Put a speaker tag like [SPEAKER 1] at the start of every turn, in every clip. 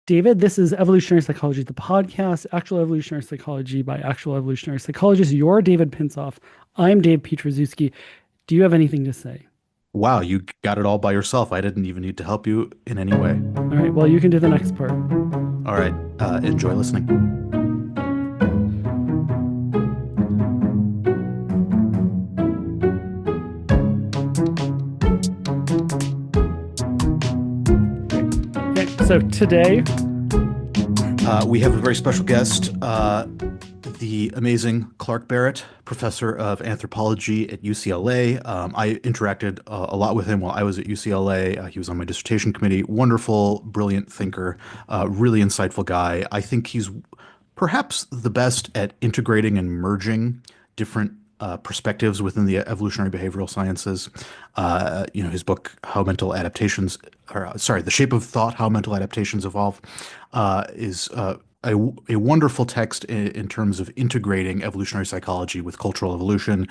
[SPEAKER 1] David, this is Evolutionary Psychology, the podcast, Actual Evolutionary Psychology by Actual Evolutionary Psychologists. You're David Pinsoff. I'm Dave Pietrzewski. Do you have anything to say?
[SPEAKER 2] Wow, you got it all by yourself. I didn't even need to help you in any way.
[SPEAKER 1] All right, well, you can do the next part.
[SPEAKER 2] All right, enjoy listening.
[SPEAKER 1] Okay, so today,
[SPEAKER 2] We have a very special guest, the amazing Clark Barrett, professor of anthropology at UCLA. I interacted a lot with him while I was at UCLA. He was on my dissertation committee. Wonderful, brilliant thinker, really insightful guy. I think he's perhaps the best at integrating and merging different perspectives within the evolutionary behavioral sciences. His book, How Mental Adaptations, The Shape of Thought, How Mental Adaptations Evolve, is a wonderful text in terms of integrating evolutionary psychology with cultural evolution,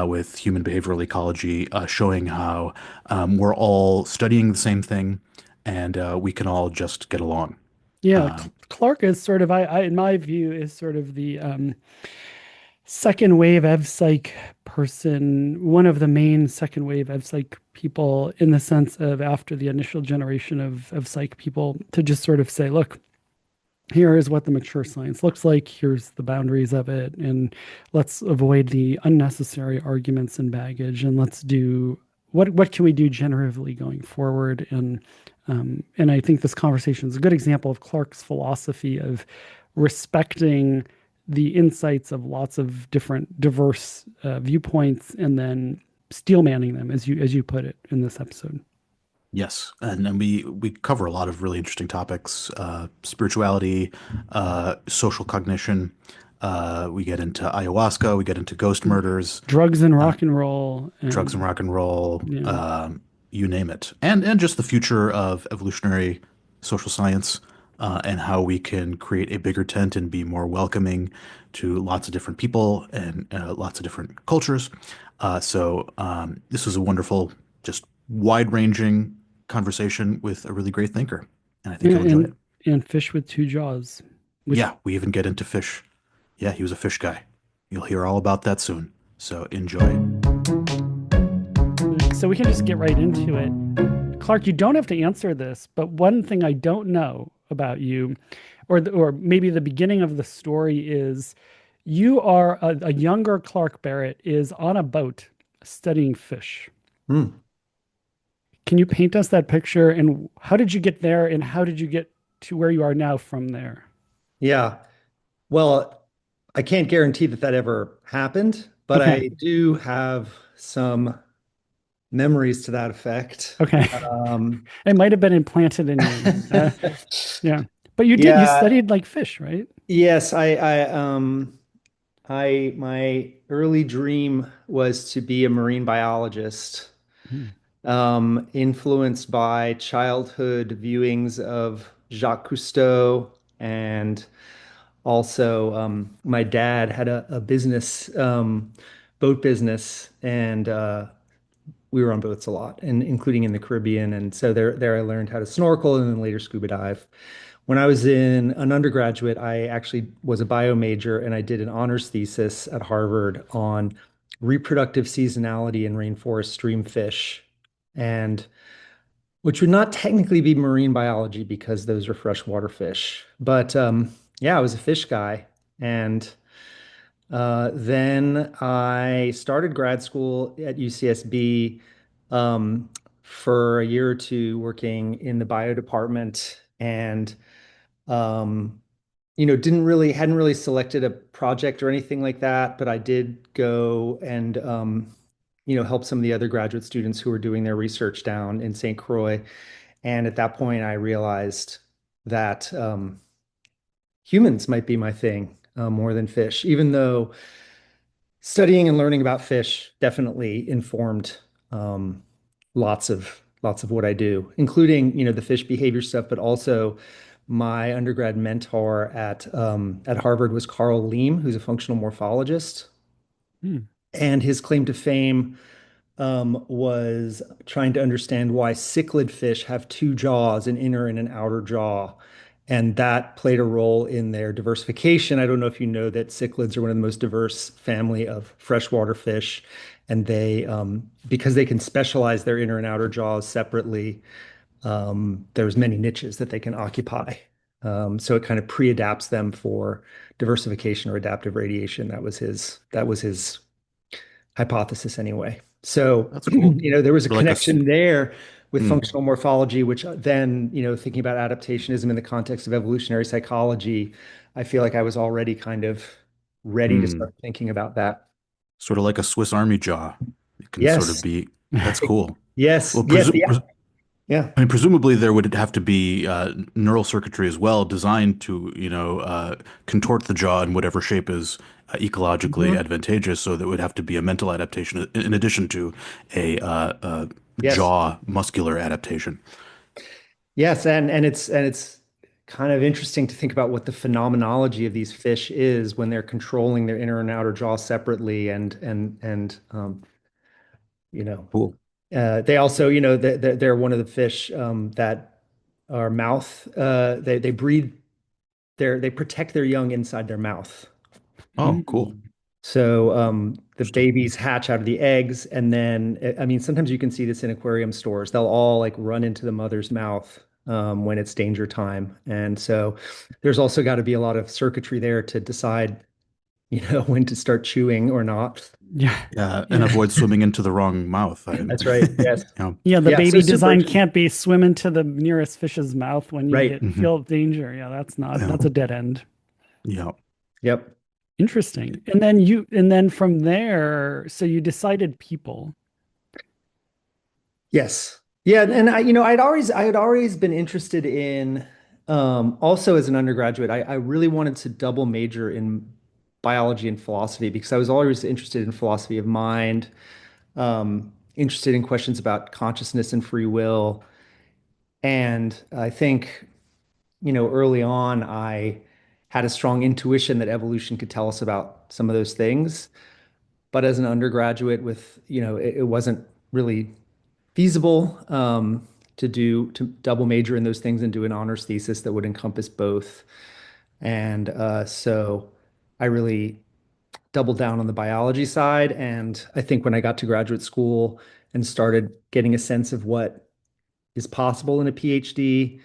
[SPEAKER 2] with human behavioral ecology, showing how we're all studying the same thing and we can all just get along.
[SPEAKER 1] yeah,
[SPEAKER 2] Um,
[SPEAKER 1] Clark is sort of, in my view, is sort of the second wave ev psych person, one of the main second wave ev psych people in the sense of after the initial generation of psych people to just sort of say, look, here is what the mature science looks like. Here's the boundaries of it. And let's avoid the unnecessary arguments and baggage. And let's do what can we do generatively going forward? And I think this conversation is a good example of Clark's philosophy of respecting the insights of lots of different diverse viewpoints and then steel manning them as you put it in this episode.
[SPEAKER 2] Yes, and we cover a lot of really interesting topics, spirituality, social cognition. We get into ayahuasca, we get into ghost murders,
[SPEAKER 1] Drugs and
[SPEAKER 2] uh,
[SPEAKER 1] rock and roll
[SPEAKER 2] drugs and
[SPEAKER 1] and
[SPEAKER 2] rock and roll,
[SPEAKER 1] yeah.
[SPEAKER 2] you name it, and just the future of evolutionary social science, and how we can create a bigger tent and be more welcoming to lots of different people and lots of different cultures. This was a wonderful, just wide-ranging conversation with a really great thinker, and I think
[SPEAKER 1] Yeah,
[SPEAKER 2] you'll enjoy it.
[SPEAKER 1] and fish with two jaws, which
[SPEAKER 2] Yeah, we even get into fish. Yeah, he was a fish guy. You'll hear all about that soon. So enjoy.
[SPEAKER 1] so we can just get right into it. Clark, you don't have to answer this, but one thing I don't know about you, or maybe the beginning of the story is you are a younger Clark Barrett is on a boat studying fish.
[SPEAKER 2] Hmm.
[SPEAKER 1] Can you paint us that picture and how did you get there and how did you get to where you are now from there?
[SPEAKER 3] Yeah. Well, I can't guarantee that that ever happened, but
[SPEAKER 1] Okay.
[SPEAKER 3] I do have some memories to that effect.
[SPEAKER 1] Okay.
[SPEAKER 3] Um,
[SPEAKER 1] It might have been implanted in you. Yeah. But you did, you
[SPEAKER 3] yeah,
[SPEAKER 1] studied like fish, right?
[SPEAKER 3] yes, my early dream was to be a marine biologist,
[SPEAKER 1] Hmm.
[SPEAKER 3] influenced by childhood viewings of Jacques Cousteau and also, my dad had a business, boat business, and we were on boats a lot, and including in the Caribbean. And so there I learned how to snorkel and then later scuba dive. When I was in an undergraduate, I actually was a bio major and I did an honors thesis at Harvard on reproductive seasonality in rainforest stream fish, and which would not technically be marine biology because those are freshwater fish. But yeah, I was a fish guy. And then I started grad school at UCSB um, for a year or two working in the bio department and hadn't really selected a project or anything like that, but I did go and help some of the other graduate students who were doing their research down in St. Croix. And at that point, I realized that humans might be my thing more than fish, even though studying and learning about fish definitely informed um, lots of what I do, including the fish behavior stuff, but also my undergrad mentor at Harvard was Carl Lehm, who's a functional morphologist,
[SPEAKER 1] Hmm.
[SPEAKER 3] and his claim to fame was trying to understand why cichlid fish have two jaws, an inner and an outer jaw. and that played a role in their diversification. I don't know if you know that cichlids are one of the most diverse family of freshwater fish, and because they can specialize their inner and outer jaws separately, there's many niches that they can occupy. So it kind of pre-adapts them for diversification or adaptive radiation. That was his hypothesis anyway. So,
[SPEAKER 2] That's cool.
[SPEAKER 3] there was a
[SPEAKER 2] For like a
[SPEAKER 3] connection there with
[SPEAKER 2] mm,
[SPEAKER 3] functional morphology, which then, thinking about adaptationism in the context of evolutionary psychology, I feel like I was already kind of ready to
[SPEAKER 2] mm,
[SPEAKER 3] start thinking about that.
[SPEAKER 2] sort of like a Swiss Army jaw. It can sort of
[SPEAKER 3] Yes.
[SPEAKER 2] be. That's cool.
[SPEAKER 3] Yes.
[SPEAKER 2] Well,
[SPEAKER 3] Yes. Yeah. Yeah.
[SPEAKER 2] I mean, presumably there would have to be neural circuitry as well designed to, contort the jaw in whatever shape is ecologically
[SPEAKER 3] Mhm.
[SPEAKER 2] advantageous. So there would have to be a mental adaptation in addition to a
[SPEAKER 3] Yes.
[SPEAKER 2] jaw muscular adaptation.
[SPEAKER 3] Yes. And it's kind of interesting to think about what the phenomenology of these fish is when they're controlling their inner and outer jaw separately and you know
[SPEAKER 2] Cool.
[SPEAKER 3] they also, they're one of the fish that are mouth. They breed they protect their young inside their mouth.
[SPEAKER 2] Oh, cool.
[SPEAKER 1] Mm.
[SPEAKER 3] So the
[SPEAKER 2] Interesting.
[SPEAKER 3] babies hatch out of the eggs, and then I mean, sometimes you can see this in aquarium stores. They'll all like run into the mother's mouth when it's danger time, and so there's also got to be a lot of circuitry there to decide, when to start chewing or not.
[SPEAKER 1] Yeah.
[SPEAKER 2] Yeah, and
[SPEAKER 1] Yeah.
[SPEAKER 2] avoid swimming into the wrong mouth.
[SPEAKER 3] That's right. Yes.
[SPEAKER 2] Yeah.
[SPEAKER 1] Yeah, the
[SPEAKER 3] Yeah. So
[SPEAKER 1] baby
[SPEAKER 3] super
[SPEAKER 1] design
[SPEAKER 3] interesting.
[SPEAKER 1] can't be swim into the nearest fish's mouth when you
[SPEAKER 3] Right.
[SPEAKER 1] get
[SPEAKER 2] Mhm.
[SPEAKER 1] feel danger. Yeah,
[SPEAKER 2] Yeah.
[SPEAKER 1] that's a dead end.
[SPEAKER 2] Yeah.
[SPEAKER 3] Yep.
[SPEAKER 1] Interesting. And then from there, so you decided people.
[SPEAKER 3] Yes. Yeah, and I had always been interested in also as an undergraduate, I really wanted to double major in biology and philosophy because I was always interested in philosophy of mind, interested in questions about consciousness and free will. And I think, early on I had a strong intuition that evolution could tell us about some of those things. But as an undergraduate it wasn't really feasible to double major in those things and do an honors thesis that would encompass both. And so I really doubled down on the biology side. And I think when I got to graduate school and started getting a sense of what is possible in a PhD,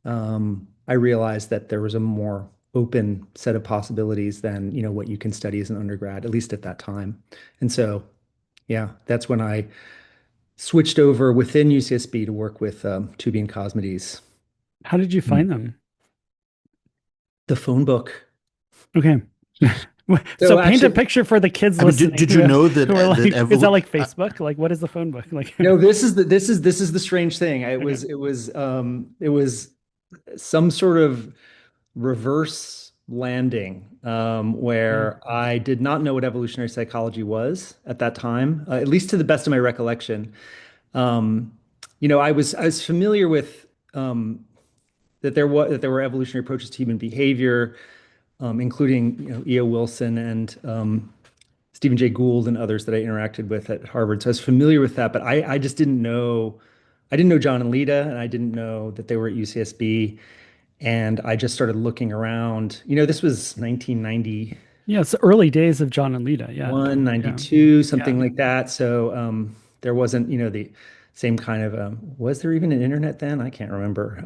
[SPEAKER 3] I realized that there was a more open set of possibilities than what you can study as an undergrad, at least at that time. And so, yeah, that's when I switched over within UCSB to work with Tubi and Cosmides.
[SPEAKER 1] How did you
[SPEAKER 2] Mm.
[SPEAKER 1] find them?
[SPEAKER 3] The phone book.
[SPEAKER 1] Okay. So
[SPEAKER 3] So
[SPEAKER 1] paint a
[SPEAKER 3] actually,
[SPEAKER 1] picture for the kids
[SPEAKER 2] I mean, did,
[SPEAKER 1] listening
[SPEAKER 2] did you know that
[SPEAKER 1] who are
[SPEAKER 2] that
[SPEAKER 1] like, is that
[SPEAKER 2] evol
[SPEAKER 1] like Facebook? Like, what is the phone book? Like,
[SPEAKER 3] no, this is the strange thing. It
[SPEAKER 1] okay.
[SPEAKER 3] was it was it was some sort of reverse landing
[SPEAKER 1] Yeah.
[SPEAKER 3] where I did not know what evolutionary psychology was at that time, at least to the best of my recollection. Um, I was familiar with that there were evolutionary approaches to human behavior, including E.O. Wilson and Stephen Jay Gould and others that I interacted with at Harvard. So I was familiar with that, but I just didn't know. I didn't know John and Lita, and I didn't know that they were at UCSB. And I just started looking around. This was 1991,
[SPEAKER 1] Yeah. It's the early days of John and Lita. Yeah. Totally. Yeah.
[SPEAKER 3] 92,
[SPEAKER 1] Yeah.
[SPEAKER 3] something like that. So there wasn't, the same kind of, was there even an internet then? I can't remember.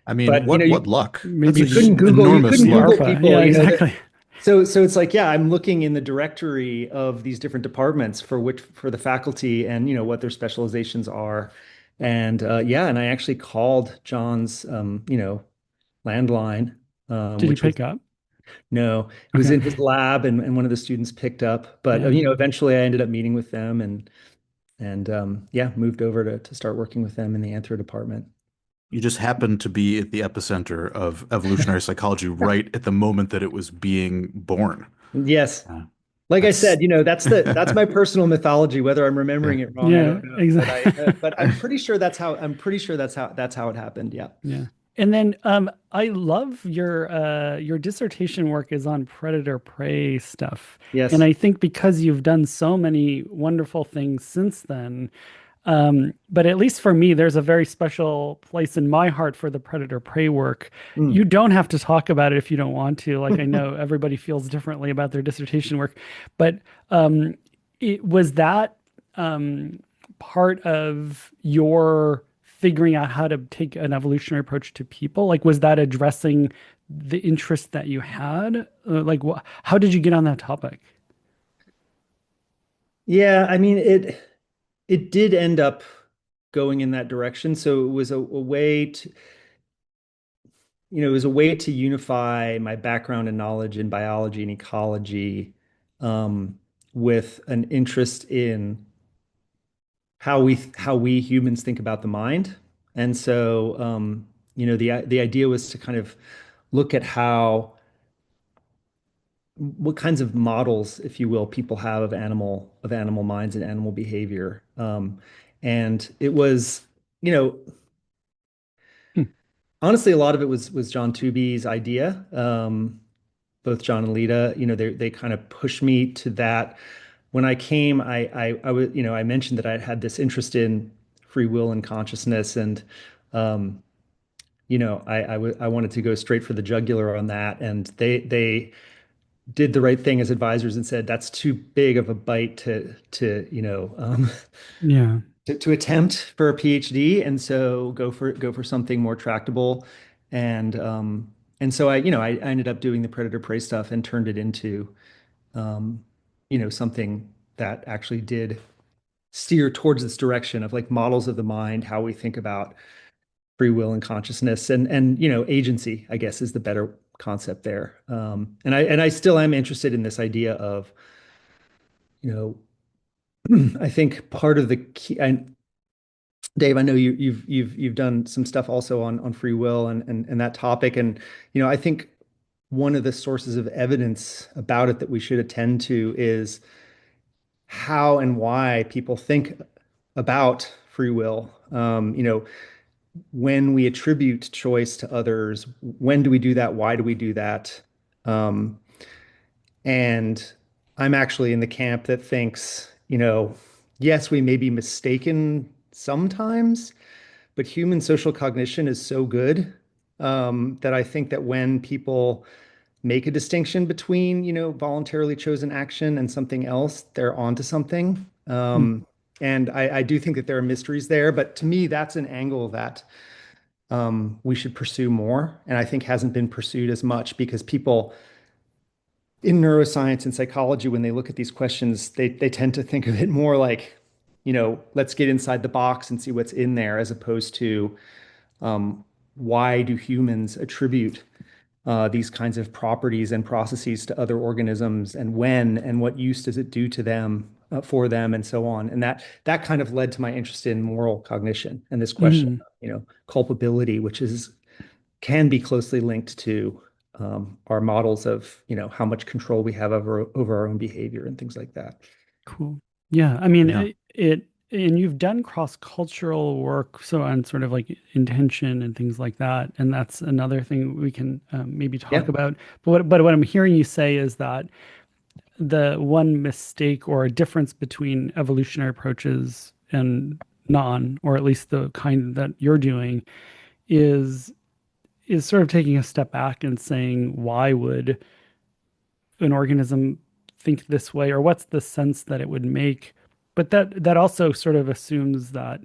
[SPEAKER 2] I mean,
[SPEAKER 3] But
[SPEAKER 2] what luck? That's
[SPEAKER 1] Maybe
[SPEAKER 2] a
[SPEAKER 3] you couldn't Google, you
[SPEAKER 2] enormous
[SPEAKER 3] couldn't
[SPEAKER 1] the
[SPEAKER 3] Google
[SPEAKER 2] luck.
[SPEAKER 1] ARPA.
[SPEAKER 3] people,
[SPEAKER 1] Yeah, exactly.
[SPEAKER 3] so it's like, yeah, I'm looking in the directory of these different departments for the faculty and what their specializations are. And yeah, and I actually called John's landline,
[SPEAKER 1] Did he
[SPEAKER 3] which was
[SPEAKER 1] pick up?
[SPEAKER 3] no, it was
[SPEAKER 1] Okay.
[SPEAKER 3] in his lab and one of the students picked up. But
[SPEAKER 1] Yeah.
[SPEAKER 3] eventually I ended up meeting with them and yeah, moved over to start working with them in the anthro department.
[SPEAKER 2] You just happened to be at the epicenter of evolutionary psychology right at the moment that it was being born.
[SPEAKER 3] Yes.
[SPEAKER 2] Uh,
[SPEAKER 3] Like I
[SPEAKER 2] that's
[SPEAKER 3] said, that's my personal mythology. Whether I'm
[SPEAKER 2] yeah.
[SPEAKER 3] remembering it wrong, I
[SPEAKER 1] Yeah,
[SPEAKER 3] don't know.
[SPEAKER 1] exactly.
[SPEAKER 3] But I'm pretty sure that's how it happened. Yeah.
[SPEAKER 1] Yeah. And then I love your dissertation work is on predator prey stuff. And
[SPEAKER 3] Yes.
[SPEAKER 1] I think because you've done so many wonderful things since then, But at least for me, there's a very special place in my heart for the predator prey work. You
[SPEAKER 3] Mm.
[SPEAKER 1] don't have to talk about it if you don't want to. Like I know everybody feels differently about their dissertation work, but um, was that um, part of your figuring out how to take an evolutionary approach to people? Like, was that addressing the interest that you had? Like, how did you get on that topic?
[SPEAKER 3] Yeah, I mean it did end up going in that direction. So it was a way to, it was a way to unify my background and knowledge in biology and ecology, um, with an interest in how we humans think about the mind. And so, the idea was to kind of look at how what kinds of models, if you will, people have of animal minds and animal behavior. And it was, you know,
[SPEAKER 1] Hmm.
[SPEAKER 3] honestly, a lot of it was John Tooby's idea. Both John and Lita, they kind of pushed me to that. When I came, I was, I mentioned that I had this interest in free will and consciousness, and um, I wanted to go straight for the jugular on that, and they did the right thing as advisors and said that's too big of a bite
[SPEAKER 1] Yeah.
[SPEAKER 3] to attempt for a PhD, and so go for something more tractable, and so I ended up doing the predator prey stuff and turned it into something that actually did steer towards this direction of like models of the mind, how we think about free will and consciousness and agency, I guess is the better concept there. And I still am interested in this idea of, you I think part of the key, Dave, I know you've done some stuff also on free will and that topic. And, I think one of the sources of evidence about it that we should attend to is how and why people think about free will. When we attribute choice to others, when do we do that? Why do we do that? Um, and I'm actually in the camp that thinks, yes, we may be mistaken sometimes, but human social cognition is so good, that I think that when people make a distinction between, voluntarily chosen action and something else, they're onto something.
[SPEAKER 1] Hmm.
[SPEAKER 3] And I do think that there are mysteries there, but to me, that's an angle that we should pursue more, and I think hasn't been pursued as much because people in neuroscience and psychology, when they look at these questions, they tend to think of it more like, let's get inside the box and see what's in there, as opposed to why do humans attribute these kinds of properties and processes to other organisms, and when and what use does it do to them, for them, and so on. And that kind of led to my interest in moral cognition and this question
[SPEAKER 1] Hmm.
[SPEAKER 3] of, culpability, which is can be closely linked to our models of, how much control we have over our own behavior and things like that.
[SPEAKER 1] Cool. Yeah. I mean,
[SPEAKER 2] Yeah.
[SPEAKER 1] and you've done cross-cultural work, so on sort of like intention and things like that. And that's another thing we can maybe talk
[SPEAKER 3] Yeah.
[SPEAKER 1] about. But what I'm hearing you say is that the one mistake or a difference between evolutionary approaches and non, or at least the kind that you're doing, is is sort of taking a step back and saying, why would an organism think this way, or what's the sense that it would make? But that also sort of assumes that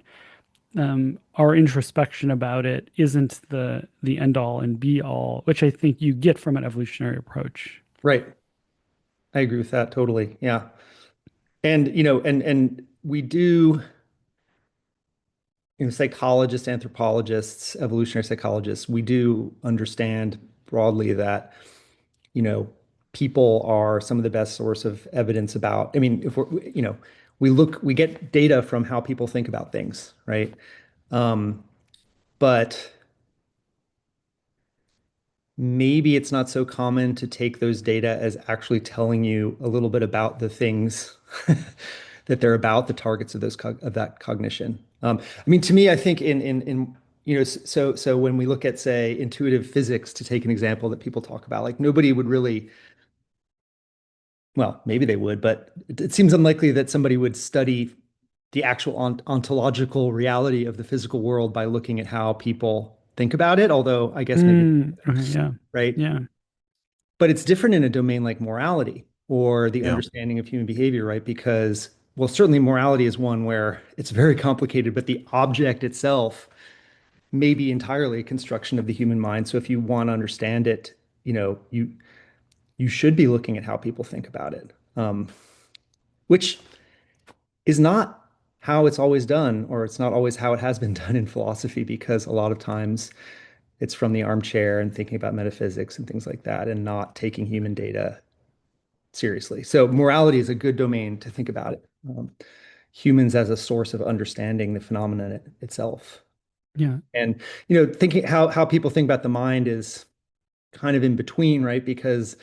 [SPEAKER 1] our introspection about it isn't the end all and be all, which I think you get from an evolutionary approach.
[SPEAKER 3] Right. I agree with that totally. Yeah. And we do, psychologists, anthropologists, evolutionary psychologists, we do understand broadly that, you know, people are some of the best source of evidence about, I mean, if we're, we get data from how people think about things, right? Um, but maybe it's not so common to take those data as actually telling you a little bit about the things that they're about, the targets of of that cognition. I mean, to me, I think so when we look at, say, intuitive physics, to take an example that people talk about, like nobody would really, well, maybe they would, but it seems unlikely that somebody would study the actual ontological reality of the physical world by looking at how people think about it, although I guess maybe,
[SPEAKER 1] Okay, yeah.
[SPEAKER 3] right?
[SPEAKER 1] Yeah.
[SPEAKER 3] But it's different in a domain like morality or the
[SPEAKER 2] Yeah.
[SPEAKER 3] understanding of human behavior, right? Because, well, certainly morality is one where it's very complicated, but the object itself may be entirely a construction of the human mind. So if you want to understand it, you should be looking at how people think about it, which is not how it's always done, or it's not always how it has been done in philosophy, because a lot of times it's from the armchair and thinking about metaphysics and things like that, and not taking human data seriously. So morality is a good domain to think about it. Humans as a source of understanding the phenomenon itself.
[SPEAKER 1] Yeah.
[SPEAKER 3] And thinking how people think about the mind is kind of in between, right? Because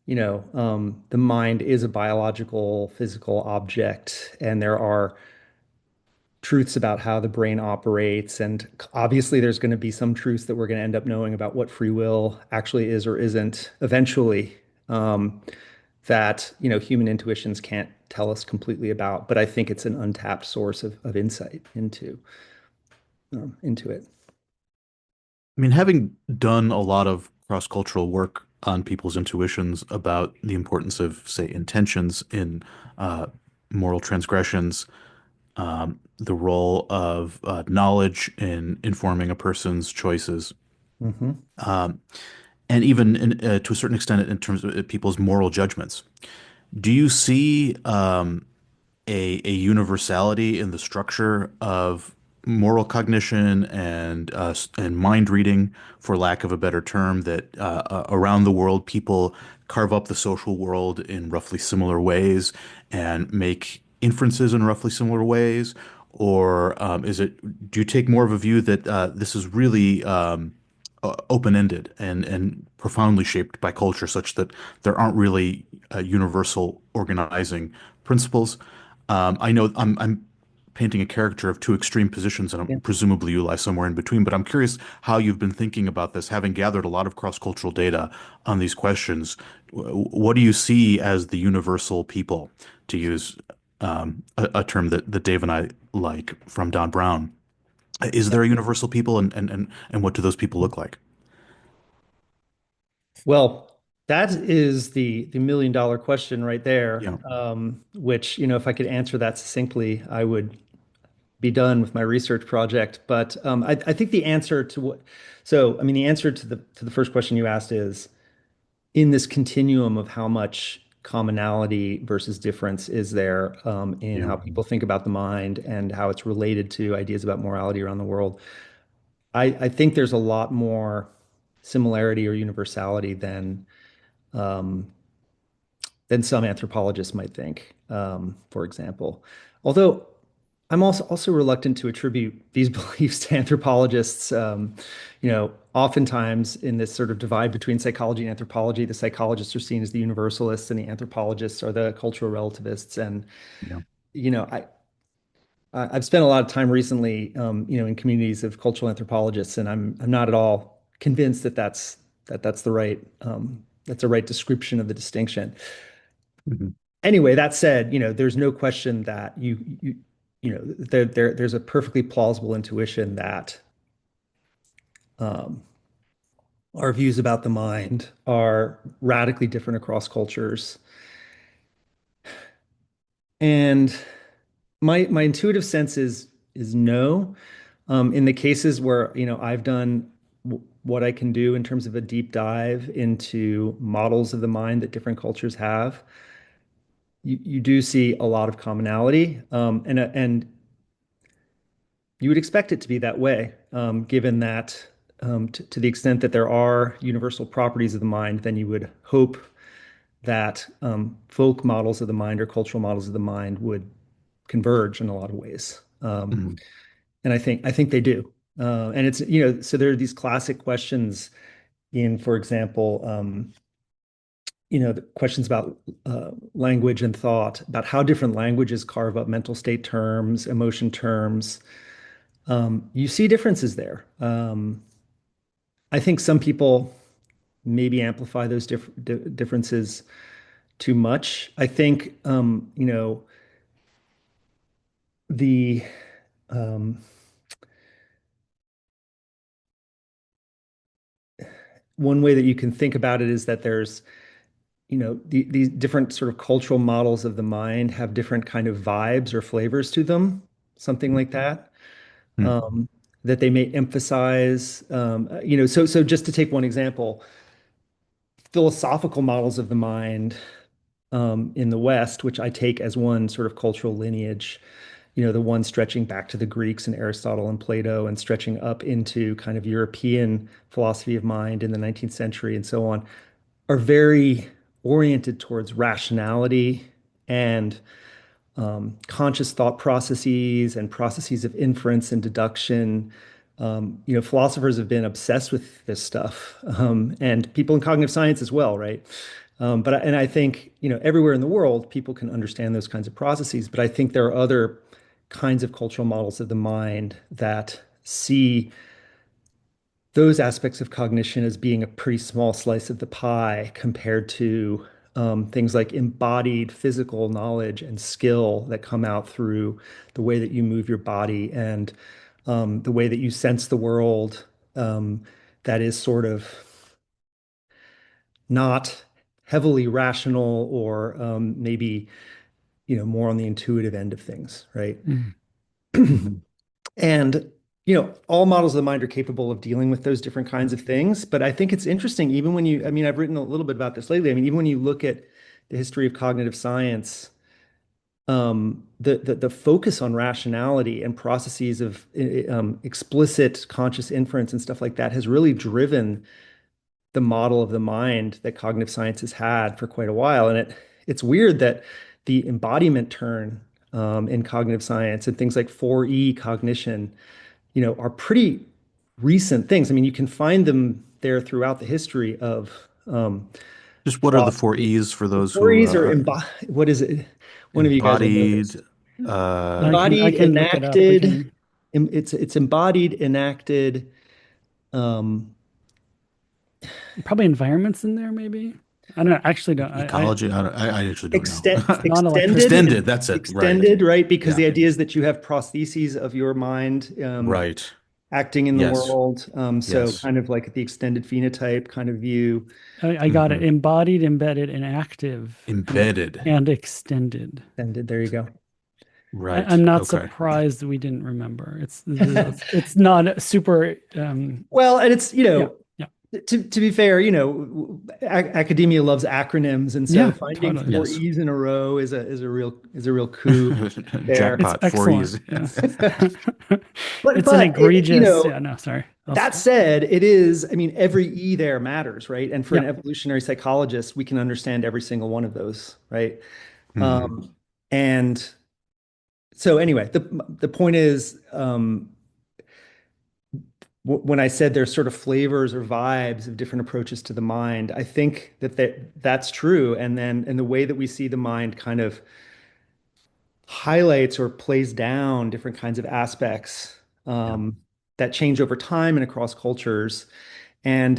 [SPEAKER 3] the mind is a biological, physical object, and there are truths about how the brain operates. And obviously, there's going to be some truths that we're going to end up knowing about what free will actually is or isn't eventually, that, human intuitions can't tell us completely about. But I think it's an untapped source of insight into it.
[SPEAKER 2] I mean, having done a lot of cross-cultural work on people's intuitions about the importance of, say, intentions in uh, moral transgressions, the role of knowledge in informing a person's choices,
[SPEAKER 3] Hmm.
[SPEAKER 2] um, and even to a certain extent in terms of people's moral judgments. Do you see a universality in the structure of moral cognition and mind reading, for lack of a better term, that around the world people carve up the social world in roughly similar ways and make inferences in roughly similar ways? Or do you take more of a view that this is really open-ended and profoundly shaped by culture, such that there aren't really universal organizing principles? I know I'm painting a caricature of two extreme positions, and
[SPEAKER 3] Yeah.
[SPEAKER 2] presumably you lie somewhere in between. But I'm curious how you've been thinking about this, having gathered a lot of cross-cultural data on these questions. What do you see as the universal people, to use a term that Dave and I like from Don Brown? Is there a universal people, and what do those people look like?
[SPEAKER 3] Well, that is the million-dollar question right there.
[SPEAKER 2] Yeah,
[SPEAKER 3] Which, if I could answer that succinctly, I would be done with my research project. But I think the answer to what, so I mean, the answer to the first question you asked is, in this continuum of how much commonality versus difference is there, in
[SPEAKER 2] yeah.
[SPEAKER 3] how people think about the mind and how it's related to ideas about morality around the world. I think there's a lot more similarity or universality um, than some anthropologists might think, for example. Although I'm also reluctant to attribute these beliefs to anthropologists. Oftentimes in this sort of divide between psychology and anthropology, the psychologists are seen as the universalists and the anthropologists are the cultural relativists. And
[SPEAKER 2] Yeah.
[SPEAKER 3] you know, I've spent a lot of time recently, in communities of cultural anthropologists, and I'm not at all convinced that's the right description of the distinction.
[SPEAKER 2] Mhm.
[SPEAKER 3] Anyway, that said, there's no question that there's a perfectly plausible intuition that um, our views about the mind are radically different across cultures. And my intuitive sense is no. In the cases where, I've done what I can do in terms of a deep dive into models of the mind that different cultures have, you do see a lot of commonality, and you would expect it to be that way, given that, to the extent that there are universal properties of the mind, then you would hope that folk models of the mind or cultural models of the mind would converge in a lot of ways.
[SPEAKER 2] Mhm.
[SPEAKER 3] And I think they do. And it's, so there are these classic questions in, for example, the questions about language and thought, about how different languages carve up mental state terms, emotion terms. You see differences there. I think some people maybe amplify those differences too much. I think, the um, one way that you can think about it is that there's, these different sort of cultural models of the mind have different kind of vibes or flavors to them, something like that.
[SPEAKER 2] Hmm.
[SPEAKER 3] Um, that they may emphasize, so just to take one example, philosophical models of the mind in the West, which I take as one sort of cultural lineage, the one stretching back to the Greeks and Aristotle and Plato and stretching up into kind of European philosophy of mind in the 19th century and so on, are very oriented towards rationality and conscious thought processes and processes of inference and deduction. Philosophers have been obsessed with this stuff, and people in cognitive science as well, right? And I think, everywhere in the world, people can understand those kinds of processes. But I think there are other kinds of cultural models of the mind that see those aspects of cognition as being a pretty small slice of the pie compared to things like embodied physical knowledge and skill that come out through the way that you move your body and the way that you sense the world, that is sort of not heavily rational or maybe, more on the intuitive end of things, right?
[SPEAKER 1] Mm.
[SPEAKER 3] And, all models of the mind are capable of dealing with those different kinds of things. But I think it's interesting, even when I mean, I've written a little bit about this lately. I mean, even when you look at the history of cognitive science, the focus on rationality and processes of explicit conscious inference and stuff like that has really driven the model of the mind that cognitive science has had for quite a while. And it's weird that the embodiment turn in cognitive science and things like 4E cognition, are pretty recent things. I mean, you can find them there throughout the history of
[SPEAKER 2] Just what are the four
[SPEAKER 3] philosophy.
[SPEAKER 2] E's for
[SPEAKER 3] The
[SPEAKER 2] those
[SPEAKER 3] four
[SPEAKER 2] who
[SPEAKER 3] E's are what is it? One of you guys will know this.
[SPEAKER 2] embodied, uh,
[SPEAKER 1] I
[SPEAKER 3] Embodied,
[SPEAKER 1] can look it up. We
[SPEAKER 3] enacted.
[SPEAKER 1] can
[SPEAKER 3] It's embodied, enacted, um,
[SPEAKER 1] probably environments in there, maybe. I don't actually don't.
[SPEAKER 2] ecology. I actually don't know.
[SPEAKER 3] extent,
[SPEAKER 1] Not electricity.
[SPEAKER 2] Extended, that's it. Right.
[SPEAKER 3] extended, right? Because
[SPEAKER 2] Yeah.
[SPEAKER 3] the idea is that you have prostheses of your mind
[SPEAKER 2] Right.
[SPEAKER 3] acting in the
[SPEAKER 2] Yes.
[SPEAKER 3] world. So
[SPEAKER 2] Yes.
[SPEAKER 3] kind of like the extended phenotype kind of view.
[SPEAKER 1] I got it.
[SPEAKER 2] Hmm.
[SPEAKER 1] Embodied, embedded, and active,
[SPEAKER 2] Embedded.
[SPEAKER 1] and extended.
[SPEAKER 3] Extended, there you go.
[SPEAKER 2] Right.
[SPEAKER 1] I'm not
[SPEAKER 2] Okay.
[SPEAKER 1] surprised we didn't remember. It's not super.
[SPEAKER 3] Well, and it's,
[SPEAKER 1] Yeah, yeah,
[SPEAKER 3] to be fair, academia loves acronyms, and so
[SPEAKER 1] yeah.
[SPEAKER 3] finding
[SPEAKER 1] Totally.
[SPEAKER 3] four
[SPEAKER 2] Yes.
[SPEAKER 3] E's in a row is a real coup there.
[SPEAKER 1] It's
[SPEAKER 2] Jackpot, four
[SPEAKER 1] excellent.
[SPEAKER 2] E's.
[SPEAKER 1] Yes.
[SPEAKER 3] But
[SPEAKER 1] It's an
[SPEAKER 3] but it,
[SPEAKER 1] egregious. Yeah. No, sorry. I'll
[SPEAKER 3] that
[SPEAKER 1] stop.
[SPEAKER 3] said, it is, I mean, every E there matters, right? And for
[SPEAKER 1] Yeah.
[SPEAKER 3] an evolutionary psychologist, we can understand every single one of those, right?
[SPEAKER 2] Hmm.
[SPEAKER 3] Um, and so anyway, the point is, when I said there's sort of flavors or vibes of different approaches to the mind, I think that's true. And the way that we see the mind kind of highlights or plays down different kinds of aspects
[SPEAKER 2] Yeah.
[SPEAKER 3] that change over time and across cultures. And,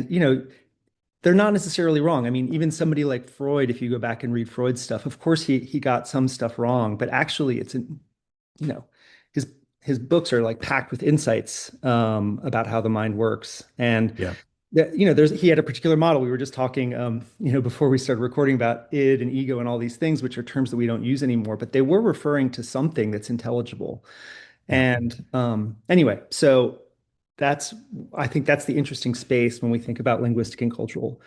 [SPEAKER 3] they're not necessarily wrong. I mean, even somebody like Freud, if you go back and read Freud's stuff, of course he got some stuff wrong, but actually you know, his his books are like packed with insights about how the mind works. And
[SPEAKER 2] Yeah.
[SPEAKER 3] he had a particular model. We were just talking, before we started recording about id and ego and all these things, which are terms that we don't use anymore, but they were referring to something that's intelligible.
[SPEAKER 2] Yeah.
[SPEAKER 3] And anyway, so that's I think that's the interesting space when we think about linguistic and cultural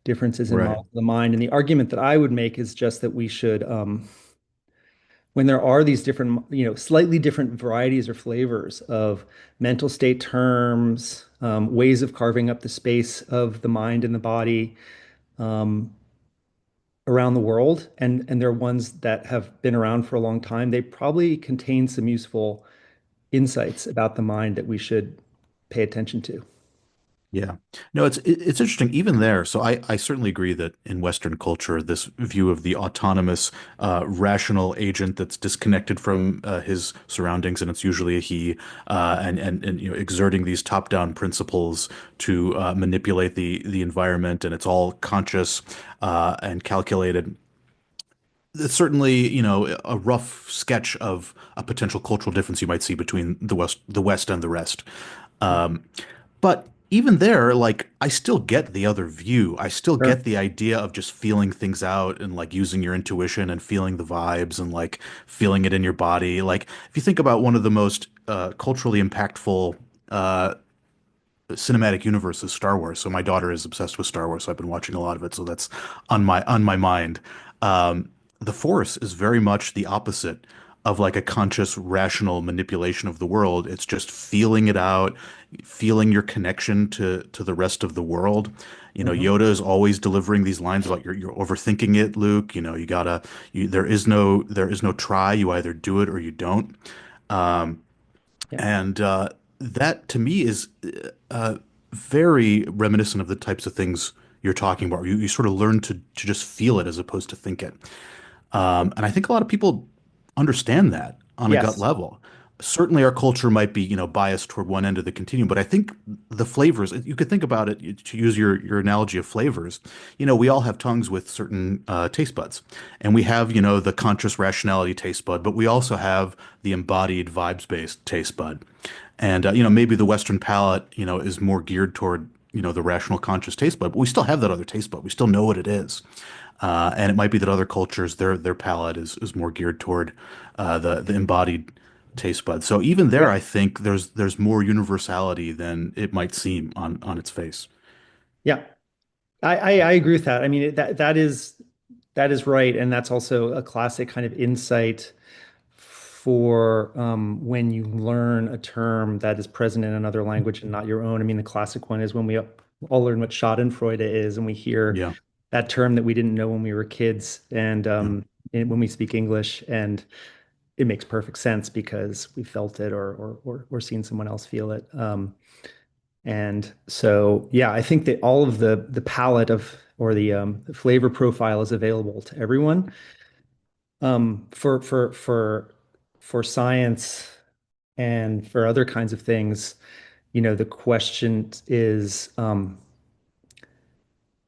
[SPEAKER 3] differences in
[SPEAKER 2] Right.
[SPEAKER 3] models of the mind. And the argument that I would make is just that we should, when there are these different, slightly different varieties or flavors of mental state terms, ways of carving up the space of the mind and the body um, around the world, and they're ones that have been around for a long time, they probably contain some useful insights about the mind that we should pay attention to.
[SPEAKER 2] Yeah. No, it's interesting even there. So I certainly agree that in Western culture, this view of the autonomous, rational agent that's disconnected from his surroundings, and it's usually a he, and exerting these top-down principles to manipulate the environment, and it's all conscious and calculated. it's certainly, a rough sketch of a potential cultural difference you might see between the West and the rest. Um, but even there, like, I still get the other view. I still
[SPEAKER 3] Sure.
[SPEAKER 2] get the idea of just feeling things out and like using your intuition and feeling the vibes and like feeling it in your body. Like, if you think about one of the most culturally impactful uh, cinematic universe is Star Wars. So my daughter is obsessed with Star Wars, so I've been watching a lot of it. So that's on my mind. The Force is very much the opposite of like a conscious, rational manipulation of the world. It's just feeling it out, feeling your connection to the rest of the world.
[SPEAKER 3] Mhm.
[SPEAKER 2] Yoda is always delivering these lines about you're overthinking it, Luke. There is no try. You either do it or you don't. Um,
[SPEAKER 3] Yeah.
[SPEAKER 2] and that to me is uh, very reminiscent of the types of things you're talking about. You sort of learn to just feel it as opposed to think it. And I think a lot of people understand that on a gut
[SPEAKER 3] Yes.
[SPEAKER 2] level. Certainly, our culture might be, biased toward one end of the continuum, but I think the flavors, you could think about it to use your analogy of flavors. We all have tongues with certain taste buds, and we have, the conscious rationality taste bud, but we also have the embodied vibes-based taste bud. And maybe the Western palate, is more geared toward, the rational conscious taste bud, but we still have that other taste bud. We still know what it is. And it might be that other cultures, their palate is more geared toward the embodied taste bud. So even there,
[SPEAKER 3] Yeah.
[SPEAKER 2] I think there's more universality than it might seem on its face.
[SPEAKER 3] Yeah. I agree with that. I mean, that is right, and that's also a classic kind of insight for when you learn a term that is present in another language and not your own. I mean, the classic one is when we all learn what Schadenfreude is, and we hear
[SPEAKER 2] Yeah,
[SPEAKER 3] that term that we didn't know when we were kids, and
[SPEAKER 2] yeah,
[SPEAKER 3] when we speak English, and it makes perfect sense because we felt it or seen someone else feel it. And so, yeah, I think that all of the palette of or the flavor profile is available to everyone. For science and for other kinds of things, the question is,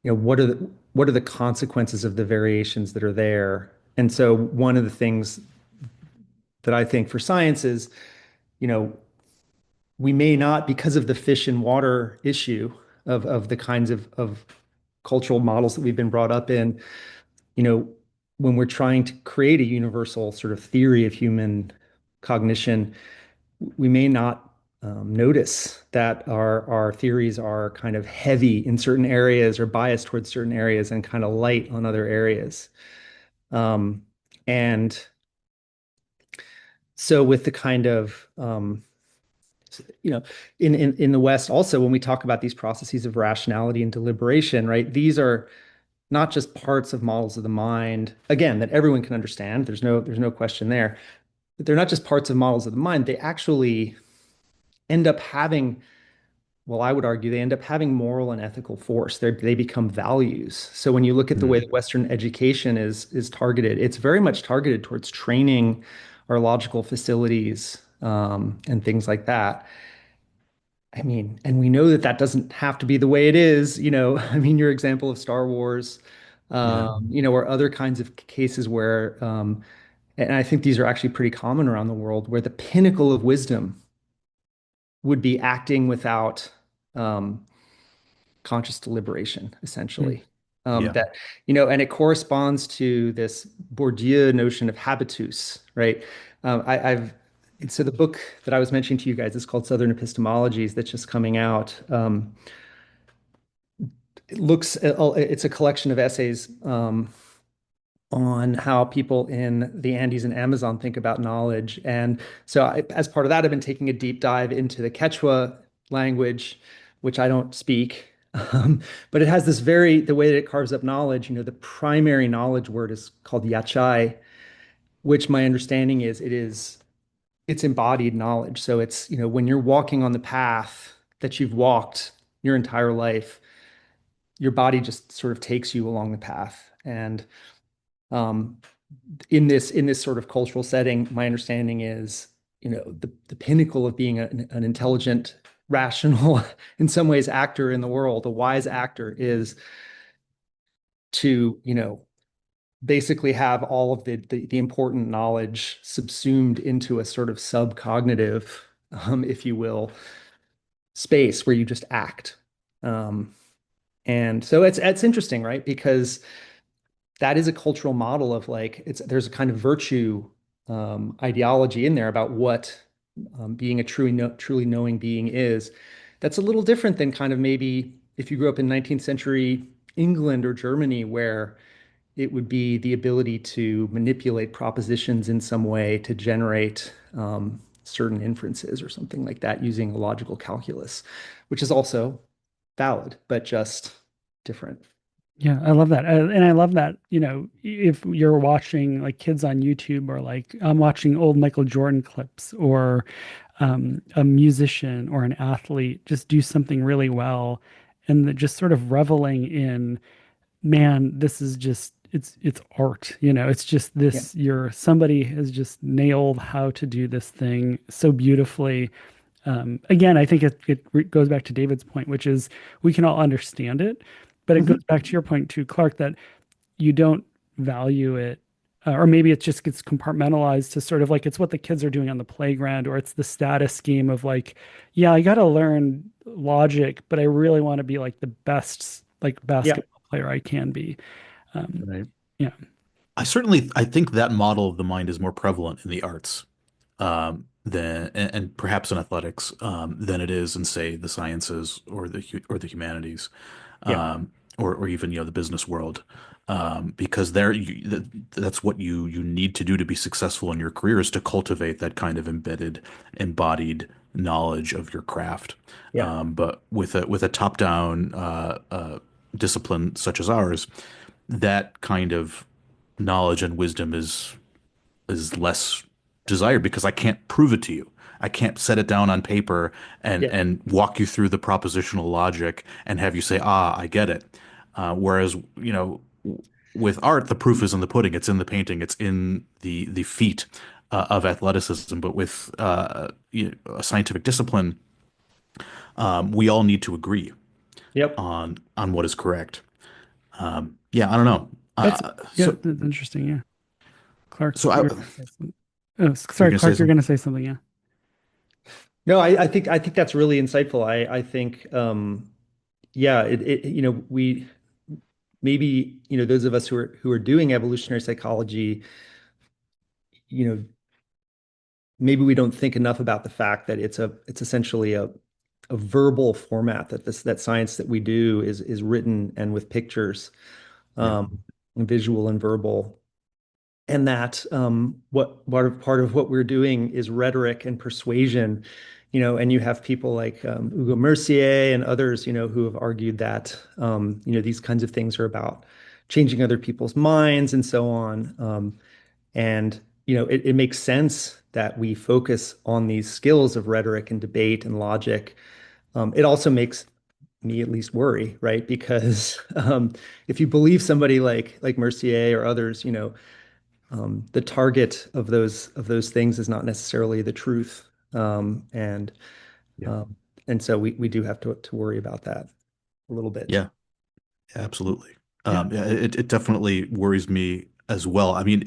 [SPEAKER 3] what are the consequences of the variations that are there? And so, one of the things that I think for science is, you know, we may not, because of the fish and water issue of the kinds of cultural models that we've been brought up in, you know, when we're trying to create a universal sort of theory of human cognition, we may not notice that our theories are kind of heavy in certain areas or biased towards certain areas and kind of light on other areas. Um, and so with the kind of you know in the West also, when we talk about these processes of rationality and deliberation, right, these are not just parts of models of the mind, again, that everyone can understand. There's no question there. But they're not just parts of models of the mind. They actually end up having, well, I would argue they end up having moral and ethical force. They become values. So when you look at the way
[SPEAKER 2] mm,
[SPEAKER 3] that Western education is targeted, it's very much targeted towards training our logical facilities, and things like that. I mean, and we know that that doesn't have to be the way it is. I mean, your example of Star Wars,
[SPEAKER 2] yeah,
[SPEAKER 3] or other kinds of cases where, and I think these are actually pretty common around the world, where the pinnacle of wisdom would be acting without um, conscious deliberation,
[SPEAKER 1] Mm.
[SPEAKER 3] essentially.
[SPEAKER 2] yeah,
[SPEAKER 3] And it corresponds to this Bourdieu notion of habitus, right? I've so the book that I was mentioning to you guys is called Southern Epistemologies, that's just coming out. It's a collection of essays on how people in the Andes and Amazon think about knowledge. And so, as part of that, I've been taking a deep dive into the Quechua language, which I don't speak. Um, but it has the way that it carves up knowledge, the primary knowledge word is called yachai, which my understanding is it's embodied knowledge. So it's, when you're walking on the path that you've walked your entire life, your body just sort of takes you along the path. And um, in this sort of cultural setting, my understanding is, the pinnacle of being an intelligent, rational, in some ways, actor in the world, a wise actor, is to, basically have all of the important knowledge subsumed into a sort of subcognitive, if you will, space where you just act. Um, and so it's interesting, right? Because that is a cultural model of like there's a kind of virtue ideology in there about what being a truly knowing being is. That's a little different than kind of maybe if you grew up in 19th century England or Germany, where it would be the ability to manipulate propositions in some way to generate certain inferences or something like that using logical calculus, which is also valid, but just different.
[SPEAKER 1] Yeah, I love that. And I love that, if you're watching like kids on YouTube or like I'm watching old Michael Jordan clips or a musician or an athlete just do something really well and just sort of reveling in, man, this is just it's art, it's just
[SPEAKER 3] Yeah.
[SPEAKER 1] this somebody has just nailed how to do this thing so beautifully. Again, I think it goes back to David's point, which is we can all understand it, but it
[SPEAKER 3] Mhm.
[SPEAKER 1] goes back to your point too, Clark, that you don't value it, or maybe it just gets compartmentalized to sort of like it's what the kids are doing on the playground, or it's the status scheme of like, yeah, I got to learn logic, but I really want to be like the best like
[SPEAKER 3] Yeah.
[SPEAKER 1] basketball player I can be. Um,
[SPEAKER 2] Right.
[SPEAKER 1] yeah,
[SPEAKER 2] I think that model of the mind is more prevalent in the arts than and perhaps in athletics than it is in, say, the sciences or the humanities,
[SPEAKER 3] Yeah.
[SPEAKER 2] or even the business world, because that's what you need to do to be successful in your career is to cultivate that kind of embedded, embodied knowledge of your craft.
[SPEAKER 3] Yeah.
[SPEAKER 2] But with a top-down discipline such as ours, that kind of knowledge and wisdom is less desired because I can't prove it to you. I can't set it down on paper
[SPEAKER 3] Yeah.
[SPEAKER 2] and walk you through the propositional logic and have you say, "Ah, I get it." Whereas, with art, the proof is in the pudding. It's in the painting. It's in the feat of athleticism. But with a scientific discipline, we all need to agree
[SPEAKER 3] Yep.
[SPEAKER 2] on what is correct. Yeah, I don't know.
[SPEAKER 1] that's yeah,
[SPEAKER 2] So
[SPEAKER 1] that's interesting. Yeah, Clark,
[SPEAKER 2] so
[SPEAKER 1] you
[SPEAKER 2] I
[SPEAKER 1] were gonna say something. Oh,
[SPEAKER 2] you're
[SPEAKER 1] sorry,
[SPEAKER 2] gonna say
[SPEAKER 1] Clark, you're
[SPEAKER 2] something?
[SPEAKER 1] gonna say something. Yeah.
[SPEAKER 3] No, I think that's really insightful. I think yeah, we maybe, those of us who are doing evolutionary psychology, you know, maybe we don't think enough about the fact that it's essentially a verbal format that science that we do is written and with pictures,
[SPEAKER 2] Yeah,
[SPEAKER 3] um, and visual and verbal. And that what part of what we're doing is rhetoric and persuasion, and you have people like Hugo Mercier and others, who have argued that these kinds of things are about changing other people's minds and so on. And it makes sense that we focus on these skills of rhetoric and debate and logic. It also makes me at least worry, right? Because if you believe somebody like Mercier or others, the target of those things is not necessarily the truth, and
[SPEAKER 2] yeah,
[SPEAKER 3] um, and so we do have to worry about that a little bit.
[SPEAKER 2] yeah. Absolutely.
[SPEAKER 1] Yeah.
[SPEAKER 2] Yeah, it definitely worries me as well. I mean,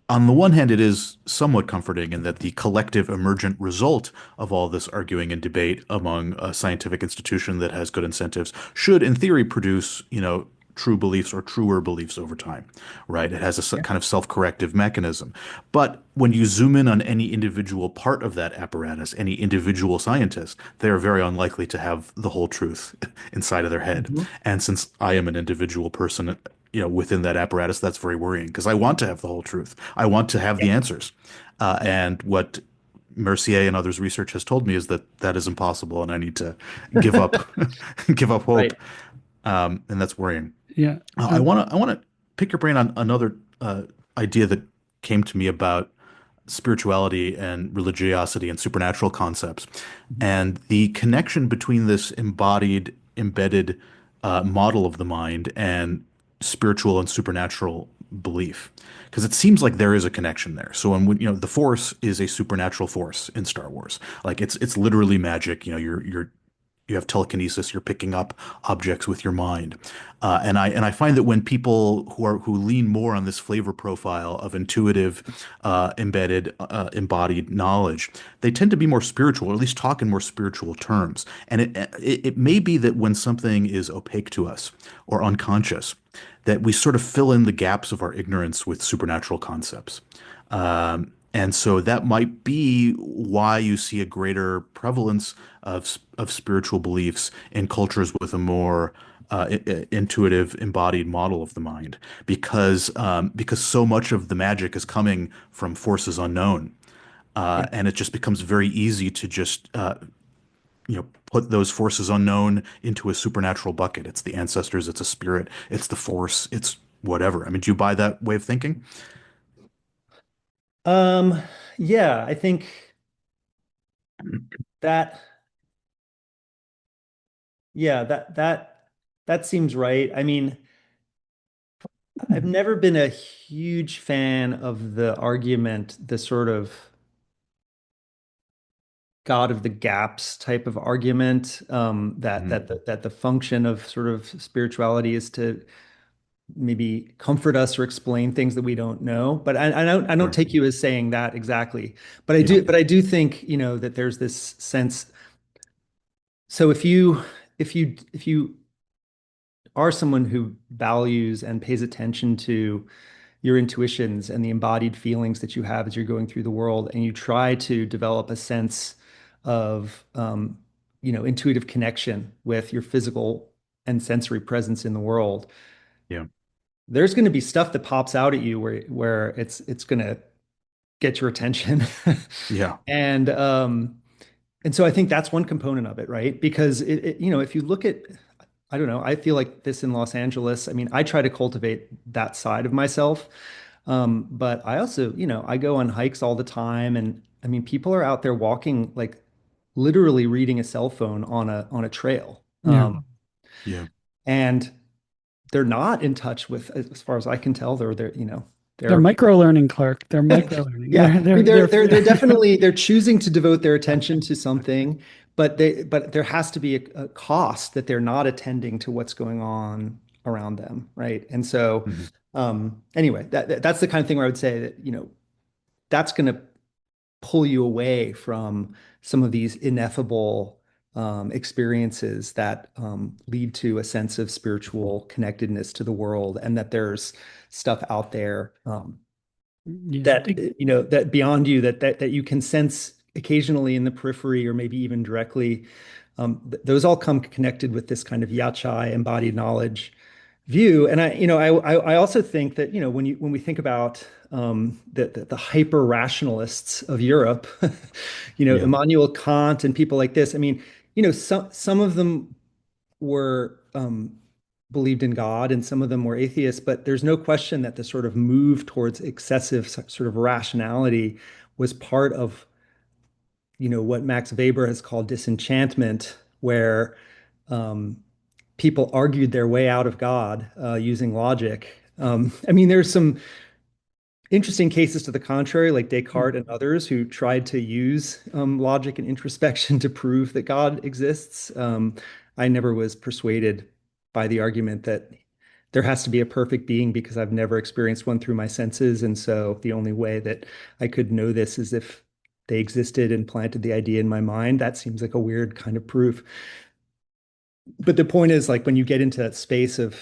[SPEAKER 2] on the one hand, it is somewhat comforting in that the collective emergent result of all this arguing and debate among a scientific institution that has good incentives should, in theory, produce, true beliefs or truer beliefs over time, right? It has a
[SPEAKER 3] Yeah.
[SPEAKER 2] kind of self-corrective mechanism. But when you zoom in on any individual part of that apparatus, any individual scientist, they are very unlikely to have the whole truth inside of their head.
[SPEAKER 3] Mhm.
[SPEAKER 2] And since I am an individual person, within that apparatus, that's very worrying because I want to have the whole truth. I want to have
[SPEAKER 3] Yeah.
[SPEAKER 2] the answers. And what Mercier and others' research has told me is that that is impossible, and I need to give up, give up hope.
[SPEAKER 3] Right.
[SPEAKER 2] And that's worrying.
[SPEAKER 1] Yeah.
[SPEAKER 2] I want to pick your brain on another idea that came to me about spirituality and religiosity and supernatural concepts, and the connection between this embodied, embedded model of the mind and spiritual and supernatural belief. Because it seems like there is a connection there. So when the Force is a supernatural force in Star Wars, like it's literally magic. You're you have telekinesis, you're picking up objects with your mind. And I find that when people who lean more on this flavor profile of intuitive, embedded, embodied knowledge, they tend to be more spiritual, or at least talk in more spiritual terms. And it may be that when something is opaque to us or unconscious, that we sort of fill in the gaps of our ignorance with supernatural concepts. And so that might be why you see a greater prevalence of spiritual beliefs in cultures with a more intuitive, embodied model of the mind, because so much of the magic is coming from forces unknown,
[SPEAKER 3] Yeah.
[SPEAKER 2] and it just becomes very easy to just put those forces unknown into a supernatural bucket. It's the ancestors, it's a spirit, it's the force, it's whatever. I mean, do you buy that way of thinking?
[SPEAKER 3] Um, yeah, I think that, yeah, that seems right. I mean, I've never been a huge fan of the argument, the sort of God of the gaps type of argument,
[SPEAKER 2] Mhm.
[SPEAKER 3] that the function of sort of spirituality is to maybe comfort us or explain things that we don't know. But I don't
[SPEAKER 2] Sure.
[SPEAKER 3] take you as saying that exactly.
[SPEAKER 2] Yeah.
[SPEAKER 3] But I do think, that there's this sense. So if you are someone who values and pays attention to your intuitions and the embodied feelings that you have as you're going through the world, and you try to develop a sense of intuitive connection with your physical and sensory presence in the world,
[SPEAKER 2] Yeah.
[SPEAKER 3] there's going to be stuff that pops out at you where it's going to get your attention.
[SPEAKER 2] Yeah.
[SPEAKER 3] and and so I think that's one component of it, right? Because if you look at, I don't know, I feel like this in Los Angeles. I mean, I try to cultivate that side of myself. But I also, I go on hikes all the time, and I mean, people are out there walking, like literally reading a cell phone on a trail.
[SPEAKER 1] Yeah.
[SPEAKER 2] Yeah.
[SPEAKER 3] And they're not in touch with, as far as I can tell, there
[SPEAKER 1] They're
[SPEAKER 3] are people.
[SPEAKER 1] micro learning, Clark. They're micro learning.
[SPEAKER 3] Yeah, I mean, they're
[SPEAKER 1] They're
[SPEAKER 3] definitely, they're choosing to devote their attention to something, but there has to be a cost that they're not attending to what's going on around them, right? And so,
[SPEAKER 2] Mhm.
[SPEAKER 3] anyway, that's the kind of thing where I would say that, that's going to pull you away from some of these ineffable experiences that lead to a sense of spiritual connectedness to the world, and that there's stuff out there
[SPEAKER 1] yeah.
[SPEAKER 3] that that beyond you, that you can sense occasionally in the periphery or maybe even directly. Those all come connected with this kind of yachai embodied knowledge view. And I also think that, when we think about the hyper rationalists of Europe,
[SPEAKER 2] Yeah.
[SPEAKER 3] Immanuel Kant and people like this. I mean, some of them were believed in God, and some of them were atheists, but there's no question that the sort of move towards excessive sort of rationality was part of, what Max Weber has called disenchantment, where um, people argued their way out of God using logic. I mean, there's some interesting cases to the contrary, like Descartes and others who tried to use logic and introspection to prove that God exists. I never was persuaded by the argument that there has to be a perfect being because I've never experienced one through my senses. And so the only way that I could know this is if they existed and planted the idea in my mind. That seems like a weird kind of proof. But the point is, like, when you get into that space of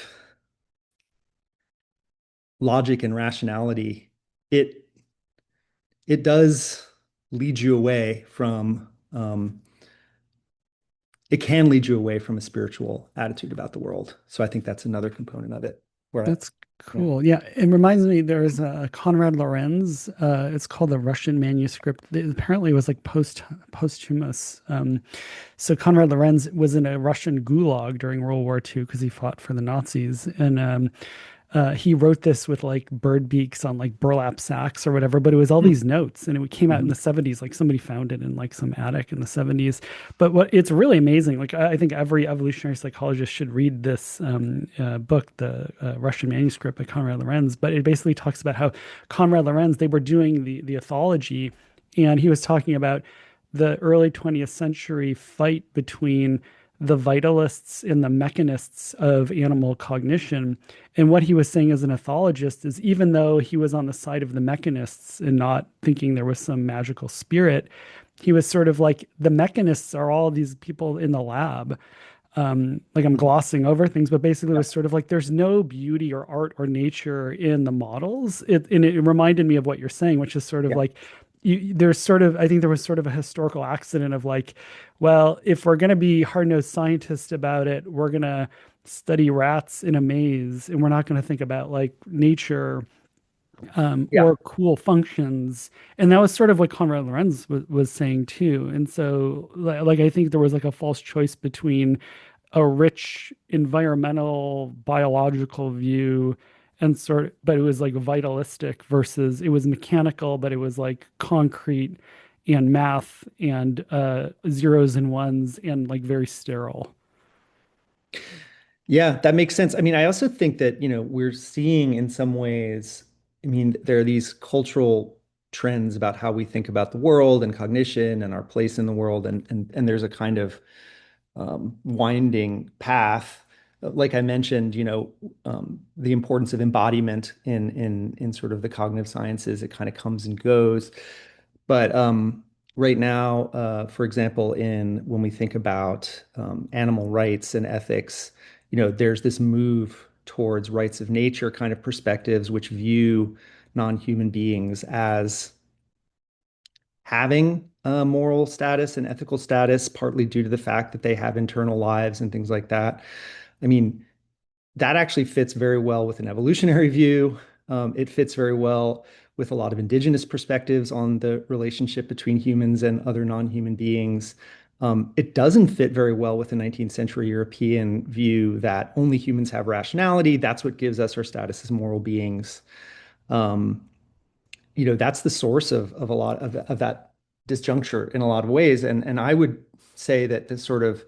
[SPEAKER 3] logic and rationality, it it does lead you away from it can lead you away from a spiritual attitude about the world. So I think that's another component of it. Where,
[SPEAKER 1] That's
[SPEAKER 3] yeah.
[SPEAKER 1] cool. Yeah, it reminds me there's a Konrad Lorenz. It's called the Russian manuscript. It apparently was like posthumous. So Konrad Lorenz was in a Russian gulag during World War II because he fought for the Nazis, and he wrote this with like bird beaks on like burlap sacks or whatever, but it was all
[SPEAKER 3] Hmm.
[SPEAKER 1] these notes, and it came out in
[SPEAKER 3] Mhm.
[SPEAKER 1] the 70s. Like somebody found it in like some attic in the 70s. But what it's really amazing. Like I think every evolutionary psychologist should read this book, the Russian manuscript by Konrad Lorenz. But it basically talks about how Konrad Lorenz, they were doing the ethology, and he was talking about the early 20th century fight between the vitalists and the mechanists of animal cognition. And what he was saying as an ethologist is even though he was on the side of the mechanists and not thinking there was some magical spirit, he was sort of like the mechanists are all these people in the lab. Like I'm glossing over things, but basically it was sort of like there's no beauty or art or nature in the models. And it reminded me of what you're saying, which is sort of
[SPEAKER 3] Yeah.
[SPEAKER 1] like there's sort of I think there was sort of a historical accident of like, well, if we're going to be hard-nosed scientists about it, we're going to study rats in a maze, and we're not going to think about like nature
[SPEAKER 3] Yeah.
[SPEAKER 1] or cool functions. And that was sort of what Conrad Lorenz was saying too. And so, like, I think there was like a false choice between a rich environmental biological view and but it was like vitalistic versus it was mechanical, but it was like concrete and math and zeros and ones and like very sterile.
[SPEAKER 3] Yeah, that makes sense. I mean, I also think that, we're seeing in some ways, I mean, there are these cultural trends about how we think about the world and cognition and our place in the world. And there's a kind of winding path. Like I mentioned, the importance of embodiment in sort of the cognitive sciences, it kind of comes and goes. But right now, for example, in when we think about animal rights and ethics, there's this move towards rights of nature kind of perspectives, which view non-human beings as having a moral status and ethical status, partly due to the fact that they have internal lives and things like that. I mean, that actually fits very well with an evolutionary view. It fits very well with a lot of indigenous perspectives on the relationship between humans and other non-human beings. It doesn't fit very well with the 19th century European view that only humans have rationality. That's what gives us our status as moral beings. Um, that's the source of a lot of that disjuncture in a lot of ways. And I would say that this sort of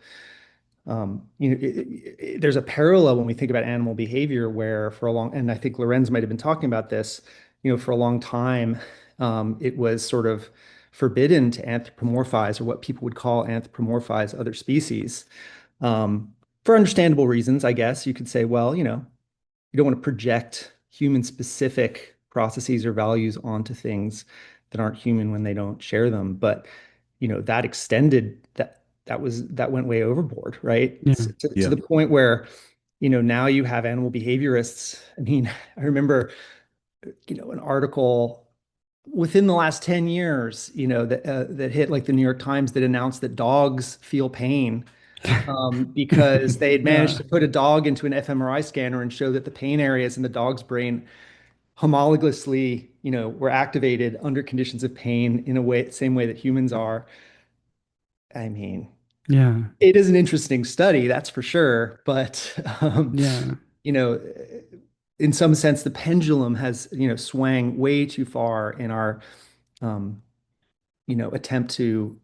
[SPEAKER 3] there's a parallel when we think about animal behavior where for a long, and I think Lorenz might have been talking about this, for a long time, it was sort of forbidden to anthropomorphize or what people would call anthropomorphize other species. For understandable reasons, I guess you could say, well, you don't want to project human specific processes or values onto things that aren't human when they don't share them. But that extended that went way overboard, right?
[SPEAKER 1] Yeah.
[SPEAKER 3] To
[SPEAKER 2] Yeah.
[SPEAKER 3] the point where, now you have animal behaviorists. I mean, I remember, an article within the last 10 years, that hit like the New York Times that announced that dogs feel pain because they had managed
[SPEAKER 1] Yeah.
[SPEAKER 3] to put a dog into an fMRI scanner and show that the pain areas in the dog's brain homologously, were activated under conditions of pain in a way, same way that humans are. I mean,
[SPEAKER 1] Yeah.
[SPEAKER 3] it is an interesting study, that's for sure. But,
[SPEAKER 1] Yeah.
[SPEAKER 3] you know, in some sense, the pendulum has, swang way too far in our, um, attempt to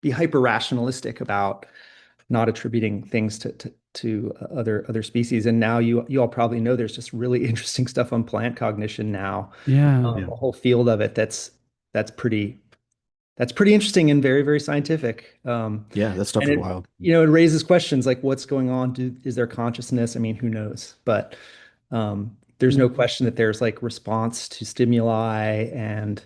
[SPEAKER 3] be hyper rationalistic about not attributing things to other species. And now you all probably know there's just really interesting stuff on plant cognition now,
[SPEAKER 1] Yeah.
[SPEAKER 2] Yeah.
[SPEAKER 3] a whole field of it that's pretty interesting and very, very scientific.
[SPEAKER 2] Yeah. That stuff
[SPEAKER 3] And
[SPEAKER 2] is
[SPEAKER 3] it,
[SPEAKER 2] wild.
[SPEAKER 3] it raises questions like what's going on? Is there consciousness? I mean, who knows? But there's no
[SPEAKER 1] Yeah.
[SPEAKER 3] question that there's like response to stimuli and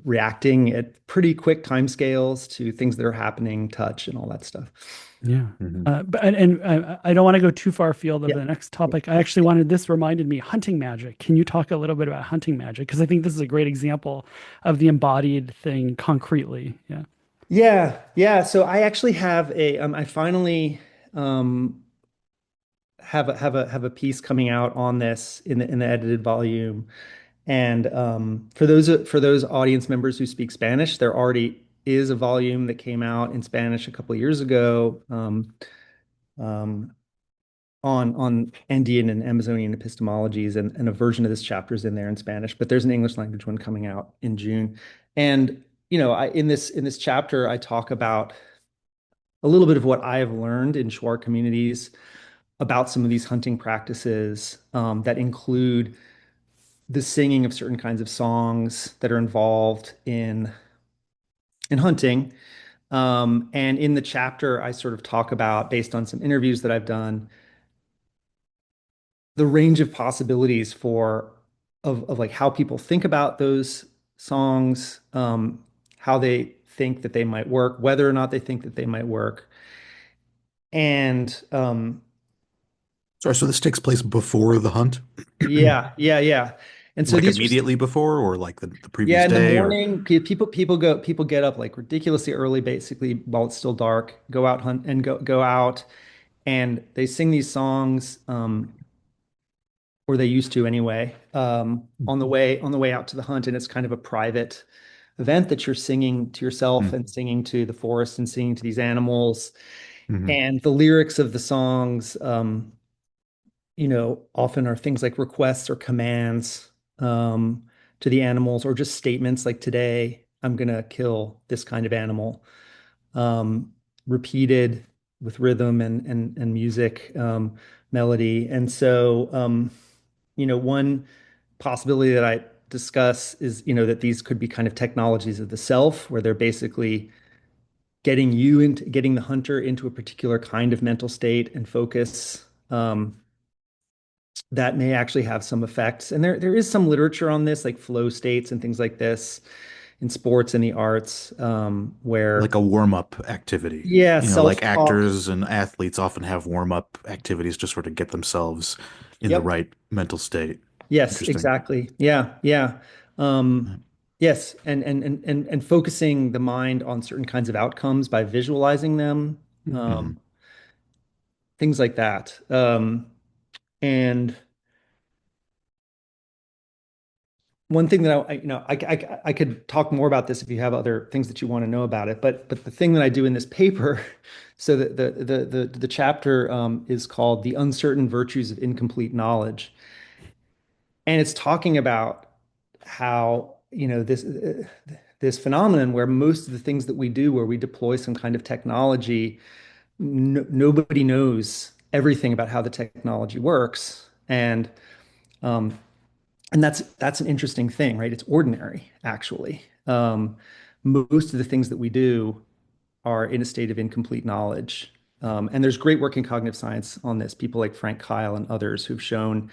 [SPEAKER 3] reacting at pretty quick timescales to things that are happening, touch and all that stuff.
[SPEAKER 1] Yeah.
[SPEAKER 2] Hmm.
[SPEAKER 1] But I don't want to go too far afield of
[SPEAKER 3] Yeah.
[SPEAKER 1] the next topic. I actually wanted this reminded me hunting magic. Can you talk a little bit about hunting magic? Because I think this is a great example of the embodied thing concretely. Yeah.
[SPEAKER 3] Yeah, yeah. So I actually have I finally um, have a piece coming out on this in the edited volume. And for those audience members who speak Spanish, there already is a volume that came out in Spanish a couple of years ago um, on Andean and Amazonian epistemologies, and a version of this chapter is in there in Spanish. But there's an English language one coming out in June. And in this chapter, I talk about a little bit of what I have learned in Shuar communities about some of these hunting practices that include the singing of certain kinds of songs that are involved in hunting, And in the chapter, I sort of talk about, based on some interviews that I've done, the range of possibilities for of like how people think about those songs, how they think that they might work, whether or not they think that they might work. And
[SPEAKER 2] Sorry, so this takes place before the hunt?
[SPEAKER 3] yeah, yeah, yeah. And so
[SPEAKER 2] Like
[SPEAKER 3] these are
[SPEAKER 2] immediately before or like the
[SPEAKER 3] yeah,
[SPEAKER 2] previous
[SPEAKER 3] in the
[SPEAKER 2] day or
[SPEAKER 3] morning, people get up like ridiculously early, basically while it's still dark, go out hunt and go out and they sing these songs, or they used to anyway, on the way out to the hunt, and it's kind of a private event that you're singing to yourself and singing to the forest and singing to these animals.
[SPEAKER 2] Mm-hmm.
[SPEAKER 3] And the lyrics of the songs, often are things like requests or commands, to the animals, or just statements like today, I'm gonna kill this kind of animal, um, repeated with rhythm and music, melody. And so, one possibility that I discuss is, that these could be kind of technologies of the self, where they're basically getting the hunter into a particular kind of mental state and focus, that may actually have some effects. And there is some literature on this, like flow states and things like this in sports and the arts,
[SPEAKER 2] Like
[SPEAKER 3] where,
[SPEAKER 2] a warm-up activity.
[SPEAKER 3] yeah,
[SPEAKER 2] Like
[SPEAKER 3] self-talk.
[SPEAKER 2] actors and athletes often have warm-up activities to sort of get themselves in the
[SPEAKER 3] Yep.
[SPEAKER 2] right mental state.
[SPEAKER 3] Yes,
[SPEAKER 2] Interesting.
[SPEAKER 3] exactly. Yeah, yeah. Yes, and focusing the mind on certain kinds of outcomes by visualizing them,
[SPEAKER 2] Mm-hmm.
[SPEAKER 3] things like that. And one thing that I could talk more about this if you have other things that you want to know about it, but the thing that I do in this paper, so that the chapter, is called "The Uncertain Virtues of Incomplete Knowledge," and it's talking about how, this phenomenon where most of the things that we do, where we deploy some kind of technology, nobody knows everything about how the technology works, um, and that's an interesting thing, right? It's ordinary, actually. Most of the things that we do are in a state of incomplete knowledge. And there's great work in cognitive science on this. People like Frank Kyle and others who've shown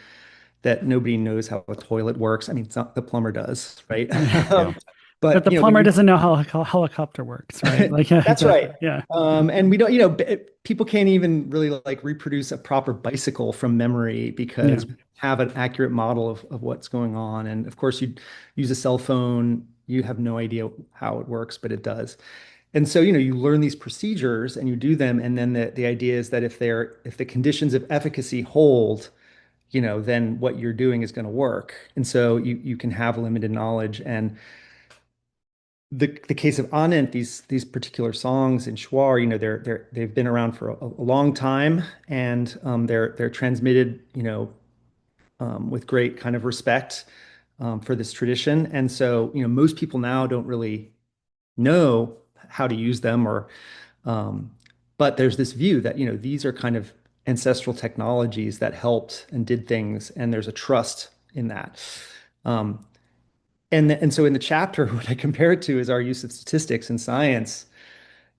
[SPEAKER 3] that nobody knows how a toilet works. I mean, it's not, the plumber does, right?
[SPEAKER 2] Yeah.
[SPEAKER 3] But
[SPEAKER 1] But the
[SPEAKER 3] when
[SPEAKER 1] plumber
[SPEAKER 3] you
[SPEAKER 1] doesn't know how a helicopter works, right? Like, yeah,
[SPEAKER 3] That's right.
[SPEAKER 1] exactly. Yeah.
[SPEAKER 3] And we don't, people can't even really like reproduce a proper bicycle from memory
[SPEAKER 1] Yeah.
[SPEAKER 3] because we have an accurate model of what's going on. And of course, you use a cell phone, you have no idea how it works, but it does. And so, you learn these procedures and you do them. And then the idea is that if the conditions of efficacy hold, then what you're doing is going to work. And so you can have limited knowledge. And the case of Anent, these particular songs in Shuar, they've been around for a long time, and, they're transmitted, with great kind of respect, for this tradition. And so, most people now don't really know how to use them, or, um, but there's this view that, these are kind of ancestral technologies that helped and did things, and there's a trust in that. Um, and so in the chapter, what I compare it to is our use of statistics in science,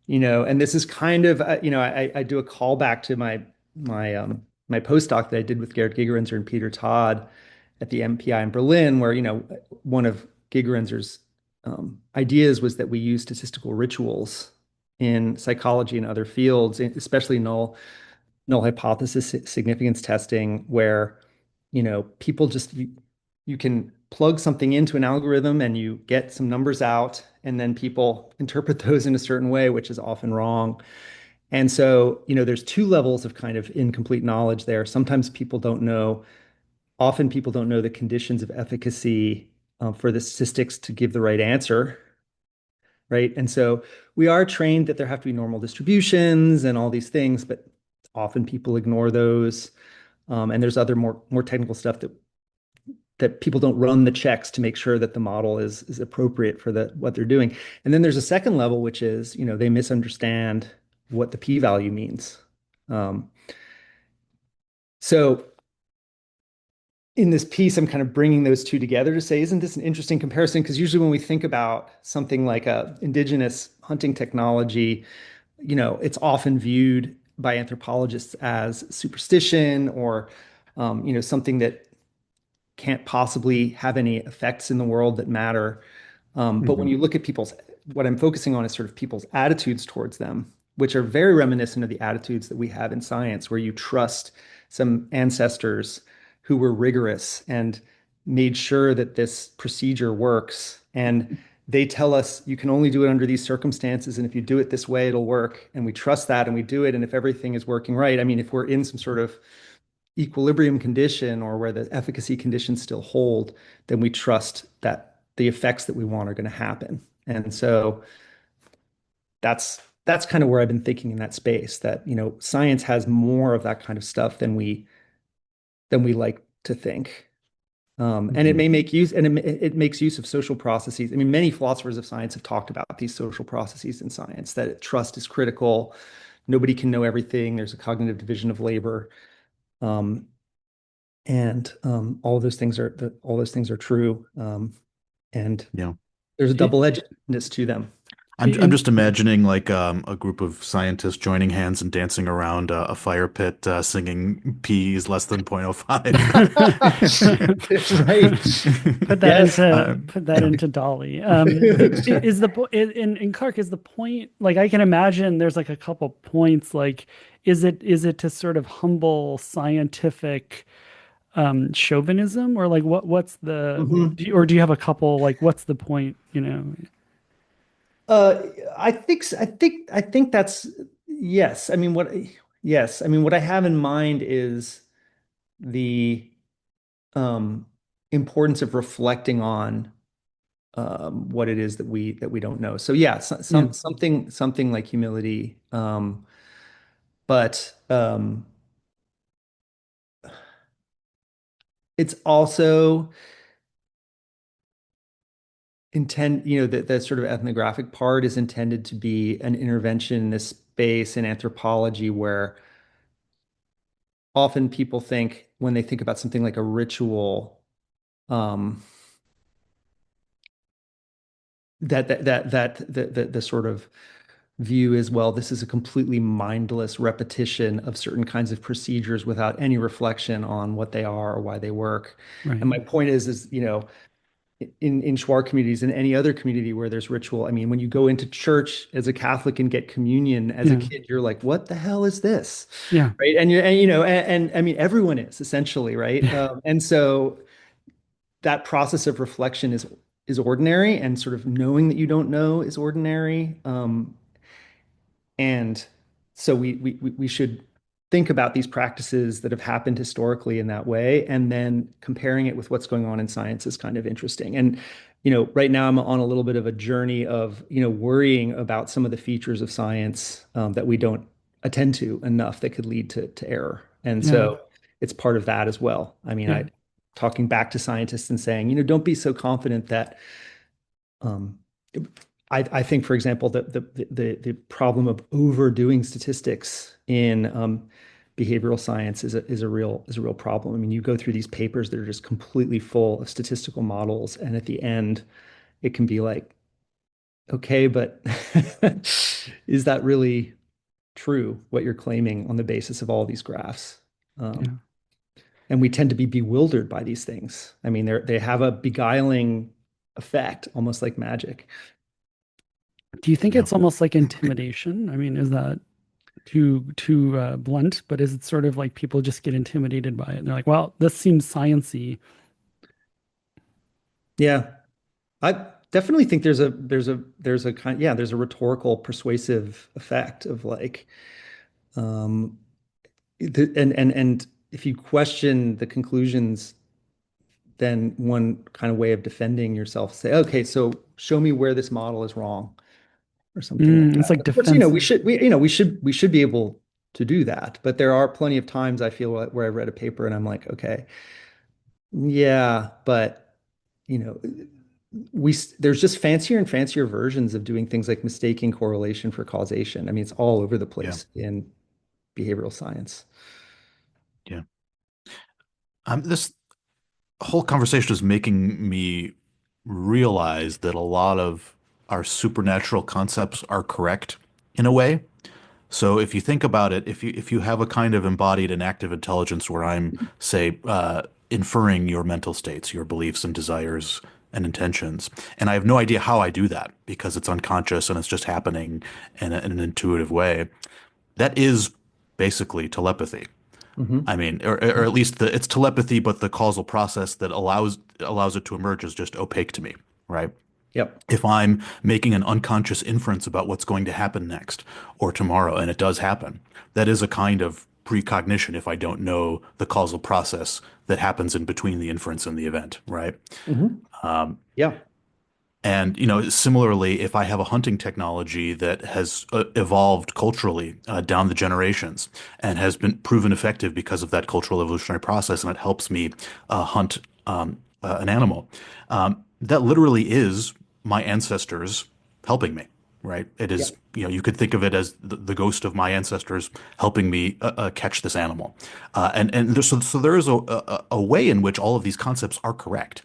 [SPEAKER 3] and this is kind of, I do a callback to my postdoc that I did with Gerrit Gigerenzer and Peter Todd at the MPI in Berlin, where, one of Gigerenzer's, ideas was that we use statistical rituals in psychology and other fields, especially null hypothesis significance testing, where, people just, you can plug something into an algorithm and you get some numbers out, and then people interpret those in a certain way, which is often wrong. And so, there's two levels of kind of incomplete knowledge there. Sometimes people don't know, often people don't know the conditions of efficacy, for the statistics to give the right answer, right? And so we are trained that there have to be normal distributions and all these things, but often people ignore those. And there's other more technical stuff that people don't run the checks to make sure that the model is appropriate for what they're doing. And then there's a second level, which is, they misunderstand what the p-value means. Um, so in this piece, I'm kind of bringing those two together to say, isn't this an interesting comparison? Because usually when we think about something like a indigenous hunting technology, it's often viewed by anthropologists as superstition or, something that can't possibly have any effects in the world that matter. But when
[SPEAKER 2] Hmm.
[SPEAKER 3] you look at what I'm focusing on is sort of people's attitudes towards them, which are very reminiscent of the attitudes that we have in science, where you trust some ancestors who were rigorous and made sure that this procedure works. And they tell us you can only do it under these circumstances. And if you do it this way, it'll work. And we trust that and we do it. And if everything is working right, I mean, if we're in some sort of equilibrium condition or where the efficacy conditions still hold, then we trust that the effects that we want are going to happen. And so that's kind of where I've been thinking in that space that, science has more of that kind of stuff than we like to think. And it
[SPEAKER 2] Hmm.
[SPEAKER 3] may make use, and it makes use of social processes. I mean, many philosophers of science have talked about these social processes in science, that trust is critical. Nobody can know everything. There's a cognitive division of labor. Um, and all those things are true. And
[SPEAKER 2] Yeah.
[SPEAKER 3] there's a
[SPEAKER 1] It,
[SPEAKER 3] double-edgedness to them.
[SPEAKER 2] I'm
[SPEAKER 1] in
[SPEAKER 2] just imagining like a group of scientists joining hands and dancing around a fire pit, singing P is less than 0.05.
[SPEAKER 3] Right. Yes.
[SPEAKER 1] put that
[SPEAKER 2] Yeah.
[SPEAKER 1] into Dolly. Is in Clark, is the point, like, I can imagine there's like a couple points, like, is it to sort of humble scientific chauvinism, or like what's the
[SPEAKER 3] Mhm.
[SPEAKER 1] or do you have a couple, like, what's the point, you know?
[SPEAKER 3] Uh, I think that's yes. Yes. I mean, what I have in mind is the um, importance of reflecting on what it is that we don't know. So yeah,
[SPEAKER 1] Yeah,
[SPEAKER 3] something like humility, but it's also the sort of ethnographic part is intended to be an intervention in this space in anthropology where often people think when they think about something like a ritual, um, that the sort of view is, well, this is a completely mindless repetition of certain kinds of procedures without any reflection on what they are or why they work.
[SPEAKER 1] right.
[SPEAKER 3] And my point is, in Shuar communities and any other community where there's ritual, I mean, when you go into church as a Catholic and get communion as a
[SPEAKER 1] Yeah,
[SPEAKER 3] kid, you're like, what the hell is this?
[SPEAKER 1] yeah,
[SPEAKER 3] Right. And I mean, everyone is essentially, right? And so that process of reflection is ordinary, and sort of knowing that you don't know is ordinary. And so we should think about these practices that have happened historically in that way, and then comparing it with what's going on in science is kind of interesting. And, right now I'm on a little bit of a journey of, worrying about some of the features of science that we don't attend to enough that could lead to error. And
[SPEAKER 1] yeah,
[SPEAKER 3] so it's part of that as well. I mean,
[SPEAKER 1] yeah,
[SPEAKER 3] I talking back to scientists and saying, don't be so confident that um, I think, for example, the problem of overdoing statistics in behavioral science is a real problem. I mean, you go through these papers that are just completely full of statistical models, and at the end, it can be like, okay, but is that really true what you're claiming on the basis of all these graphs?
[SPEAKER 1] yeah.
[SPEAKER 3] Um, and we tend to be bewildered by these things. I mean, they have a beguiling effect, almost like magic.
[SPEAKER 1] Do you think
[SPEAKER 2] Yeah.
[SPEAKER 1] it's almost like intimidation? I mean, is that too blunt? But is it sort of like people just get intimidated by it and they're like, well, this seems sciency.
[SPEAKER 3] Yeah. I definitely think there's a kind yeah, there's a rhetorical persuasive effect of like um and if you question the conclusions, then one kind of way of defending yourself, say, okay, so show me where this model is wrong or something like
[SPEAKER 1] It's
[SPEAKER 3] that.
[SPEAKER 1] like
[SPEAKER 3] Of course, we
[SPEAKER 1] defensive.
[SPEAKER 3] should we should be able to do that, but there are plenty of times I feel like where I read a paper and I'm like, okay, yeah, but you know, there's just fancier and fancier versions of doing things like mistaking correlation for causation. I mean, it's all over the
[SPEAKER 2] Yeah.
[SPEAKER 3] place in behavioral science.
[SPEAKER 2] Yeah. This whole conversation is making me realize that a lot of our supernatural concepts are correct in a way. So if you think about it, if you have a kind of embodied and active intelligence where I'm, say, inferring your mental states, your beliefs and desires and intentions, and I have no idea how I do that because it's unconscious and it's just happening in an intuitive way, that is basically telepathy.
[SPEAKER 3] Hmm.
[SPEAKER 2] I mean, or at least it's telepathy, but the causal process that allows it to emerge is just opaque to me, right?
[SPEAKER 3] Yep.
[SPEAKER 2] If I'm making an unconscious inference about what's going to happen next or tomorrow, and it does happen, that is a kind of precognition if I don't know the causal process that happens in between the inference and the event, right?
[SPEAKER 3] Hmm. Yeah.
[SPEAKER 2] And, similarly, if I have a hunting technology that has evolved culturally down the generations and has been proven effective because of that cultural evolutionary process, and it helps me hunt an animal, that literally is my ancestors helping me, right? It
[SPEAKER 3] Yeah.
[SPEAKER 2] is, you could think of it as the ghost of my ancestors helping me catch this animal. So there is a way in which all of these concepts are correct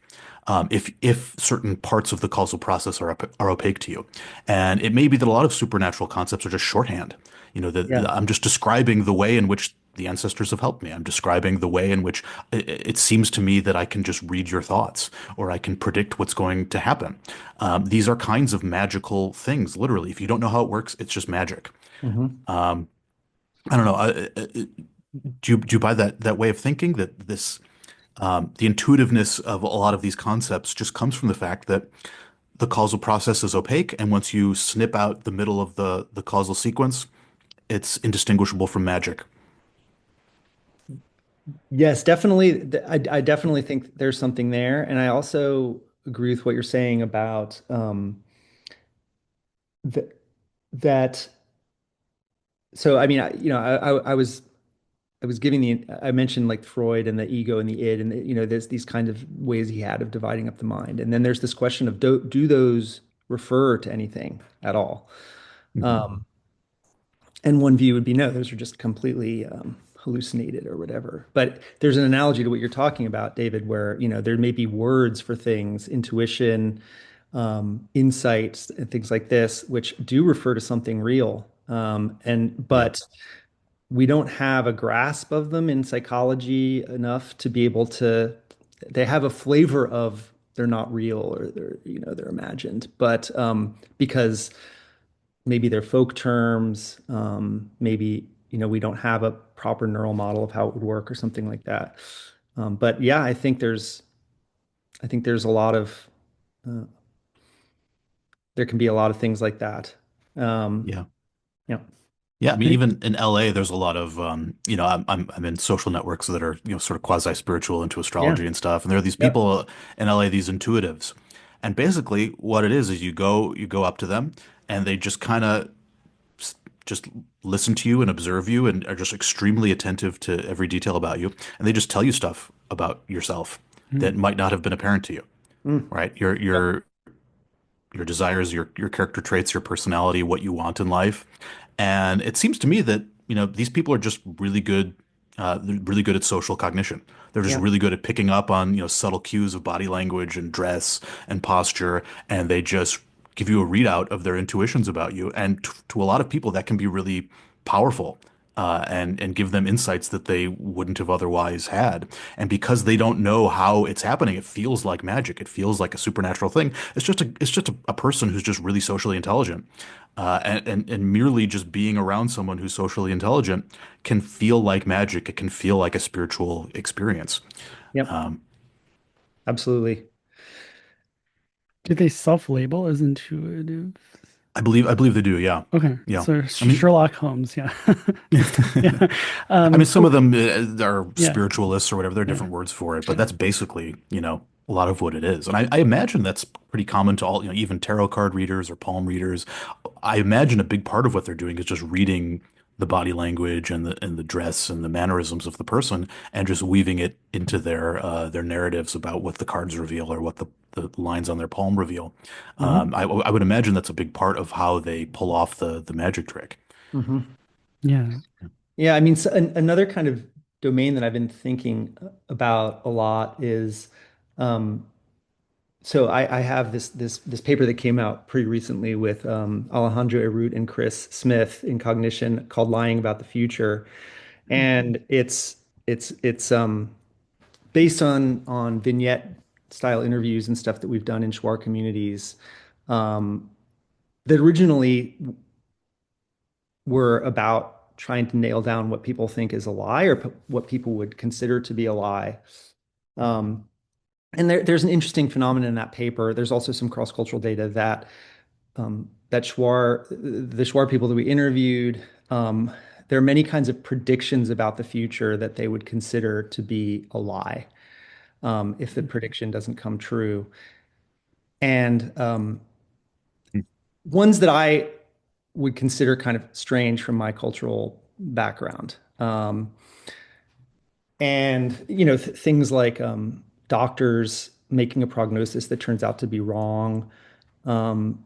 [SPEAKER 2] if certain parts of the causal process are opaque to you. And it may be that a lot of supernatural concepts are just shorthand.
[SPEAKER 3] Yeah.
[SPEAKER 2] I'm just describing the way in which the ancestors have helped me. I'm describing the way in which it seems to me that I can just read your thoughts or I can predict what's going to happen. These are kinds of magical things, literally. If you don't know how it works, it's just magic.
[SPEAKER 3] Hmm.
[SPEAKER 2] I don't know. Do you buy that way of thinking that the intuitiveness of a lot of these concepts just comes from the fact that the causal process is opaque, and once you snip out the middle of the causal sequence, it's indistinguishable from magic.
[SPEAKER 3] Yes, definitely. I definitely think there's something there. And I also agree with what you're saying about th that. So, I mean, I was giving I mentioned like Freud and the ego and the id, and there's these kind of ways he had of dividing up the mind. And then there's this question of do those refer to anything at all?
[SPEAKER 2] Mhm.
[SPEAKER 3] Um, And one view would be no, those are just completely hallucinated or whatever. But there's an analogy to what you're talking about, David, where there may be words for things, intuition, insights, and things like this, which do refer to something real. And
[SPEAKER 2] Yeah.
[SPEAKER 3] but we don't have a grasp of them in psychology enough to be able to. They have a flavor of they're not real or they're imagined, but because maybe they're folk terms, maybe we don't have a proper neural model of how it would work or something like that. But yeah, I think there's a lot of uh, there can be a lot of things like that. Um,
[SPEAKER 2] Yeah.
[SPEAKER 3] yeah,
[SPEAKER 2] Yeah, I mean, even in LA, there's a lot of, I'm in social networks that are, sort of quasi-spiritual into
[SPEAKER 3] yeah,
[SPEAKER 2] astrology and stuff. And there are these
[SPEAKER 3] yep,
[SPEAKER 2] people in LA, these intuitives. And basically what it is you go up to them and they just kind of just listen to you and observe you and are just extremely attentive to every detail about you. And they just tell you stuff about yourself that
[SPEAKER 1] Mm.
[SPEAKER 2] might not have been apparent to you,
[SPEAKER 3] mm,
[SPEAKER 2] right? Your
[SPEAKER 3] yep,
[SPEAKER 2] your your desires, your character traits, your personality, what you want in life. And it seems to me that, these people are just they're really good at social cognition. They're just
[SPEAKER 3] yeah,
[SPEAKER 2] really good at picking up on, subtle cues of body language and dress and posture, and they just give you a readout of their intuitions about you. And to a lot of people, that can be really powerful. And give them insights that they wouldn't have otherwise had. And because they don't know how it's happening, it feels like magic. It feels like a supernatural thing. It's just a person who's just really socially intelligent. And merely just being around someone who's socially intelligent can feel like magic. It can feel like a spiritual experience.
[SPEAKER 3] yep, absolutely.
[SPEAKER 1] Do they self-label as intuitive?
[SPEAKER 2] I believe they do. Yeah.
[SPEAKER 1] Okay,
[SPEAKER 2] Yeah.
[SPEAKER 1] so
[SPEAKER 2] I mean,
[SPEAKER 1] Sherlock Holmes, yeah. Yeah.
[SPEAKER 2] I mean, some
[SPEAKER 1] So
[SPEAKER 2] of them are
[SPEAKER 1] yeah,
[SPEAKER 2] spiritualists or whatever. There are
[SPEAKER 1] yeah.
[SPEAKER 2] different words for it, but that's basically, a lot of what it is. And I imagine that's pretty common to all, even tarot card readers or palm readers. I imagine a big part of what they're doing is just reading the body language and the dress and the mannerisms of the person and just weaving it into their narratives about what the cards reveal or what the lines on their palm reveal.
[SPEAKER 3] Hmm.
[SPEAKER 2] I would imagine that's a big part of how they pull off the magic trick.
[SPEAKER 3] Hmm.
[SPEAKER 1] Yeah.
[SPEAKER 3] Yeah, I mean, so another kind of domain that I've been thinking about a lot is um, So I have this paper that came out pretty recently with Alejandro Erut and Chris Smith in Cognition called "Lying About the Future," and it's based on vignette style interviews and stuff that we've done in Schwar communities um, that originally were about trying to nail down what people think is a lie or what people would consider to be a lie. Um, and there's an interesting phenomenon in that paper. There's also some cross-cultural data that the Schwar people that we interviewed, there are many kinds of predictions about the future that they would consider to be a lie if the prediction doesn't come true. And ones that I would consider kind of strange from my cultural background. And things like doctors making a prognosis that turns out to be wrong. Um,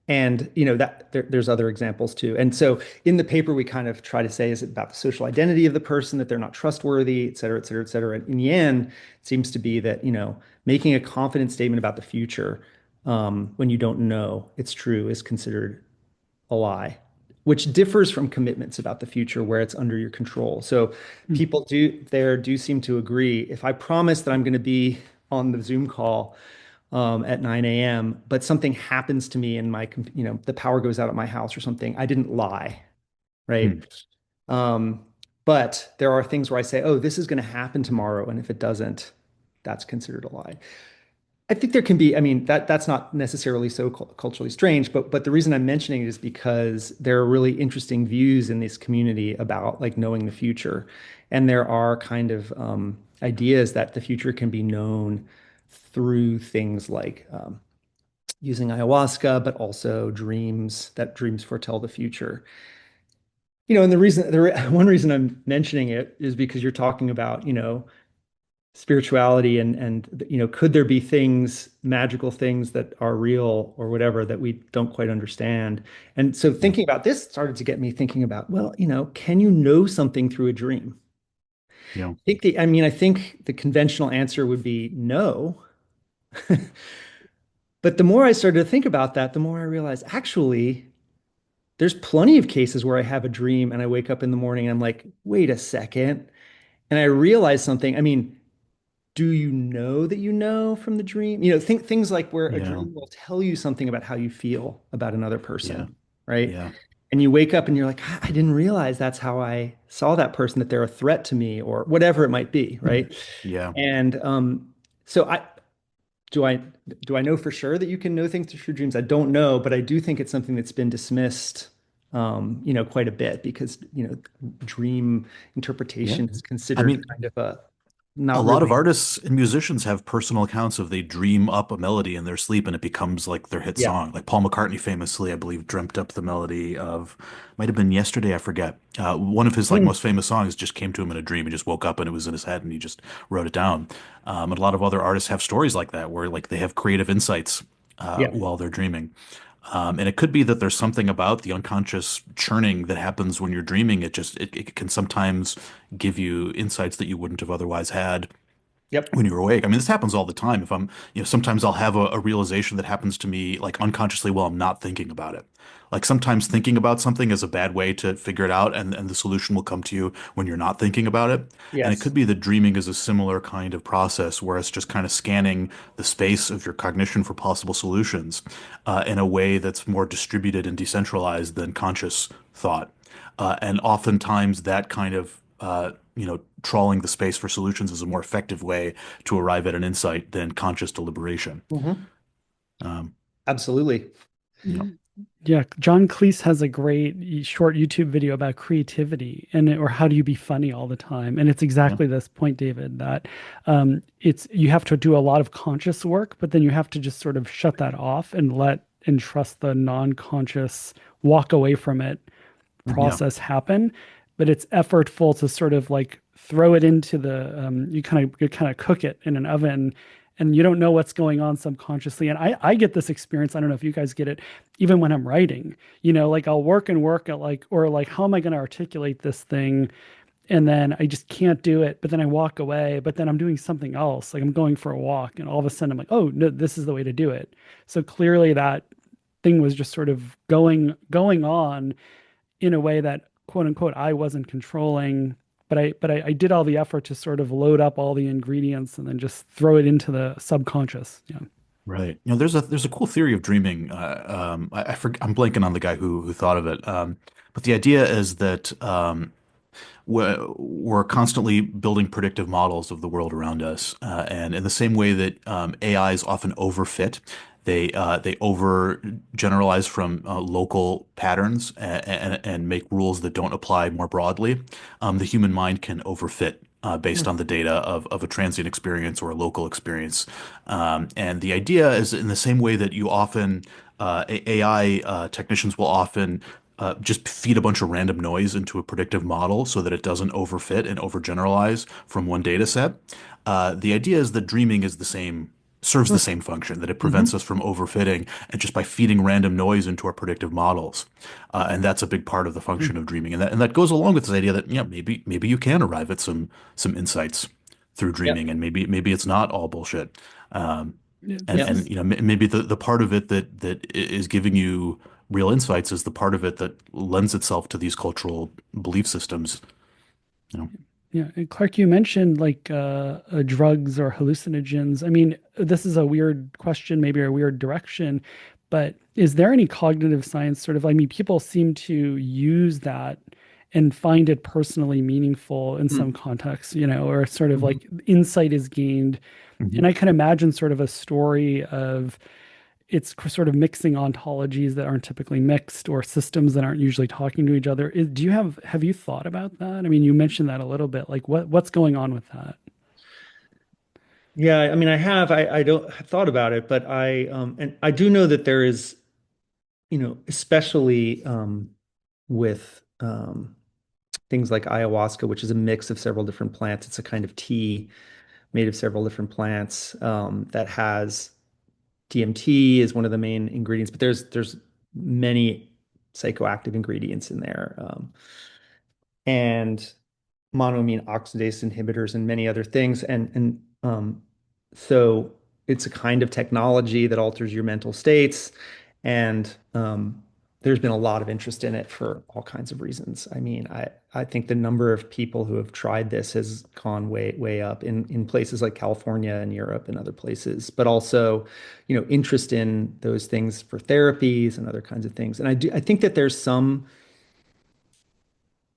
[SPEAKER 3] and that there's other examples too. And so in the paper, we kind of try to say, is it about the social identity of the person, that they're not trustworthy, et cetera, et cetera, et cetera. And in the end, it seems to be that, making a confident statement about the future when you don't know it's true is considered a lie, which differs from commitments about the future where it's under your control. So people do seem to agree. If I promise that I'm going to be on the Zoom call at 9 a.m., but something happens to me and the power goes out at my house or something, I didn't lie, right?
[SPEAKER 2] Hmm.
[SPEAKER 3] Um, but there are things where I say, oh, this is going to happen tomorrow. And if it doesn't, that's considered a lie. I think there can be, I mean, that's not necessarily so culturally strange, but the reason I'm mentioning it is because there are really interesting views in this community about like knowing the future. And there are kind of ideas that the future can be known through things like using ayahuasca, but also dreams, that dreams foretell the future. And one reason I'm mentioning it is because you're talking about, spirituality and could there be things, magical things that are real or whatever that we don't quite understand. And so
[SPEAKER 2] Yeah.
[SPEAKER 3] thinking about this started to get me thinking about, well, can you know something through a dream?
[SPEAKER 2] Yeah.
[SPEAKER 3] I think the conventional answer would be no. But the more I started to think about that, the more I realized actually there's plenty of cases where I have a dream and I wake up in the morning and I'm like, wait a second. And I realize something. I mean, do you know that you know from the dream? Think things like where a
[SPEAKER 2] Yeah.
[SPEAKER 3] dream will tell you something about how you feel about another
[SPEAKER 2] Yeah.
[SPEAKER 3] person, right?
[SPEAKER 2] Yeah.
[SPEAKER 3] And you wake up and you're like, I didn't realize that's how I saw that person, that they're a threat to me or whatever it might be, right?
[SPEAKER 2] Yeah.
[SPEAKER 3] And so do I do I know for sure that you can know things through dreams? I don't know, but I do think it's something that's been dismissed, quite a bit because, dream
[SPEAKER 2] Yeah.
[SPEAKER 3] interpretation is
[SPEAKER 2] I
[SPEAKER 3] considered
[SPEAKER 2] mean,
[SPEAKER 3] kind of a
[SPEAKER 2] a
[SPEAKER 3] not
[SPEAKER 2] lot of
[SPEAKER 3] really.
[SPEAKER 2] artists and musicians have personal accounts of they dream up a melody in their sleep and it becomes like their hit
[SPEAKER 3] Yeah.
[SPEAKER 2] song. Like Paul McCartney famously, I believe, dreamt up the melody of, might have been Yesterday, I forget. One of his like
[SPEAKER 3] Hmm.
[SPEAKER 2] most famous songs just came to him in a dream. He just woke up and it was in his head and he just wrote it down. And a lot of other artists have stories like that where like they have creative insights
[SPEAKER 3] Yeah.
[SPEAKER 2] while they're dreaming. And it could be that there's something about the unconscious churning that happens when you're dreaming. It can sometimes give you insights that you wouldn't have otherwise had
[SPEAKER 3] Yep.
[SPEAKER 2] when you're awake. I mean, this happens all the time. If I'm, sometimes I'll have a realization that happens to me like unconsciously while I'm not thinking about it. Like sometimes thinking about something is a bad way to figure it out, and the solution will come to you when you're not thinking about it. And it
[SPEAKER 3] Yes.
[SPEAKER 2] could be that dreaming is a similar kind of process where it's just kind of scanning the space of your cognition for possible solutions in a way that's more distributed and decentralized than conscious thought. And oftentimes that kind of trawling the space for solutions is a more effective way to arrive at an insight than conscious deliberation.
[SPEAKER 3] Hmm.
[SPEAKER 2] Um,
[SPEAKER 3] Absolutely.
[SPEAKER 2] you know,
[SPEAKER 1] Yeah, John Cleese has a great short YouTube video about creativity or how do you be funny all the time. And it's
[SPEAKER 2] yeah,
[SPEAKER 1] exactly this point, David, that it's you have to do a lot of conscious work, but then you have to just sort of shut that off and trust the non-conscious walk away from it
[SPEAKER 2] yeah,
[SPEAKER 1] process happen, but it's effortful to sort of like throw it into the you kind of cook it in an oven and you don't know what's going on subconsciously. And I get this experience. I don't know if you guys get it, even when I'm writing, like I'll work and work at like, or like, how am I going to articulate this thing? and then I just can't do it. But then I walk away, but then I'm doing something else. Like I'm going for a walk, and all of a sudden I'm like, oh no, this is the way to do it. So clearly that thing was just sort of going on in a way that quote unquote I wasn't controlling. But I did all the effort to sort of load up all the ingredients and then just throw it into the subconscious. Yeah.
[SPEAKER 2] Right. There's a cool theory of dreaming. I'm blanking on the guy who thought of it. But the idea is that we're constantly building predictive models of the world around us, and in the same way that AIs often overfit, they over generalize from local patterns and make rules that don't apply more broadly. The human mind can overfit. Based on the data of a transient experience or a local experience. And the idea is in the same way that you often, AI technicians will often just feed a bunch of random noise into a predictive model so that it doesn't overfit and overgeneralize from one data set. The idea is that dreaming is the same, serves the same function, that it
[SPEAKER 1] Hmm.
[SPEAKER 2] prevents us from overfitting and just by feeding random noise into our predictive models. And that's a big part of the function of dreaming. And that goes along with this idea that, yeah, maybe you can arrive at some insights through
[SPEAKER 3] Yeah.
[SPEAKER 2] dreaming, and maybe it's not all bullshit. Um,
[SPEAKER 1] Yeah,
[SPEAKER 2] and
[SPEAKER 1] this
[SPEAKER 3] Yeah.
[SPEAKER 2] and
[SPEAKER 1] is
[SPEAKER 2] you know maybe the part of it that is giving you real insights is the part of it that lends itself to these cultural belief systems. You know,
[SPEAKER 1] Yeah, and Clark, you mentioned like drugs or hallucinogens. I mean, this is a weird question, maybe a weird direction, but is there any cognitive science sort of, I mean, people seem to use that and find it personally meaningful in some
[SPEAKER 3] Mm.
[SPEAKER 1] contexts, or sort of
[SPEAKER 3] Mhm.
[SPEAKER 1] like insight is gained. And
[SPEAKER 2] Mhm.
[SPEAKER 1] I can imagine sort of a story of sort of mixing ontologies that aren't typically mixed or systems that aren't usually talking to each other. Do you have you thought about that? I mean, you mentioned that a little bit. Like what's going on with that?
[SPEAKER 3] Yeah, I mean, I don't have thought about it, but and I do know that there is, especially with things like ayahuasca, which is a mix of several different plants. It's a kind of tea made of several different plants that has DMT is one of the main ingredients, but there's many psychoactive ingredients in there, and monoamine oxidase inhibitors and many other things. And so it's a kind of technology that alters your mental states. And there's been a lot of interest in it for all kinds of reasons. I mean, I think the number of people who have tried this has gone way up in places like California and Europe and other places, but also, interest in those things for therapies and other kinds of things. And I think that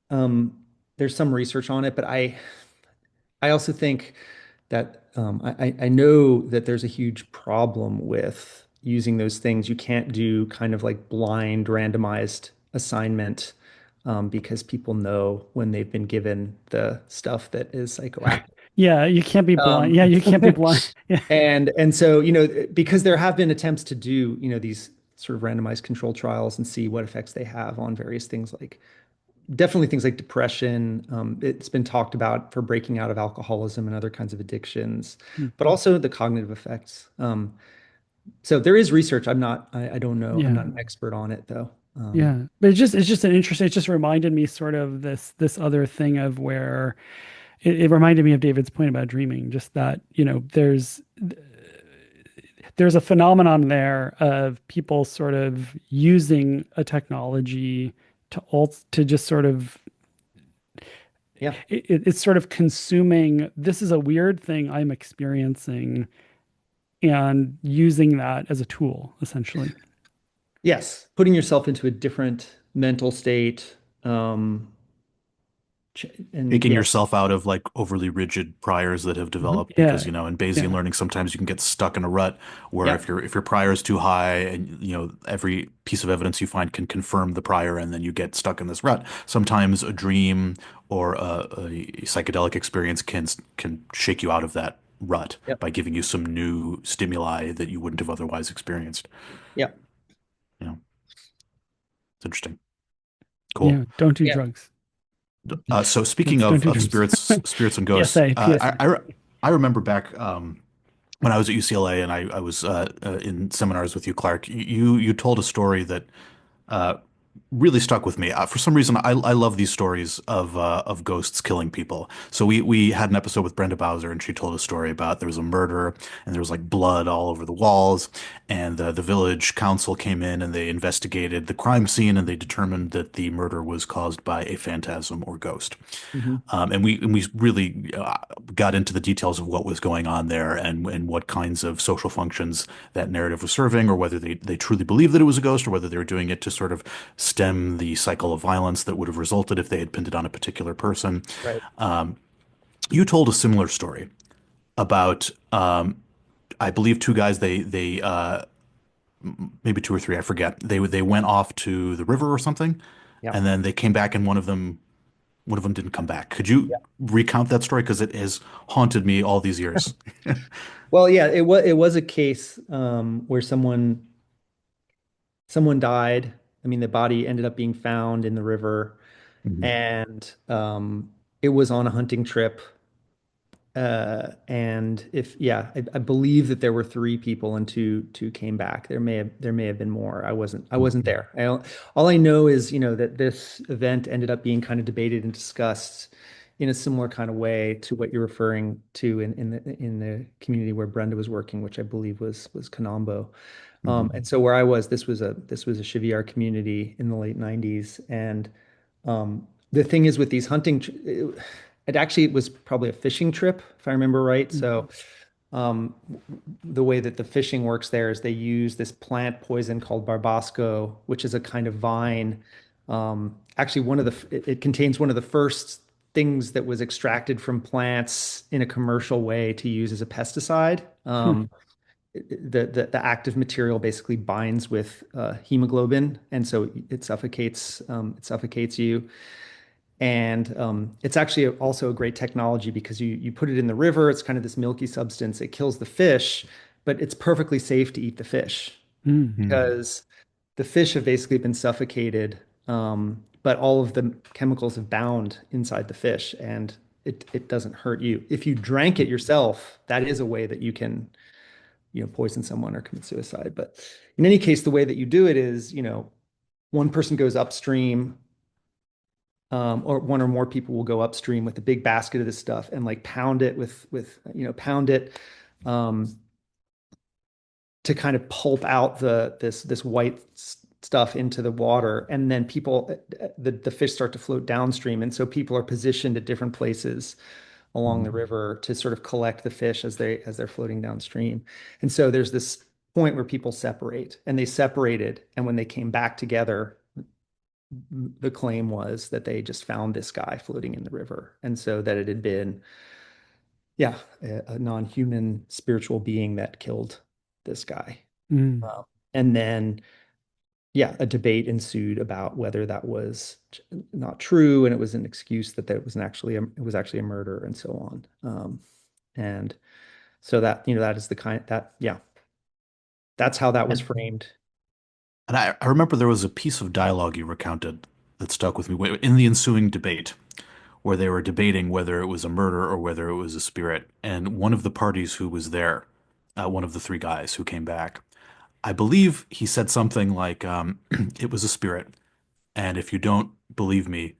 [SPEAKER 3] um, there's some research on it, but I also think that I know that there's a huge problem with using those things. You can't do kind of like blind randomized assignment because people know when they've been given the stuff that is psychoactive.
[SPEAKER 1] Yeah, you can't be blind.
[SPEAKER 3] Um,
[SPEAKER 1] Yeah, you can't be blind. Yeah.
[SPEAKER 3] and so, because there have been attempts to do, these sort of randomized control trials and see what effects they have on various things like definitely things like depression. It's been talked about for breaking out of alcoholism and other kinds of addictions,
[SPEAKER 1] Hmm.
[SPEAKER 3] but also the cognitive effects. So there is research. I don't know. I'm
[SPEAKER 1] Yeah.
[SPEAKER 3] not an expert on it though.
[SPEAKER 1] Yeah. But it's just an interesting, it just reminded me sort of this other thing of where it reminded me of David's point about dreaming, just that, there's a phenomenon there of people sort of using a technology to just sort of
[SPEAKER 3] Yeah.
[SPEAKER 1] it's sort of consuming, this is a weird thing I'm experiencing, and using that as a tool essentially.
[SPEAKER 3] Yes. Putting yourself into a different mental state. Um, and
[SPEAKER 2] taking
[SPEAKER 3] yeah.
[SPEAKER 2] yourself out of like overly rigid priors that have
[SPEAKER 1] Mhm.
[SPEAKER 2] developed because
[SPEAKER 1] Yeah,
[SPEAKER 2] in Bayesian
[SPEAKER 1] yeah,
[SPEAKER 2] learning sometimes you can get stuck in a rut where
[SPEAKER 3] Yeah.
[SPEAKER 2] if your prior is too high and every piece of evidence you find can confirm the prior and then you get stuck in this rut. Sometimes a dream or a psychedelic experience can shake you out of that rut
[SPEAKER 3] Yep.
[SPEAKER 2] by giving you some new stimuli that you wouldn't have otherwise experienced.
[SPEAKER 3] Yeah.
[SPEAKER 2] You know, it's interesting. Cool.
[SPEAKER 1] yeah. Don't do
[SPEAKER 3] Yeah.
[SPEAKER 1] drugs.
[SPEAKER 2] So speaking
[SPEAKER 1] Don't do
[SPEAKER 2] of
[SPEAKER 1] drugs.
[SPEAKER 2] spirits and ghosts,
[SPEAKER 1] PSA, PSA.
[SPEAKER 2] I remember back when I was at UCLA and I was in seminars with you, Clark. You told a story that uh, really stuck with me. For some reason, I love these stories of ghosts killing people. So we had an episode with Brenda Bowser, and she told a story about there was a murder, and there was like blood all over the walls, and the village council came in and they investigated the crime scene, and they determined that the murder was caused by a phantasm or ghost.
[SPEAKER 3] Mhm.
[SPEAKER 2] And we really got into the details of what was going on there and what kinds of social functions that narrative was serving, or whether they truly believed that it was a ghost, or whether they were doing it to sort of stem the cycle of violence that would have resulted if they had pinned it on a particular person.
[SPEAKER 3] Right.
[SPEAKER 2] You told a similar story about, I believe, two guys. Maybe two or three, I forget. They went off to the river or something,
[SPEAKER 3] Yeah.
[SPEAKER 2] and then they came back, and one of them didn't come back. Could you recount that story? Because it has haunted me all these years.
[SPEAKER 3] Well, yeah, it was a case where someone died. I mean, the body ended up being found in the river,
[SPEAKER 2] Mhm.
[SPEAKER 3] and it was on a hunting trip. And if yeah, I believe that there were three people and two came back. There may have been more. I wasn't
[SPEAKER 2] Mhm.
[SPEAKER 3] there. All I know is, that this event ended up being kind of debated and discussed in a similar kind of way to what you're referring to in the community where Brenda was working, which I believe was Kanambo. And
[SPEAKER 2] Mhm.
[SPEAKER 3] so where I was, this was a Shivyar community in the late 90s. And the thing is with these it was probably a fishing trip, if I remember right. So um, the way that the fishing works there is they use this plant poison called barbasco, which is a kind of vine. Actually, it contains one of the first things that was extracted from plants in a commercial way to use as a pesticide. The active material basically binds with hemoglobin, and so it suffocates you. And it's actually also a great technology because you put it in the river. It's kind of this milky substance. It kills the fish, but it's perfectly safe to eat the fish
[SPEAKER 1] Mm.
[SPEAKER 2] Mhm.
[SPEAKER 3] because the fish have basically been suffocated, but all of the chemicals have bound inside the fish, and it doesn't hurt you. If you drank it yourself, that is a way that you can poison someone or commit suicide. But in any case, the way that you do it is, one person goes upstream, or one or more people will go upstream with a big basket of this stuff and like pound it pound it um, to kind of pulp out this white stuff into the water, and then the fish start to float downstream, and so people are positioned at different places along the
[SPEAKER 2] Mhm.
[SPEAKER 3] river to sort of collect the fish as they're floating downstream. And so there's this point where people separate, and they separated, and when they came back together, the claim was that they just found this guy floating in the river, and so that it had been, yeah, a non-human spiritual being that killed this guy.
[SPEAKER 1] Mm.
[SPEAKER 3] And then, yeah, a debate ensued about whether that was not true, and it was an excuse that it was actually a murder, and so on. And so that is the kind that yeah, that's how that was
[SPEAKER 2] And
[SPEAKER 3] framed.
[SPEAKER 2] and I remember there was a piece of dialogue you recounted that stuck with me in the ensuing debate, where they were debating whether it was a murder or whether it was a spirit. And one of the parties who was there, one of the three guys who came back, I believe he said something like, it was a spirit. And if you don't believe me,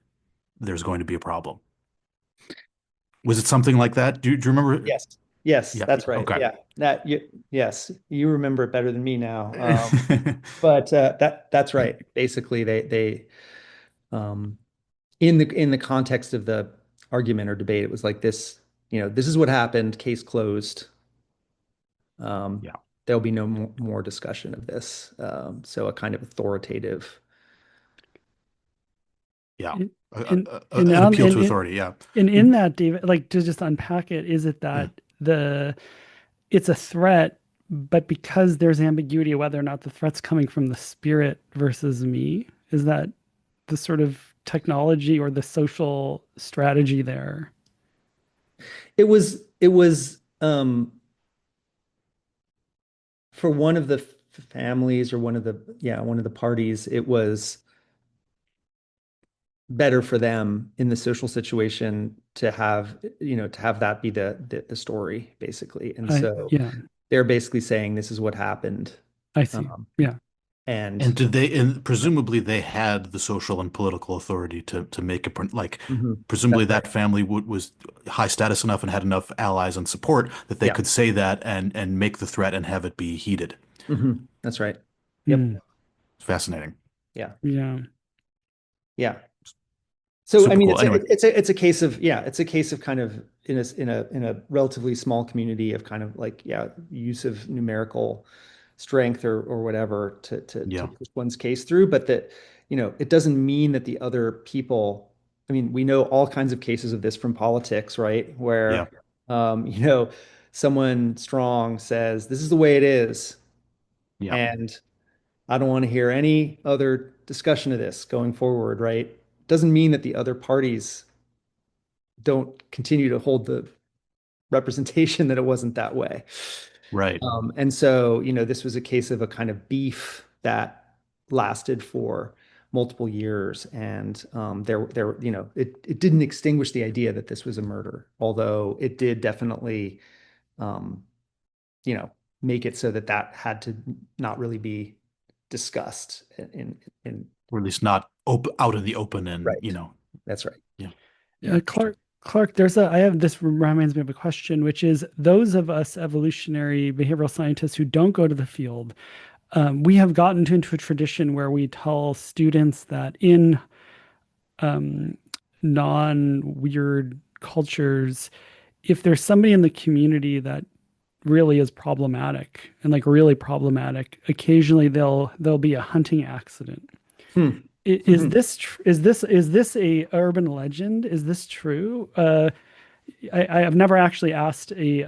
[SPEAKER 2] there's going to be a problem. Was it something like that? Do you remember?
[SPEAKER 3] Yes. Yes,
[SPEAKER 2] Yeah.
[SPEAKER 3] that's right.
[SPEAKER 2] Okay.
[SPEAKER 3] Yeah. Yes, you remember it better than me now. But that's right. Basically, they um, in the context of the argument or debate, it was like this. This is what happened. Case closed. Um,
[SPEAKER 2] Yeah.
[SPEAKER 3] there'll be no more discussion of this. So a kind of authoritative.
[SPEAKER 2] Yeah.
[SPEAKER 1] And
[SPEAKER 2] A-
[SPEAKER 1] and
[SPEAKER 2] a-
[SPEAKER 1] and
[SPEAKER 2] an
[SPEAKER 1] um,
[SPEAKER 2] appeal
[SPEAKER 1] and
[SPEAKER 2] to
[SPEAKER 1] in
[SPEAKER 2] authority. Yeah.
[SPEAKER 1] and in that, David, like to just unpack it, is it
[SPEAKER 2] Yeah.
[SPEAKER 1] that it's a threat, but because there's ambiguity of whether or not the threat's coming from the spirit versus me, is that the sort of technology or the social strategy there?
[SPEAKER 3] It was for one of the families, or one of the parties, it was better for them in the social situation to have that be the story, basically. And so
[SPEAKER 1] Yeah,
[SPEAKER 3] they're basically saying this is what happened.
[SPEAKER 1] I see.
[SPEAKER 3] Um,
[SPEAKER 1] Yeah.
[SPEAKER 3] And
[SPEAKER 2] and presumably they had the social and political authority to make a like,
[SPEAKER 3] Mhm.
[SPEAKER 2] presumably
[SPEAKER 3] That's right.
[SPEAKER 2] that family was high status enough and had enough allies and support that they
[SPEAKER 3] Yeah.
[SPEAKER 2] could say that and make the threat and have it be heeded.
[SPEAKER 3] That's right. Yep.
[SPEAKER 1] Mm,
[SPEAKER 2] Fascinating.
[SPEAKER 3] Yeah.
[SPEAKER 1] yeah.
[SPEAKER 3] Yeah. So I
[SPEAKER 2] Super
[SPEAKER 3] mean,
[SPEAKER 2] cool. Anyway,
[SPEAKER 3] it's a case of, yeah, it's a case of kind of in a relatively small community of kind of like, yeah, use of numerical strength or whatever to
[SPEAKER 2] yeah,
[SPEAKER 3] push one's case through, but that, it doesn't mean that the other people. I mean, we know all kinds of cases of this from politics, right?
[SPEAKER 2] yeah,
[SPEAKER 3] Where someone strong says this is the way it is,
[SPEAKER 2] yeah.
[SPEAKER 3] and I don't want to hear any other discussion of this going forward, right? Doesn't mean that the other parties don't continue to hold the representation that it wasn't that way.
[SPEAKER 2] Right.
[SPEAKER 3] And so, this was a case of a kind of beef that lasted for multiple years, and it didn't extinguish the idea that this was a murder, although it did definitely, um, you know, make it so that that had to not really be discussed in
[SPEAKER 2] Or at least not out in the open and,
[SPEAKER 3] right. That's right.
[SPEAKER 2] yeah, yeah,
[SPEAKER 1] Yeah, Clark, I have this reminds me of a question, which is those of us evolutionary behavioral scientists who don't go to the field, we have gotten into a tradition where we tell students that in um, non-weird cultures, if there's somebody in the community that really is problematic and like really problematic, occasionally there'll be a hunting accident.
[SPEAKER 3] Hmm.
[SPEAKER 1] Is this is this a urban legend? Is this true? I have never actually asked a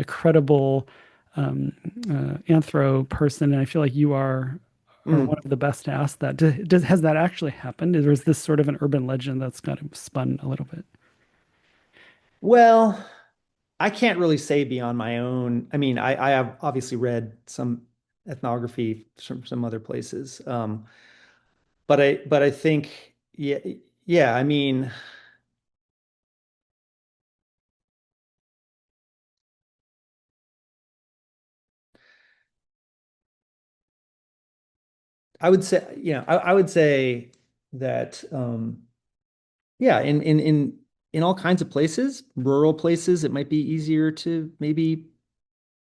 [SPEAKER 1] credible anthro person, and I feel like you are one
[SPEAKER 3] Hmm.
[SPEAKER 1] of the best to ask that. Has that actually happened? Or is this sort of an urban legend that's got spun a little bit?
[SPEAKER 3] Well, I can't really say beyond my own. I mean, I have obviously read some ethnography from some other places. But I think, yeah, yeah, I mean, I would say, I would say that, yeah, in all kinds of places, rural places, it might be easier to maybe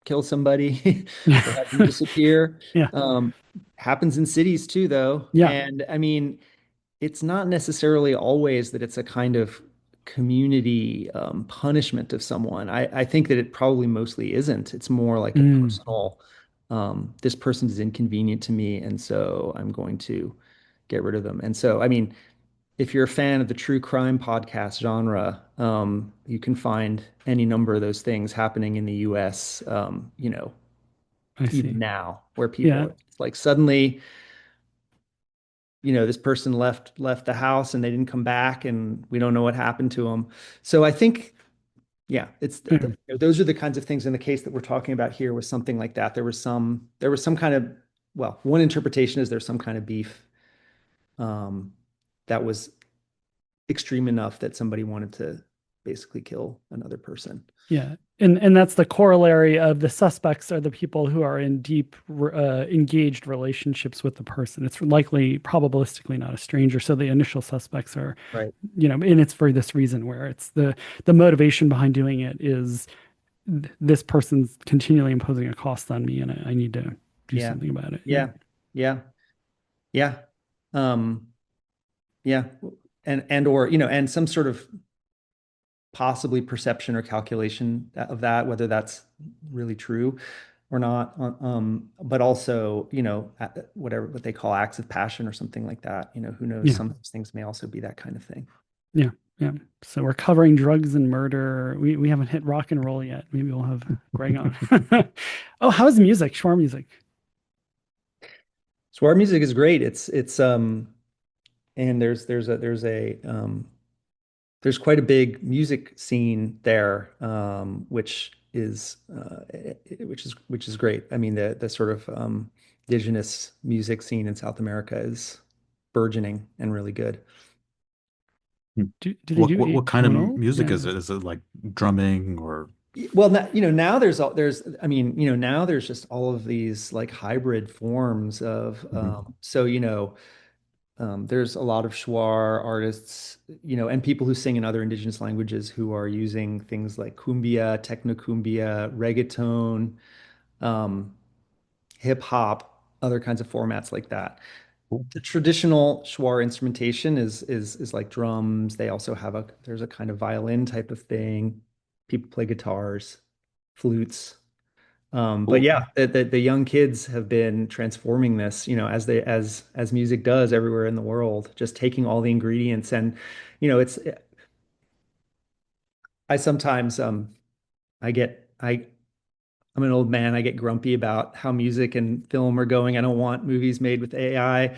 [SPEAKER 3] kill somebody or have them disappear.
[SPEAKER 1] Yeah,
[SPEAKER 3] Um, Happens in cities too, though.
[SPEAKER 1] yeah,
[SPEAKER 3] And I mean, it's not necessarily always that it's a kind of community punishment of someone. I think that it probably mostly isn't. It's more like a
[SPEAKER 1] mm,
[SPEAKER 3] personal, this person is inconvenient to me, and so I'm going to get rid of them. And so, I mean, if you're a fan of the true crime podcast genre, you can find any number of those things happening in the US,
[SPEAKER 1] I
[SPEAKER 3] even
[SPEAKER 1] see.
[SPEAKER 3] now, where people
[SPEAKER 1] Yeah,
[SPEAKER 3] are like suddenly, this person left the house and they didn't come back and we don't know what happened to them. So I think, yeah,
[SPEAKER 1] yeah,
[SPEAKER 3] those are the kinds of things in the case that we're talking about here was something like that. There was some kind of, well, one interpretation is there's some kind of beef um, that was extreme enough that somebody wanted to basically kill another person.
[SPEAKER 1] yeah. And that's the corollary of the suspects are the people who are in deep engaged relationships with the person. It's likely probabilistically not a stranger. So the initial suspects are,
[SPEAKER 3] Right.
[SPEAKER 1] and it's for this reason where it's the motivation behind doing it is this person's continually imposing a cost on me and I need to do
[SPEAKER 3] Yeah.
[SPEAKER 1] something about it. Yeah.
[SPEAKER 3] Yeah. Yeah. Yeah. Um, yeah. And or, and some sort of possibly perception or calculation of that, whether that's really true or not. But also, whatever what they call acts of passion or something like that. Who knows?
[SPEAKER 1] Yeah.
[SPEAKER 3] Some of those things may also be that kind of thing.
[SPEAKER 1] Yeah. Yeah. So we're covering drugs and murder. We haven't hit rock and roll yet. Maybe we'll have Greg on. Oh, how's music? Shore music.
[SPEAKER 3] So our music is great. It's and there's quite a big music scene there, which is great. I mean, the sort of indigenous music scene in South America is burgeoning and really good.
[SPEAKER 2] Hmm.
[SPEAKER 1] Do they
[SPEAKER 2] What
[SPEAKER 1] do
[SPEAKER 2] what what kind of
[SPEAKER 1] atonal?
[SPEAKER 2] music
[SPEAKER 1] Yeah.
[SPEAKER 2] is it? Is it like drumming or?
[SPEAKER 3] Well, now I mean, now there's just all of these like hybrid forms of,
[SPEAKER 2] Mhm.
[SPEAKER 3] so, there's a lot of Shuar artists, and people who sing in other indigenous languages who are using things like cumbia, techno cumbia, reggaeton, um, hip hop, other kinds of formats like that.
[SPEAKER 2] Cool.
[SPEAKER 3] The traditional Shuar instrumentation is like drums. They also have there's a kind of violin type of thing. People play guitars, flutes. But
[SPEAKER 2] Cool.
[SPEAKER 3] yeah, the young kids have been transforming this, as music does everywhere in the world, just taking all the ingredients and, it's I sometimes I get I'm an old man. I get grumpy about how music and film are going. I don't want movies made with AI,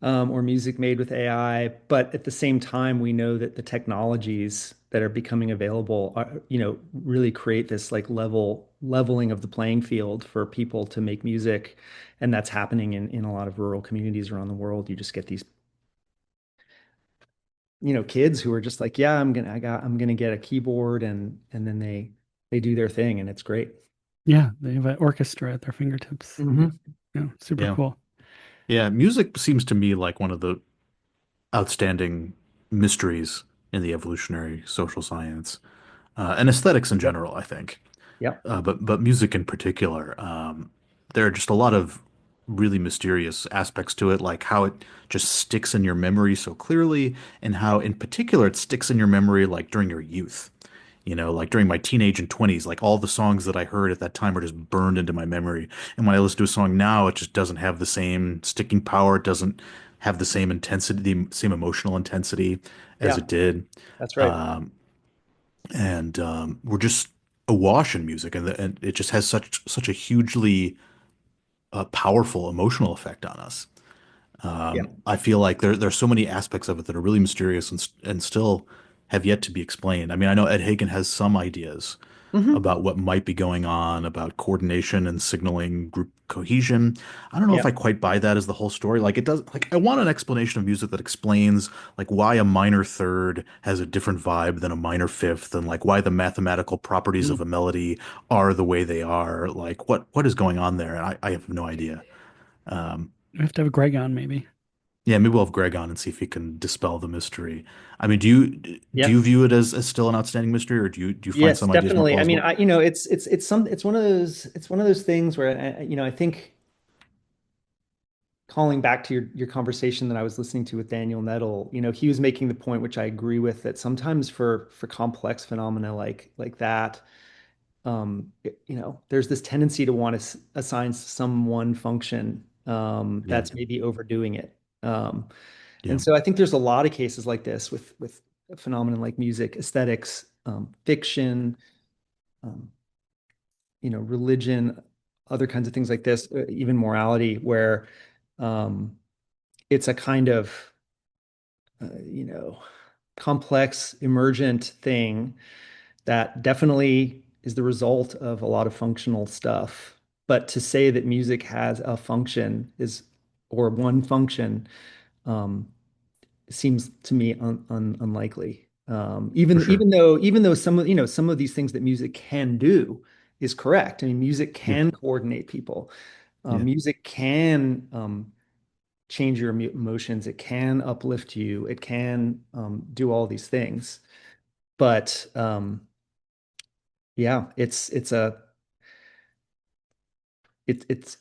[SPEAKER 3] or music made with AI. But at the same time, we know that the technologies that are becoming available really create this like leveling of the playing field for people to make music. And that's happening in a lot of rural communities around the world. You just get these, kids who are just like, yeah, I'm gonna get a keyboard, and then they do their thing, and it's great.
[SPEAKER 1] Yeah, they have an orchestra at their fingertips.
[SPEAKER 3] Hmm.
[SPEAKER 1] Yeah, super
[SPEAKER 2] Yeah.
[SPEAKER 1] cool.
[SPEAKER 2] Yeah. Music seems to me like one of the outstanding mysteries in the evolutionary social science, and aesthetics in
[SPEAKER 3] Yep.
[SPEAKER 2] general, I think.
[SPEAKER 3] Yep.
[SPEAKER 2] But music in particular, there are just a lot of really mysterious aspects to it, like how it just sticks in your memory so clearly, and how in particular it sticks in your memory like during your youth. Like during my teenage and 20s, like all the songs that I heard at that time are just burned into my memory. And when I listen to a song now, it just doesn't have the same sticking power. It doesn't have the same intensity, the same emotional intensity as
[SPEAKER 3] Yeah,
[SPEAKER 2] it did.
[SPEAKER 3] that's right.
[SPEAKER 2] And we're just awash in music, and it just has such a hugely powerful emotional effect on us.
[SPEAKER 3] Yeah.
[SPEAKER 2] I feel like there's so many aspects of it that are really mysterious and still have yet to be explained. I mean, I know Ed Hagen has some ideas
[SPEAKER 3] Hmm.
[SPEAKER 2] about what might be going on, about coordination and signaling group cohesion. I don't know if
[SPEAKER 3] Yeah.
[SPEAKER 2] I quite buy that as the whole story. Like it does, like I want an explanation of music that explains like why a minor third has a different vibe than a minor fifth, and like why the mathematical properties of
[SPEAKER 3] Mm.
[SPEAKER 2] a melody are the way they are. Like what is going on there? And I have no idea.
[SPEAKER 1] We have to have Greg on maybe.
[SPEAKER 2] Yeah, maybe we'll have Greg on and see if he can dispel the mystery. I mean, do you
[SPEAKER 3] Yeah.
[SPEAKER 2] view it as still an outstanding mystery, or do you find
[SPEAKER 3] Yes,
[SPEAKER 2] some ideas more
[SPEAKER 3] definitely. I mean,
[SPEAKER 2] plausible?
[SPEAKER 3] it's one of those things where I think calling back to your conversation that I was listening to with Daniel Nettle, he was making the point, which I agree with, that sometimes for complex phenomena like that, there's this tendency to want to assign some one function,
[SPEAKER 2] Yeah,
[SPEAKER 3] that's maybe overdoing it. Um,
[SPEAKER 2] yeah,
[SPEAKER 3] and so I think there's a lot of cases like this with a phenomenon like music, aesthetics, fiction, um, religion, other kinds of things like this, even morality, where um, it's a kind of, complex, emergent thing that definitely is the result of a lot of functional stuff. But to say that music has a function or one function, um, seems to me unlikely.
[SPEAKER 2] for
[SPEAKER 3] Even
[SPEAKER 2] sure.
[SPEAKER 3] even though some of these things that music can do is correct. I mean, music
[SPEAKER 2] Yeah,
[SPEAKER 3] can coordinate people.
[SPEAKER 2] yeah.
[SPEAKER 3] Music can change your emotions. It can uplift you. It can do all these things. But yeah, it's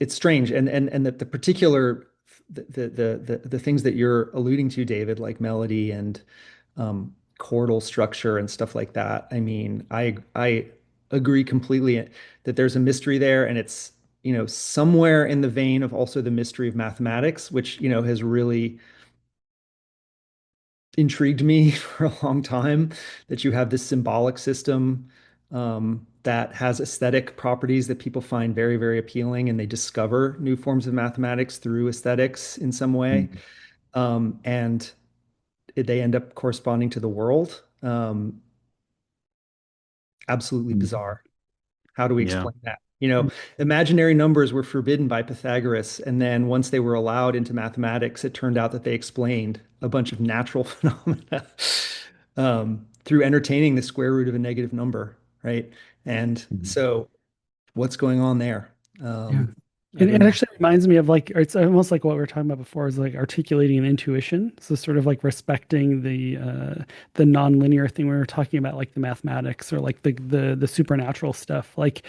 [SPEAKER 3] strange, and the particular the things that you're alluding to, David, like melody and chordal structure and stuff like that. I mean, I agree completely that there's a mystery there, and it's somewhere in the vein of also the mystery of mathematics, which has really intrigued me for a long time, that you have this symbolic system that has aesthetic properties that people find very, very appealing, and they discover new forms of mathematics through aesthetics in some way.
[SPEAKER 2] Mm,
[SPEAKER 3] And they end up corresponding to the world. Absolutely
[SPEAKER 2] mm,
[SPEAKER 3] bizarre. How do we
[SPEAKER 2] yeah.
[SPEAKER 3] explain that? Imaginary numbers were forbidden by Pythagoras, and then once they were allowed into mathematics, it turned out that they explained a bunch of natural phenomena through entertaining the square root of a negative number, right? And
[SPEAKER 2] Mhm.
[SPEAKER 3] so what's going on there?
[SPEAKER 1] Yeah.
[SPEAKER 3] I
[SPEAKER 1] It
[SPEAKER 3] don't know.
[SPEAKER 1] actually reminds me of like, it's almost like what we were talking about before is like articulating an intuition. So sort of like respecting the nonlinear thing we were talking about, like the mathematics or like the supernatural stuff. Like,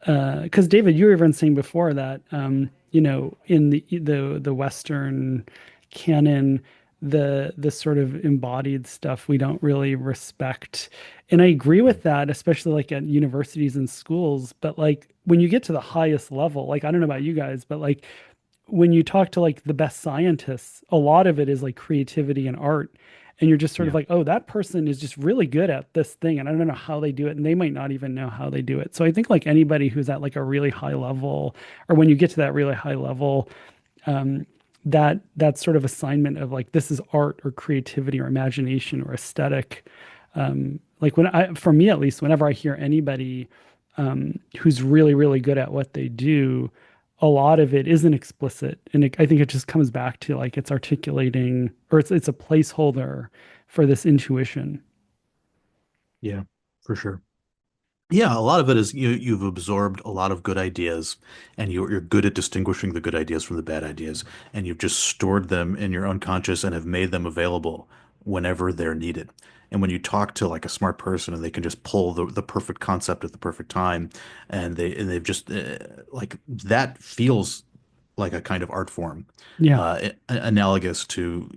[SPEAKER 1] because David, you were even saying before that, in the Western canon, the sort of embodied stuff we don't really respect, and I agree with that, especially like at universities and schools. But like when you get to the highest level, like I don't know about you guys, but like when you talk to like the best scientists, a lot of it is like creativity and art. And you're just sort of
[SPEAKER 2] Yeah.
[SPEAKER 1] like, oh, that person is just really good at this thing. And I don't know how they do it. And they might not even know how they do it. So I think like anybody who's at like a really high level, or when you get to that really high level, um, that sort of assignment of like this is art or creativity or imagination or aesthetic. Like for me at least, whenever I hear anybody who's really, really good at what they do, a lot of it isn't explicit, and I think it just comes back to like it's articulating or it's a placeholder for this intuition.
[SPEAKER 2] Yeah, for sure. Yeah, a lot of it is you've absorbed a lot of good ideas and you're good at distinguishing the good ideas from the bad ideas, and you've just stored them in your unconscious and have made them available whenever they're needed. And when you talk to like a smart person and they can just pull the perfect concept at the perfect time, and they've just like that feels like a kind of art form,
[SPEAKER 1] Yeah.
[SPEAKER 2] analogous to,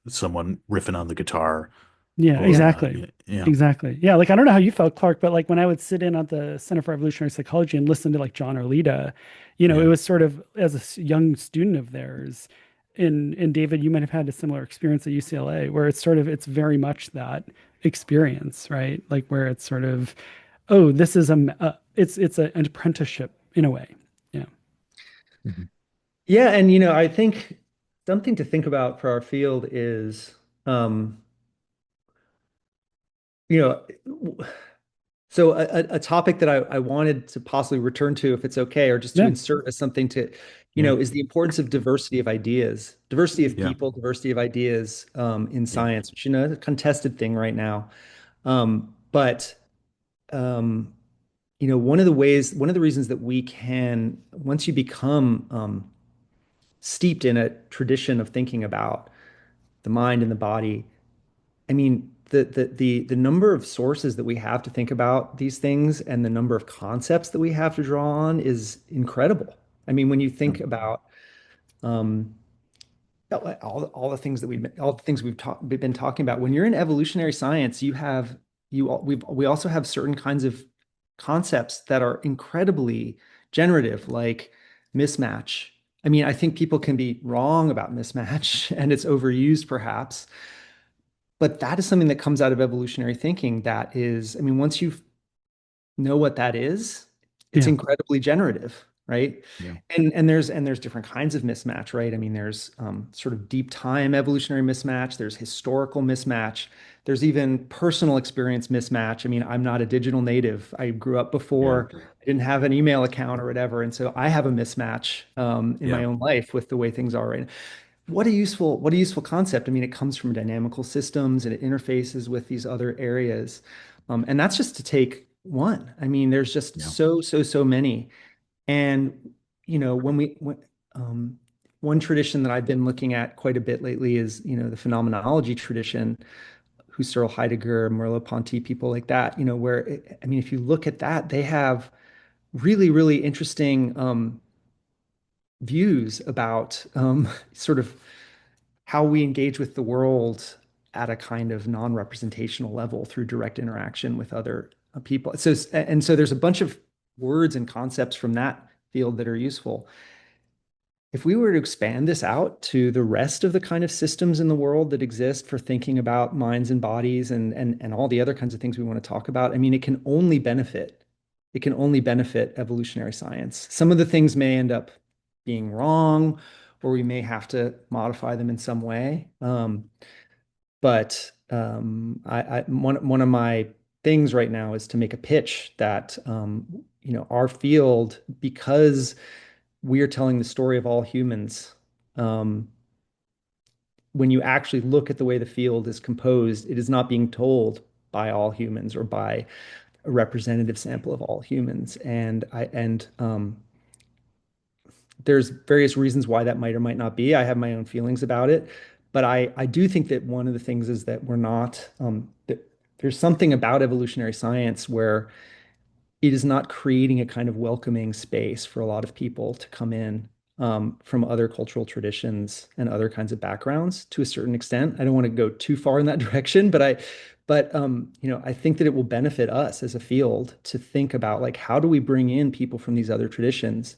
[SPEAKER 2] someone riffing on the guitar
[SPEAKER 1] Yeah,
[SPEAKER 2] or
[SPEAKER 3] Yeah.
[SPEAKER 1] exactly.
[SPEAKER 2] yeah,
[SPEAKER 1] Exactly. Yeah, like I don't know how you felt, Clark, but like when I would sit in at the Center for Evolutionary Psychology and listen to like John or Lita, it
[SPEAKER 2] yeah.
[SPEAKER 1] was sort of as a young student of theirs. And David, you might have had a similar experience at UCLA where it's very much that experience, right? Like where it's sort of, oh, this is an apprenticeship in a way. Yeah.
[SPEAKER 2] Mhm.
[SPEAKER 3] Yeah, and I think something to think about for our field is, um, you know, so a topic that I wanted to possibly return to, if it's okay, or just to
[SPEAKER 1] Yeah.
[SPEAKER 3] insert as something to,
[SPEAKER 2] Yeah,
[SPEAKER 3] is the importance of diversity of ideas, diversity of
[SPEAKER 2] yeah,
[SPEAKER 3] people, diversity of ideas, in
[SPEAKER 2] yeah,
[SPEAKER 3] science, which, is a contested thing right now. But um, one of the reasons that we can, once you become steeped in a tradition of thinking about the mind and the body, I mean, the number of sources that we have to think about these things and the number of concepts that we have to draw on is incredible. I mean, when you
[SPEAKER 2] yeah,
[SPEAKER 3] think about um, all the things we've been talking about, when you're in evolutionary science, we also have certain kinds of concepts that are incredibly generative, like mismatch. I mean, I think people can be wrong about mismatch and it's overused perhaps, but that is something that comes out of evolutionary thinking that is, I mean, once you know what that is, it's
[SPEAKER 1] Yeah.
[SPEAKER 3] incredibly generative, right?
[SPEAKER 2] yeah,
[SPEAKER 3] And there's different kinds of mismatch, right? I mean, there's sort of deep time evolutionary mismatch, there's historical mismatch, there's even personal experience mismatch. I mean, I'm not a digital native. I grew up
[SPEAKER 2] yeah,
[SPEAKER 3] before I didn't have an email account or whatever, and so I have a mismatch in my
[SPEAKER 2] yeah,
[SPEAKER 3] own life with the way things are right now. What a useful concept. I mean, it comes from dynamical systems and it interfaces with these other areas. And that's just to take one. I mean, there's just
[SPEAKER 2] yeah,
[SPEAKER 3] so many. And, when um, one tradition that I've been looking at quite a bit lately is, the phenomenology tradition, Husserl, Heidegger, Merleau-Ponty, people like that, where, I mean, if you look at that, they have really, really interesting views about sort of how we engage with the world at a kind of non-representational level through direct interaction with other people. So there's a bunch of words and concepts from that field that are useful. If we were to expand this out to the rest of the kind of systems in the world that exist for thinking about minds and bodies and all the other kinds of things we want to talk about, I mean, it can only benefit. It can only benefit evolutionary science. Some of the things may end up being wrong, or we may have to modify them in some way. But one of my things right now is to make a pitch that our field, because we are telling the story of all humans. Um, when you actually look at the way the field is composed, it is not being told by all humans a representative sample of all humans. And there's various reasons why that might or might not be. I have my own feelings about it, but I do think that one of the things is that we're not that there's something about evolutionary science where it is not creating a kind of welcoming space for a lot of people to come in from other cultural traditions and other kinds of backgrounds to a certain extent. I don't want to go too far in that direction, but I think that it will benefit us as a field to think about like how do we bring in people from these other traditions?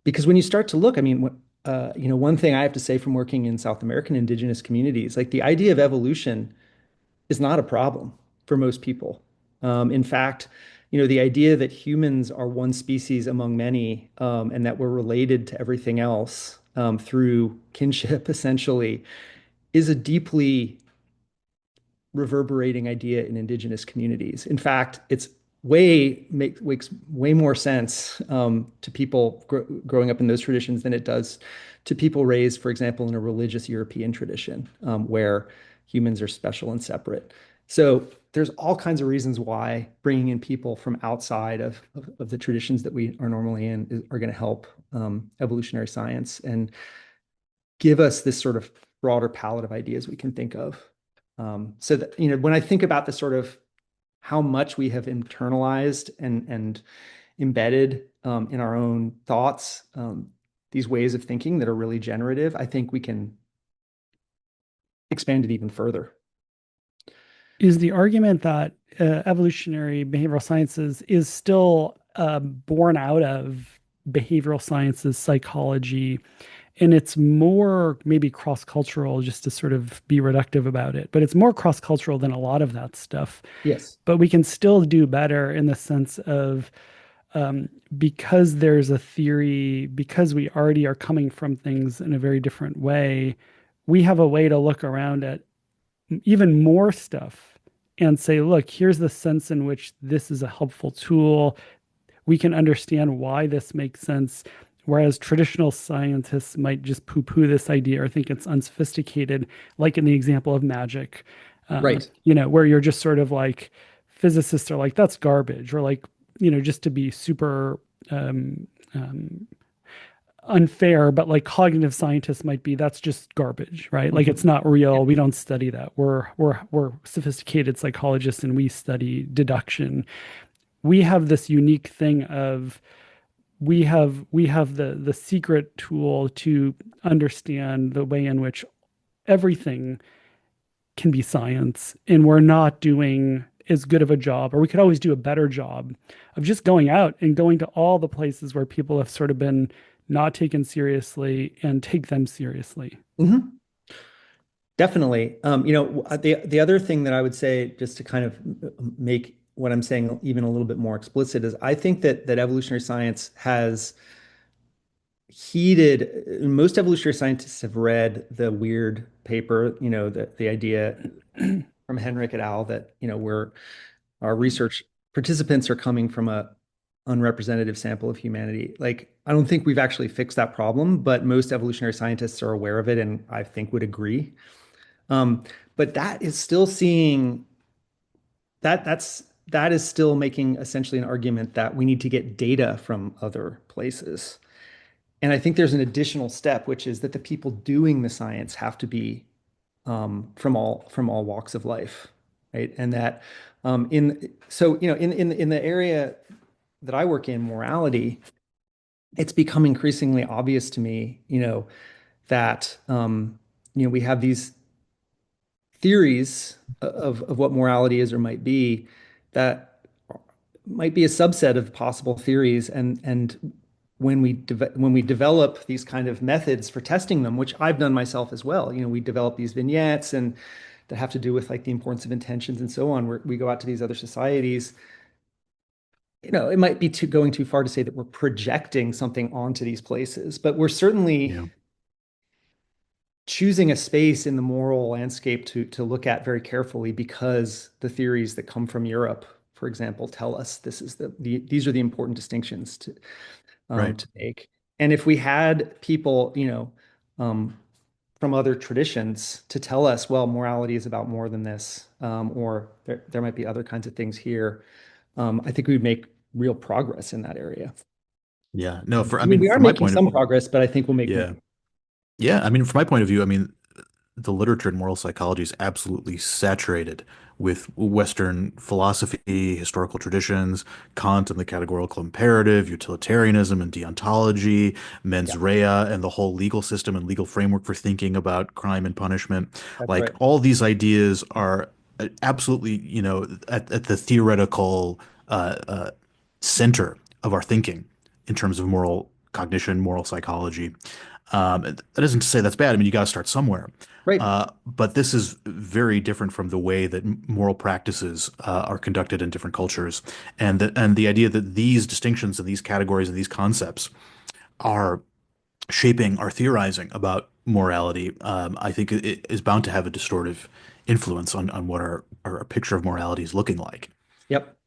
[SPEAKER 3] Because when you start to look, I mean, one thing I have to say from working in South American indigenous communities, like the idea of evolution is not a problem for most people. In fact, the idea that humans are one species among many, and that we're related to everything else through kinship, essentially, is a deeply reverberating idea in indigenous communities. In fact, it's makes way more sense to people growing up in those traditions than it does to people raised, for example, in a religious European tradition where humans are special and separate. So there's all kinds of reasons why bringing in people from outside of the traditions that we are normally in are going to help evolutionary science and give us this sort of broader palette of ideas we can think of. So that, when I think about the sort of how much we have internalized and embedded in our own thoughts, these ways of thinking that are really generative, I think we can expand it even further.
[SPEAKER 1] Is the argument that evolutionary behavioral sciences is still born out of behavioral sciences, psychology, and it's more maybe cross-cultural, just to sort of be reductive about it, but it's more cross-cultural than a lot of that stuff.
[SPEAKER 3] Yes.
[SPEAKER 1] But we can still do better in the sense of because there's a theory, because we already are coming from things in a very different way, we have a way to look around at even more stuff and say, look, here's the sense in which this is a helpful tool. We can understand why this makes sense. Whereas traditional scientists might just poo poo this idea or think it's unsophisticated, like in the example of magic,
[SPEAKER 3] Right.
[SPEAKER 1] where you're just sort of like, physicists are like, that's garbage, or like, just to be super um, um, unfair, but like cognitive scientists might be, that's just garbage, right? Like it's
[SPEAKER 3] Mhm.
[SPEAKER 1] not real. We don't study that. We're sophisticated psychologists and we study deduction. We have this unique thing of we have the secret tool to understand the way in which everything can be science, and we're not doing as good of a job, or we could always do a better job of just going out and going to all the places where people have sort of been not taken seriously and take them seriously.
[SPEAKER 3] Mhm. Definitely. The other thing that I would say, just to kind of make what I'm saying even a little bit more explicit, is I think that evolutionary science has heeded. Most evolutionary scientists have read the weird paper, the idea from Henrik et al. That where our research participants are coming from a unrepresentative sample of humanity. Like, I don't think we've actually fixed that problem, but most evolutionary scientists are aware of it, and I think would agree. Um, but that is still seeing that is still making essentially an argument that we need to get data from other places. And I think there's an additional step, which is that the people doing the science have to be from all walks of life, right? And that in so in the area that I work in, morality, it's become increasingly obvious to me, that we have these theories of what morality is or might be that might be a subset of possible theories, and when we develop these kind of methods for testing them, which I've done myself as well, we develop these vignettes and that have to do with like the importance of intentions and so on, where we go out to these other societies. It might be going too far to say that we're projecting something onto these places, but we're certainly
[SPEAKER 2] Yeah.
[SPEAKER 3] choosing a space in the moral landscape to look at very carefully, because the theories that come from Europe, for example, tell us this is these are the important distinctions
[SPEAKER 2] Right.
[SPEAKER 3] to make. And if we had people, um, from other traditions to tell us, well, morality is about more than this, or there might be other kinds of things here, I think we would make real progress in that area.
[SPEAKER 2] Yeah. No,
[SPEAKER 3] I mean, we are
[SPEAKER 2] from my
[SPEAKER 3] making
[SPEAKER 2] point of,
[SPEAKER 3] some progress, but I think we'll make more.
[SPEAKER 2] yeah. Yeah, I mean, from my point of view, I mean, the literature in moral psychology is absolutely saturated with Western philosophy, historical traditions, Kant and the categorical imperative, utilitarianism and deontology,
[SPEAKER 3] Yeah,
[SPEAKER 2] mens rea, and the whole legal system and legal framework for thinking about crime and punishment.
[SPEAKER 3] that's
[SPEAKER 2] Like
[SPEAKER 3] right.
[SPEAKER 2] all these ideas are absolutely, at the theoretical center of our thinking in terms of moral cognition, moral psychology. That isn't to say that's bad. I mean, you got to start somewhere.
[SPEAKER 3] Right.
[SPEAKER 2] But this is very different from the way that moral practices are conducted in different cultures, and the idea that these distinctions and these categories and these concepts are shaping our theorizing about morality, I think it is bound to have a distortive influence on what our picture of morality is looking like.
[SPEAKER 3] Yep.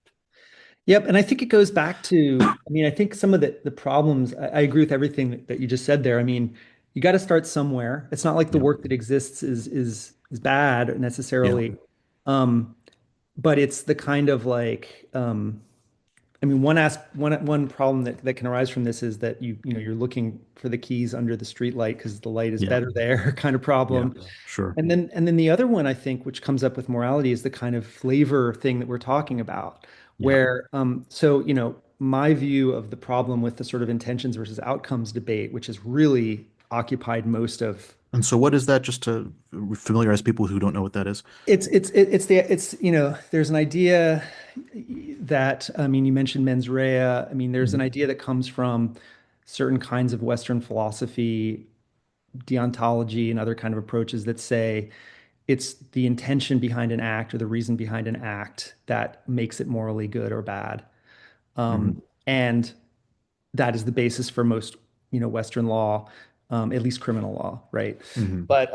[SPEAKER 3] Yep. And I think it goes back to, I mean, I think some of the problems, I agree with everything that you just said there. I mean, you got to start somewhere. It's not like the
[SPEAKER 2] Yeah,
[SPEAKER 3] work that exists is bad
[SPEAKER 2] yeah,
[SPEAKER 3] necessarily. Um, but it's the kind of like, I mean, one problem that can arise from this is that you're looking for the keys under the street light because the light is
[SPEAKER 2] yeah,
[SPEAKER 3] better there kind of
[SPEAKER 2] yeah,
[SPEAKER 3] problem.
[SPEAKER 2] sure,
[SPEAKER 3] And then the other one I think which comes up with morality is the kind of flavor thing that we're talking about,
[SPEAKER 2] yeah.
[SPEAKER 3] where so my view of the problem with the sort of intentions versus outcomes debate, which has really occupied most of
[SPEAKER 2] And so, what is that? Just to familiarize people who don't know what that is.
[SPEAKER 3] it's there's an idea that I mean you mentioned mens rea. I mean there's an
[SPEAKER 2] Mhm.
[SPEAKER 3] idea that comes from certain kinds of Western philosophy, deontology, and other kind of approaches that say it's the intention behind an act or the reason behind an act that makes it morally good or bad.
[SPEAKER 2] Mhm.
[SPEAKER 3] And that is the basis for most, Western law, at least criminal law, right?
[SPEAKER 2] Mhm.
[SPEAKER 3] But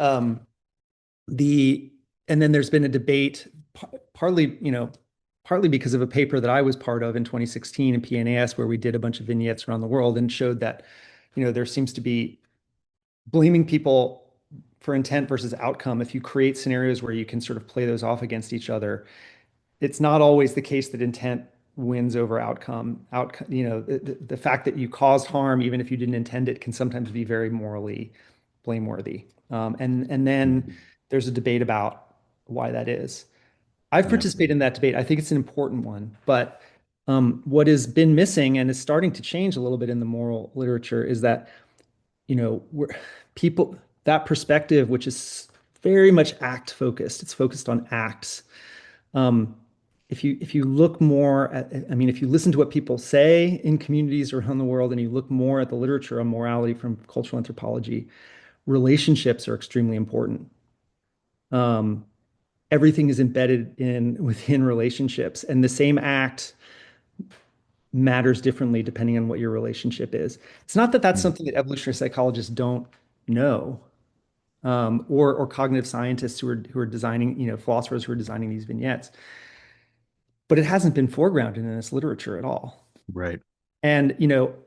[SPEAKER 3] the and then there's been a debate, partly, partly because of a paper that I was part of in 2016 in PNAS, where we did a bunch of vignettes around the world and showed that, there seems to be blaming people for intent versus outcome. If you create scenarios where you can sort of play those off against each other, it's not always the case that intent wins over outcome. The fact that you caused harm, even if you didn't intend it, can sometimes be very morally blameworthy. And then
[SPEAKER 2] Mhm.
[SPEAKER 3] there's a debate about why that is. I've
[SPEAKER 2] Yeah.
[SPEAKER 3] participated in that debate. I think it's an important one. But what has been missing and is starting to change a little bit in the moral literature is that, we're people, that perspective, which is very much act focused, it's focused on acts. Um, if you look more at, I mean, if you listen to what people say in communities around the world and you look more at the literature on morality from cultural anthropology, relationships are extremely important. Um, Everything is embedded in within relationships, and the same act matters differently depending on what your relationship is. It's not that that's
[SPEAKER 2] Mhm.
[SPEAKER 3] something that evolutionary psychologists don't know, or cognitive scientists who are designing, philosophers who are designing these vignettes, but it hasn't been foregrounded in this literature at all.
[SPEAKER 2] Right.
[SPEAKER 3] And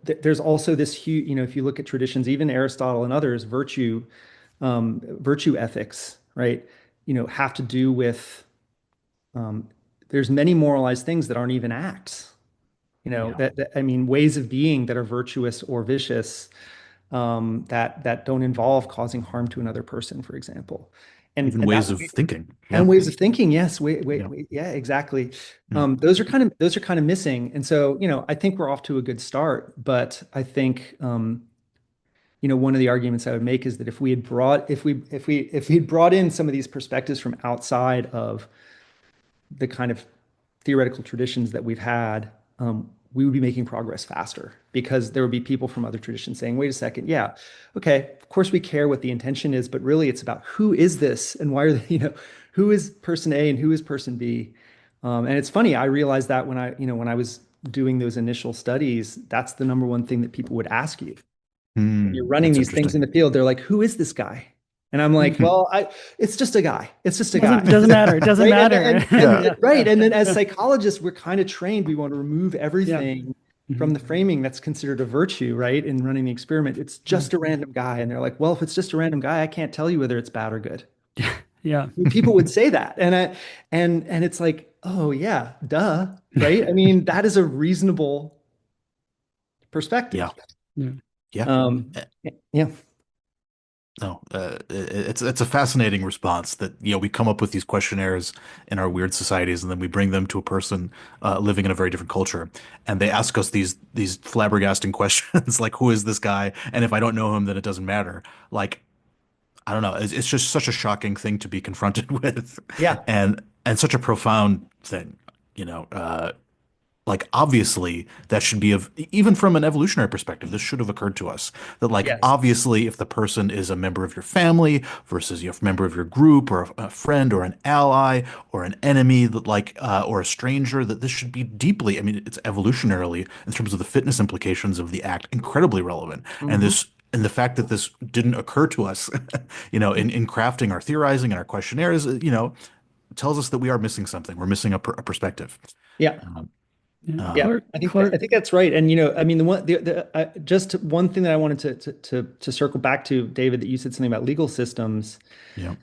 [SPEAKER 3] there's also this huge, if you look at traditions, even Aristotle and others, virtue ethics, right? Have to do with um, there's many moralized things that aren't even acts.
[SPEAKER 2] Yeah.
[SPEAKER 3] I mean, ways of being that are virtuous or vicious, that don't involve causing harm to another person, for example. And
[SPEAKER 2] Even
[SPEAKER 3] and
[SPEAKER 2] ways
[SPEAKER 3] that
[SPEAKER 2] of thinking. Yeah.
[SPEAKER 3] and ways of thinking, yes, wait, wait,
[SPEAKER 2] Yeah.
[SPEAKER 3] wait, yeah, exactly.
[SPEAKER 2] Yeah.
[SPEAKER 3] Those are kind of missing. And so, I think we're off to a good start, but I think one of the arguments I would make is that if we had brought in some of these perspectives from outside of the kind of theoretical traditions that we've had, we would be making progress faster because there would be people from other traditions saying, wait a second, yeah, okay, of course we care what the intention is, but really it's about who is this and why are they, who is person A and who is person B? And it's funny, I realized that when I was doing those initial studies, that's the number one thing that people would ask you when you're running
[SPEAKER 2] That's
[SPEAKER 3] these things in
[SPEAKER 2] interesting.
[SPEAKER 3] the field. They're like, who is this guy? And I'm like, well, it's just a guy. It's just a guy.
[SPEAKER 1] Doesn't matter. It doesn't
[SPEAKER 3] Right. And,
[SPEAKER 1] matter.
[SPEAKER 3] and, and,
[SPEAKER 2] Yeah.
[SPEAKER 3] right. And then as psychologists, we're kind of trained. We want to remove
[SPEAKER 1] Yeah.
[SPEAKER 3] everything from
[SPEAKER 1] Mhm.
[SPEAKER 3] the framing that's considered a virtue, right? In running the experiment, it's
[SPEAKER 1] Yeah.
[SPEAKER 3] just a random guy. And they're like, well, if it's just a random guy, I can't tell you whether it's bad or good.
[SPEAKER 1] Yeah.
[SPEAKER 3] People would say that. And it's like, oh yeah, duh, right? I mean, that is a reasonable
[SPEAKER 2] Yeah.
[SPEAKER 3] perspective.
[SPEAKER 1] Yeah.
[SPEAKER 2] Yeah.
[SPEAKER 3] Um,
[SPEAKER 2] Eh,
[SPEAKER 3] yeah,
[SPEAKER 2] No, it's a fascinating response that, we come up with these questionnaires in our weird societies, and then we bring them to a person living in a very different culture, and they ask us these flabbergasting questions like, "Who is this guy?" And if I don't know him, then it doesn't matter. Like, I don't know. It's just such a shocking thing to be confronted with,
[SPEAKER 3] yeah,
[SPEAKER 2] and such a profound thing. You know, like obviously that should be of even from an evolutionary perspective, this should have occurred to us that like
[SPEAKER 3] yes.
[SPEAKER 2] obviously if the person is a member of your family versus a member of your group or a friend or an ally or an enemy that like or a stranger that this should be deeply, I mean, it's evolutionarily in terms of the fitness implications of the act incredibly relevant. And
[SPEAKER 3] Hmm.
[SPEAKER 2] this and the fact that this didn't occur to us, in crafting our theorizing and our questionnaires, tells us that we are missing something. We're missing a perspective.
[SPEAKER 3] Yeah.
[SPEAKER 2] Um,
[SPEAKER 1] Yeah.
[SPEAKER 3] Yeah,
[SPEAKER 2] um,
[SPEAKER 3] I think that's right. And I mean, just one thing that I wanted to circle back to, David, that you said something about legal systems.
[SPEAKER 2] yeah,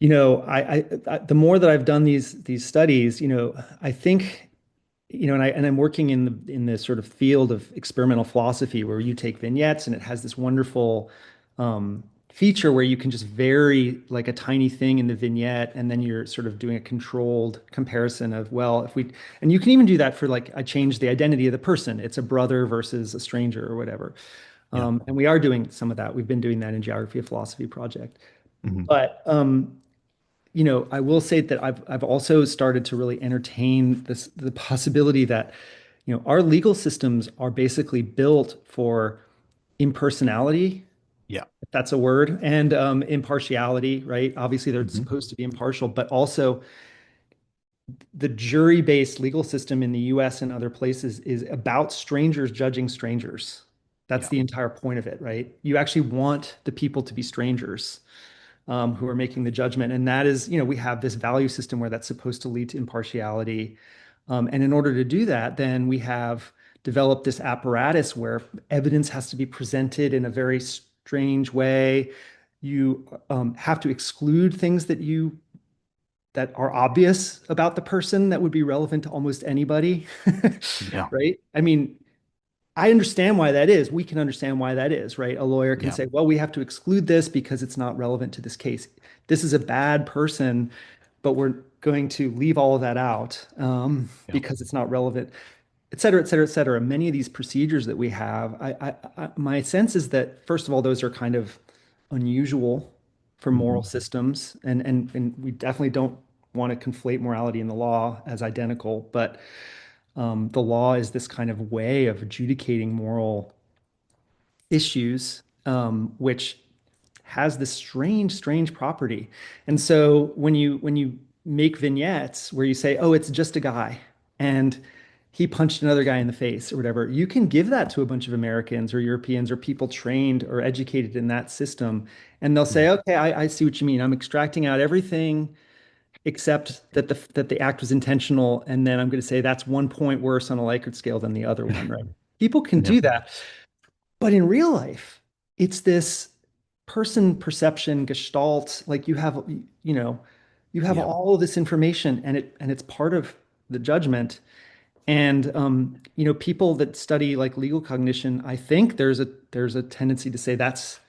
[SPEAKER 3] The more that I've done these studies, I think, and I'm working in this sort of field of experimental philosophy where you take vignettes and it has this wonderful feature where you can just vary like a tiny thing in the vignette, and then you're sort of doing a controlled comparison of, well, if we, and you can even do that for like, I changed the identity of the person. It's a brother versus a stranger or whatever.
[SPEAKER 2] yeah.
[SPEAKER 3] And we are doing some of that. We've been doing that in Geography of Philosophy project.
[SPEAKER 2] Mhm.
[SPEAKER 3] But I will say that I've also started to really entertain the possibility that, our legal systems are basically built for impersonality,
[SPEAKER 2] Yeah.
[SPEAKER 3] if that's a word, and impartiality, right? Obviously, they're
[SPEAKER 2] Hmm.
[SPEAKER 3] supposed to be impartial, but also the jury-based legal system in the US and other places is about strangers judging strangers. That's
[SPEAKER 2] Yeah.
[SPEAKER 3] the entire point of it, right? You actually want the people to be strangers who are making the judgment. And that is, we have this value system where that's supposed to lead to impartiality. And in order to do that, then we have developed this apparatus where evidence has to be presented in a very strange way. You have to exclude things that are obvious about the person that would be relevant to almost anybody,
[SPEAKER 2] Yeah.
[SPEAKER 3] right? I mean, I understand why that is. We can understand why that is, right? A lawyer can
[SPEAKER 2] Yeah.
[SPEAKER 3] say, well, we have to exclude this because it's not relevant to this case. This is a bad person, but we're going to leave all of that out
[SPEAKER 2] Yeah.
[SPEAKER 3] because it's not relevant, et cetera, et cetera, et cetera. Many of these procedures that we have, my sense is that, first of all, those are kind of unusual for moral
[SPEAKER 2] Hmm.
[SPEAKER 3] systems. And we definitely don't want to conflate morality and the law as identical, but the law is this kind of way of adjudicating moral issues, which has this strange property. And so when you make vignettes where you say, "Oh, it's just a guy," and he punched another guy in the face or whatever, you can give that to a bunch of Americans or Europeans or people trained or educated in that system, and they'll say,
[SPEAKER 2] Yeah.
[SPEAKER 3] "Okay, I see what you mean. I'm extracting out everything except that the act was intentional, and then I'm going to say that's 1 point worse on a Likert scale than the other one," right? People can
[SPEAKER 2] Yeah.
[SPEAKER 3] do that, but in real life, it's this person perception gestalt. Like you know, you have
[SPEAKER 2] Yeah.
[SPEAKER 3] all of this information, and it's part of the judgment. And people that study like legal cognition, I think there's a tendency to say that's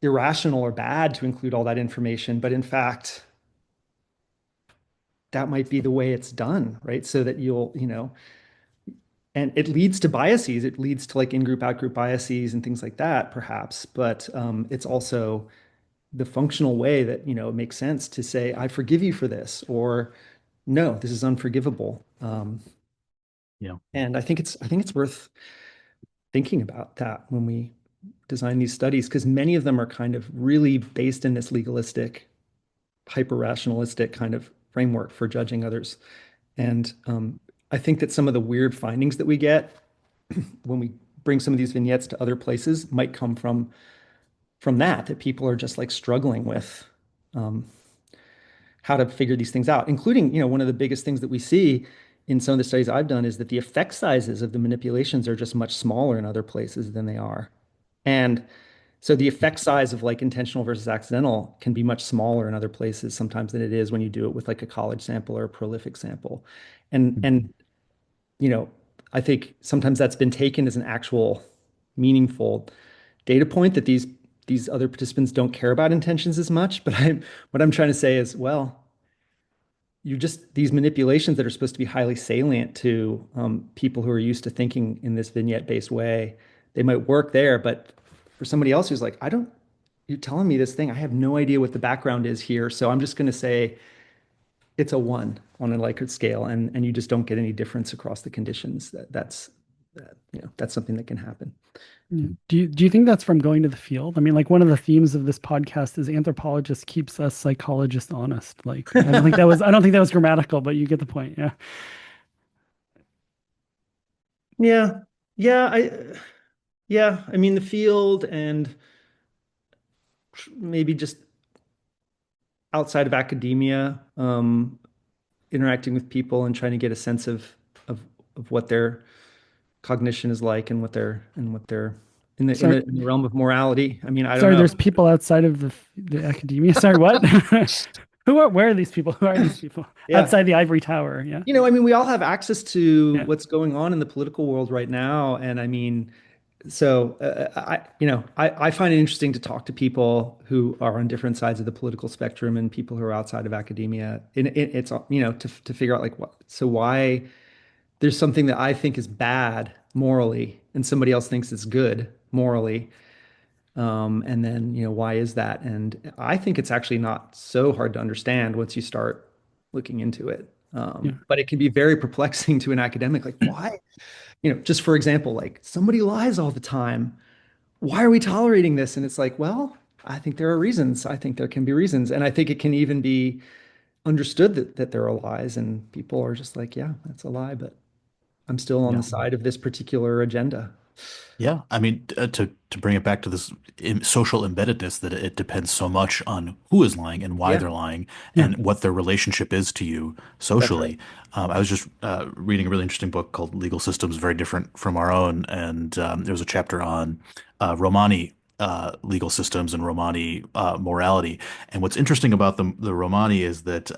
[SPEAKER 3] irrational or bad to include all that information, but in fact, that might be the way it's done, right? So that and it leads to biases. It leads to like in-group, out-group biases and things like that, perhaps. But it's also the functional way that, it makes sense to say, I forgive you for this, or no, this is unforgivable.
[SPEAKER 2] Yeah.
[SPEAKER 3] And I think it's worth thinking about that when we design these studies, because many of them are kind of really based in this legalistic, hyper-rationalistic kind of framework for judging others. And I think that some of the weird findings that we get when we bring some of these vignettes to other places might come from that people are just like struggling with um, how to figure these things out, including, one of the biggest things that we see in some of the studies I've done is that the effect sizes of the manipulations are just much smaller in other places than they are. And So the effect size of like intentional versus accidental can be much smaller in other places sometimes than it is when you do it with like a college sample or a prolific sample. And you know, I think sometimes that's been taken as an actual meaningful data point that these other participants don't care about intentions as much. But what I'm trying to say is, well, you just these manipulations that are supposed to be highly salient to people who are used to thinking in this vignette-based way, they might work there, but for somebody else who's like, I don't, you're telling me this thing, I have no idea what the background is here, so I'm just going to say it's a one on a Likert scale, and you just don't get any difference across the conditions. That's something that can happen.
[SPEAKER 1] Yeah. Do you think that's from going to the field? I mean, like one of the themes of this podcast is anthropologists keeps us psychologists honest. Like I don't think that was grammatical, but you get the point. Yeah.
[SPEAKER 3] Yeah, yeah, I mean the field and maybe just outside of academia, interacting with people and trying to get a sense of of what their cognition is like and what they're
[SPEAKER 1] Sorry,
[SPEAKER 3] in the realm of morality. I mean, I don't
[SPEAKER 1] sorry.
[SPEAKER 3] know.
[SPEAKER 1] There's people outside of the academia. Sorry, what? Where are these people? Who are these people
[SPEAKER 3] Yeah.
[SPEAKER 1] outside the ivory tower? Yeah.
[SPEAKER 3] I mean, we all have access to
[SPEAKER 1] Yeah.
[SPEAKER 3] what's going on in the political world right now, and I mean, so I find it interesting to talk to people who are on different sides of the political spectrum and people who are outside of academia. And it's to figure out like what so why there's something that I think is bad morally and somebody else thinks it's good morally. And then, why is that? And I think it's actually not so hard to understand once you start looking into it.
[SPEAKER 1] Yeah.
[SPEAKER 3] But it can be very perplexing to an academic. Like, why? Just for example, like somebody lies all the time. Why are we tolerating this? And it's like, well, I think there are reasons. I think there can be reasons. And I think it can even be understood that there are lies. And people are just like, yeah, that's a lie, but I'm still on
[SPEAKER 2] Yeah.
[SPEAKER 3] the side of this particular agenda.
[SPEAKER 2] Yeah, I mean, to bring it back to this social embeddedness, that it depends so much on who is lying and why
[SPEAKER 3] Yeah,
[SPEAKER 2] they're lying
[SPEAKER 1] Yeah.
[SPEAKER 2] and what their relationship is to you
[SPEAKER 3] that's right.
[SPEAKER 2] socially. I was just reading a really interesting book called Legal Systems, very different from our own, and there was a chapter on Romani legal systems and Romani morality. And what's interesting about the Romani is that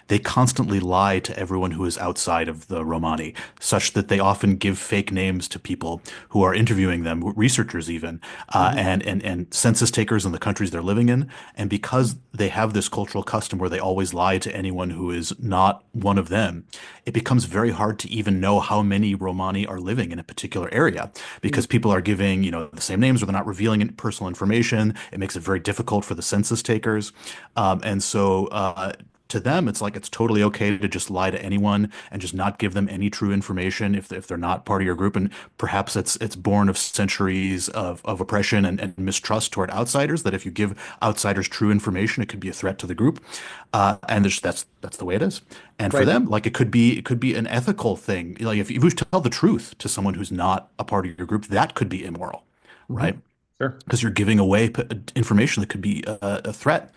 [SPEAKER 2] they constantly lie to everyone who is outside of the Romani, such that they often give fake names to people who are interviewing them, researchers even,
[SPEAKER 3] Mhm.
[SPEAKER 2] and census takers in the countries they're living in. And because they have this cultural custom where they always lie to anyone who is not one of them, it becomes very hard to even know how many Romani are living in a particular area because people are giving, the same names or they're not revealing personal information. It makes it very difficult for the census takers. And so to them, it's like it's totally okay to just lie to anyone and just not give them any true information if they're not part of your group. And perhaps it's born of centuries of oppression and mistrust toward outsiders, that if you give outsiders true information, it could be a threat to the group. And that's the way it is. And for
[SPEAKER 3] Right.
[SPEAKER 2] them, like it could be an ethical thing. Like if you tell the truth to someone who's not a part of your group, that could be immoral, right?
[SPEAKER 3] Mhm. Sure.
[SPEAKER 2] Because you're giving away information that could be a threat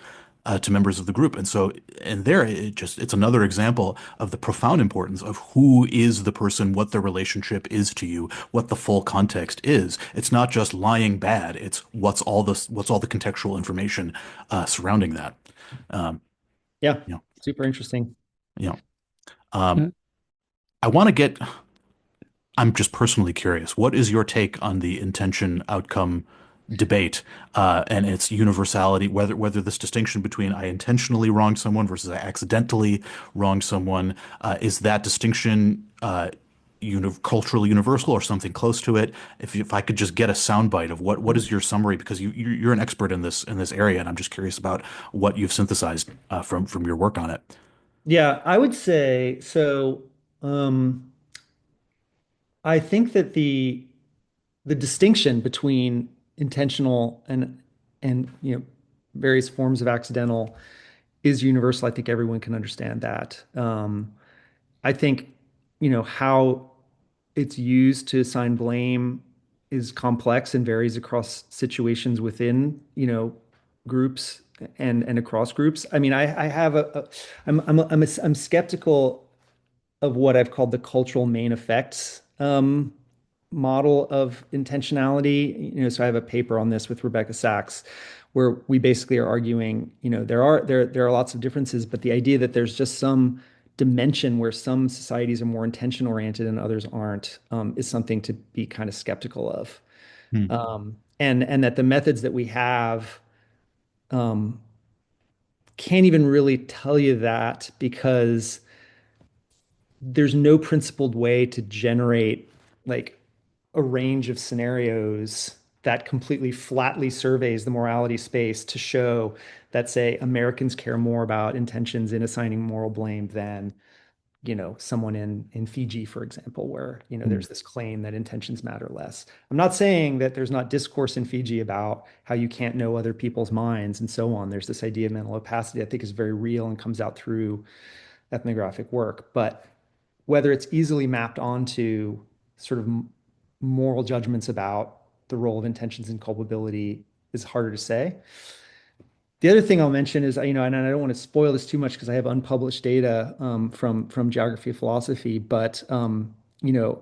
[SPEAKER 2] to members of the group. And so, and there, it's another example of the profound importance of who is the person, what their relationship is to you, what the full context is. It's not just lying bad. It's what's all the contextual information surrounding that. Um,
[SPEAKER 3] Yeah.
[SPEAKER 2] you know,
[SPEAKER 3] Super interesting.
[SPEAKER 2] you know. Um,
[SPEAKER 1] Yeah.
[SPEAKER 2] I want to get. I'm just personally curious. What is your take on the intention outcome debate and its universality? Whether this distinction between I intentionally wronged someone versus I accidentally wronged someone is that distinction culturally universal or something close to it? If I could just get a soundbite of what is your summary, because you're an expert in this area, and I'm just curious about what you've synthesized from your work on it.
[SPEAKER 3] Yeah, I would say so. Um, I think that the distinction between intentional and various forms of accidental is universal. I think everyone can understand that. I think how it's used to assign blame is complex and varies across situations within groups and across groups. I mean, I have I'm skeptical of what I've called the cultural main effects model of intentionality. So I have a paper on this with Rebecca Sachs, where we basically are arguing, there are lots of differences, but the idea that there's just some dimension where some societies are more intention oriented and others aren't, is something to be kind of skeptical of.
[SPEAKER 2] Hmm.
[SPEAKER 3] And that the methods that we have um, can't even really tell you that because there's no principled way to generate like a range of scenarios that completely flatly surveys the morality space to show that, say, Americans care more about intentions in assigning moral blame than, someone in Fiji, for example, where,
[SPEAKER 2] Hmm.
[SPEAKER 3] there's this claim that intentions matter less. I'm not saying that there's not discourse in Fiji about how you can't know other people's minds and so on. There's this idea of mental opacity I think is very real and comes out through ethnographic work. But whether it's easily mapped onto sort of moral judgments about the role of intentions and culpability is harder to say. The other thing I'll mention is, and I don't want to spoil this too much because I have unpublished data from geography of philosophy, but you know,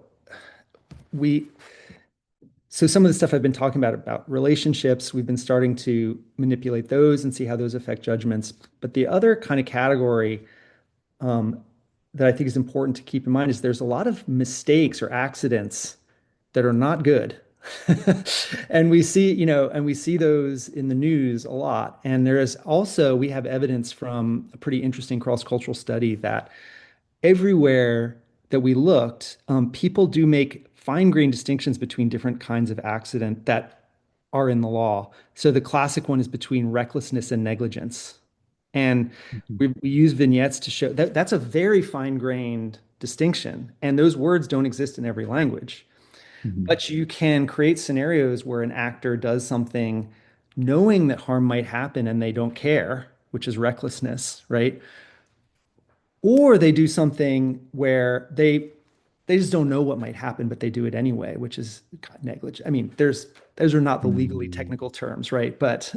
[SPEAKER 3] we so some of the stuff I've been talking about relationships, we've been starting to manipulate those and see how those affect judgments. But the other kind of category um, that I think is important to keep in mind is there's a lot of mistakes or accidents that are not good. And we see those in the news a lot. And there is also, we have evidence from a pretty interesting cross-cultural study that everywhere that we looked, people do make fine-grained distinctions between different kinds of accident that are in the law. So the classic one is between recklessness and negligence. And
[SPEAKER 2] Mhm.
[SPEAKER 3] we use vignettes to show that that's a very fine-grained distinction. And those words don't exist in every language.
[SPEAKER 2] Mhm.
[SPEAKER 3] But you can create scenarios where an actor does something knowing that harm might happen and they don't care, which is recklessness, right? Or they do something where they just don't know what might happen, but they do it anyway, which is negligent. I mean, those are not the legally
[SPEAKER 2] Hmm.
[SPEAKER 3] technical terms, right? But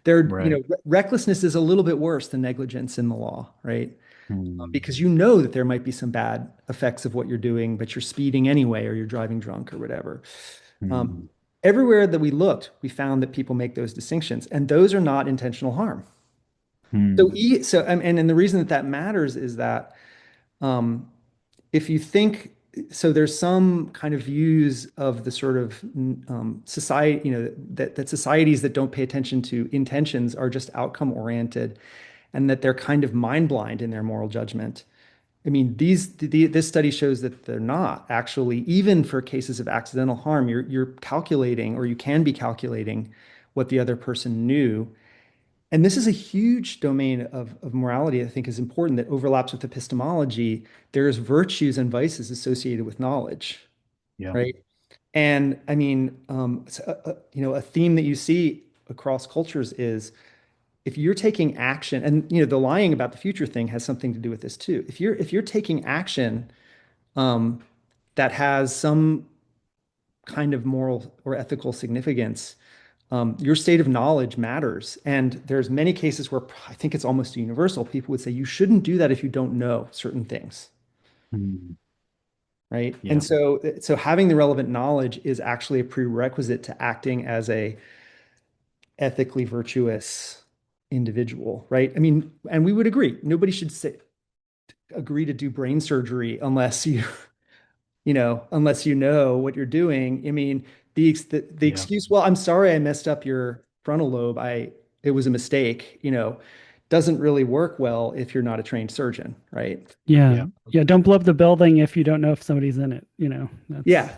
[SPEAKER 3] they're,
[SPEAKER 2] Right.
[SPEAKER 3] recklessness is a little bit worse than negligence in the law, right?
[SPEAKER 2] Hmm.
[SPEAKER 3] Because you know that there might be some bad effects of what you're doing, but you're speeding anyway, or you're driving drunk or whatever. Um,
[SPEAKER 2] Hmm.
[SPEAKER 3] everywhere that we looked, we found that people make those distinctions, and those are not intentional harm. So,
[SPEAKER 2] Hmm.
[SPEAKER 3] and the reason that that matters is that um, if you think so, there's some kind of views of the sort of society, that societies that don't pay attention to intentions are just outcome oriented, and that they're kind of mind blind in their moral judgment. I mean, this study shows that they're not actually, even for cases of accidental harm, you're calculating, or you can be calculating what the other person knew. And this is a huge domain of morality, I think is important that overlaps with epistemology. There's virtues and vices associated with knowledge,
[SPEAKER 2] Yeah.
[SPEAKER 3] right? And I mean, a theme that you see across cultures is if you're taking action, and the lying about the future thing has something to do with this too. If you're taking action um, that has some kind of moral or ethical significance, your state of knowledge matters. And there's many cases where I think it's almost universal. People would say you shouldn't do that if you don't know certain things,
[SPEAKER 2] Hmm.
[SPEAKER 3] right? And
[SPEAKER 2] Yeah.
[SPEAKER 3] so having the relevant knowledge is actually a prerequisite to acting as a ethically virtuous individual, right? I mean, and we would agree, nobody should agree to do brain surgery unless unless you know what you're doing. I mean, the
[SPEAKER 2] Yeah.
[SPEAKER 3] excuse, well, I'm sorry I messed up your frontal lobe. It was a mistake, doesn't really work well if you're not a trained surgeon, right?
[SPEAKER 1] Yeah.
[SPEAKER 2] Yeah.
[SPEAKER 1] Yeah. Don't blow up the building if you don't know if somebody's in it.
[SPEAKER 3] Yeah.
[SPEAKER 1] Yeah.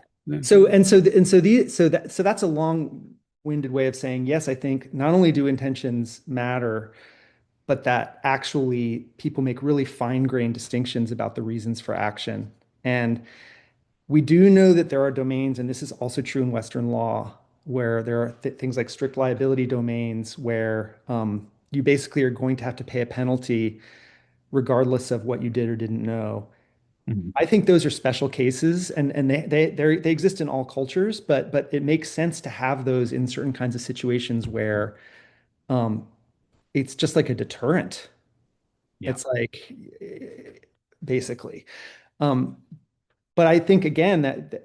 [SPEAKER 3] So that's a long-winded way of saying, yes, I think not only do intentions matter, but that actually people make really fine-grained distinctions about the reasons for action. And we do know that there are domains, and this is also true in Western law, where there are things like strict liability domains where you basically are going to have to pay a penalty regardless of what you did or didn't know.
[SPEAKER 2] Mhm.
[SPEAKER 3] I think those are special cases, and they exist in all cultures, but it makes sense to have those in certain kinds of situations where um, it's just like a deterrent.
[SPEAKER 2] Yeah.
[SPEAKER 3] It's like basically. Um, but I think again that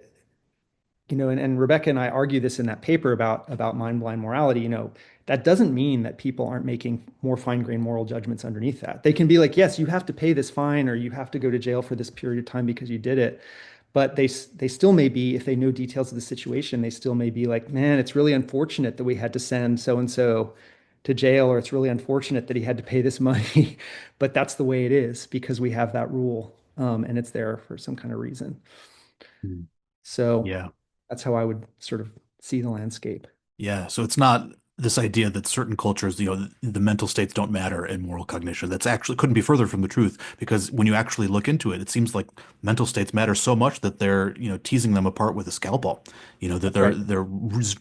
[SPEAKER 3] and Rebecca and I argue this in that paper about mind-blind morality, that doesn't mean that people aren't making more fine-grained moral judgments underneath that. They can be like, yes, you have to pay this fine or you have to go to jail for this period of time because you did it. But they still may be, if they know details of the situation, they still may be like, man, it's really unfortunate that we had to send so and so to jail, or it's really unfortunate that he had to pay this money. But that's the way it is because we have that rule, and it's there for some kind of reason.
[SPEAKER 2] Mm.
[SPEAKER 3] So
[SPEAKER 2] Yeah.
[SPEAKER 3] that's how I would sort of see the landscape.
[SPEAKER 2] Yeah, so it's not this idea that certain cultures, the mental states don't matter in moral cognition. That's actually couldn't be further from the truth because when you actually look into it, it seems like mental states matter so much that they're, teasing them apart with a scalpel. That they're
[SPEAKER 3] Right.
[SPEAKER 2] they're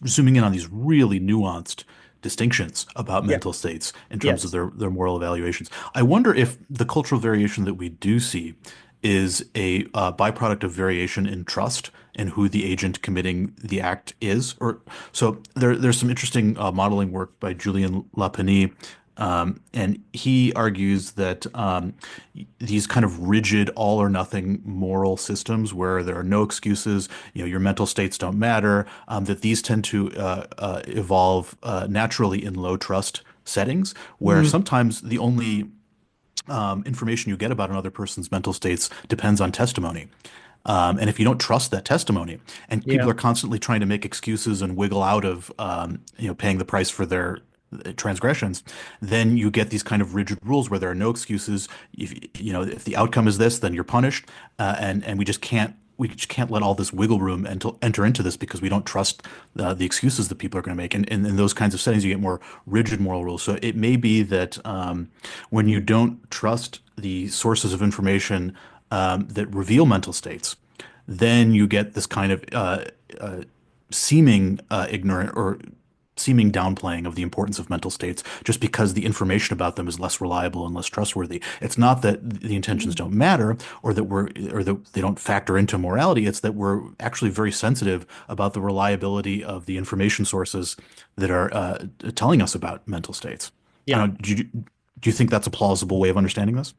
[SPEAKER 2] zooming in on these really nuanced distinctions about
[SPEAKER 3] Yeah.
[SPEAKER 2] mental states in terms of
[SPEAKER 3] Yes.
[SPEAKER 2] their moral evaluations. I wonder if the cultural variation that we do see is a byproduct of variation in trust and who the agent committing the act is. Or so there's some interesting modeling work by Julien Lapenie, and he argues that these kind of rigid, all or nothing moral systems where there are no excuses, your mental states don't matter, that these tend to evolve naturally in low trust settings, where
[SPEAKER 3] Mm,
[SPEAKER 2] sometimes the only information you get about another person's mental states depends on testimony. And if you don't trust that testimony, and people
[SPEAKER 3] yeah.
[SPEAKER 2] are constantly trying to make excuses and wiggle out of, paying the price for their transgressions, then you get these kind of rigid rules where there are no excuses. If the outcome is this, then you're punished, and we just can't let all this wiggle room enter into this because we don't trust the excuses that people are going to make. And in those kinds of settings, you get more rigid moral rules. So it may be that when you don't trust the sources of information that reveal mental states, then you get this kind of seeming ignorant or seeming downplaying of the importance of mental states just because the information about them is less reliable and less trustworthy. It's not that the intentions don't matter or that they don't factor into morality. It's that we're actually very sensitive about the reliability of the information sources that are telling us about mental states. I
[SPEAKER 3] Yeah.
[SPEAKER 2] don't know, do you think that's a plausible way of understanding this?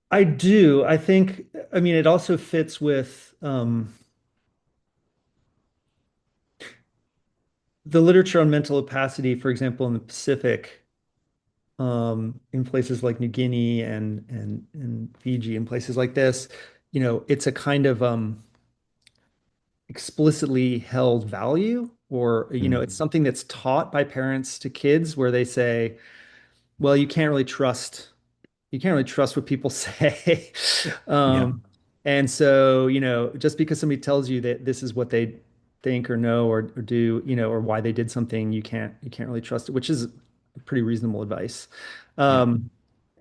[SPEAKER 3] I do. I mean, it also fits with the literature on mental opacity, for example, in the Pacific, in places like New Guinea and Fiji and places like this, it's a kind of explicitly held value, or it's
[SPEAKER 2] Mm.
[SPEAKER 3] something that's taught by parents to kids where they say, well, you can't really trust what people say.
[SPEAKER 2] Yeah,
[SPEAKER 3] And so, just because somebody tells you that this is what they think or know or do, or why they did something, you can't really trust it, which is pretty reasonable advice.
[SPEAKER 2] yeah,
[SPEAKER 3] Um,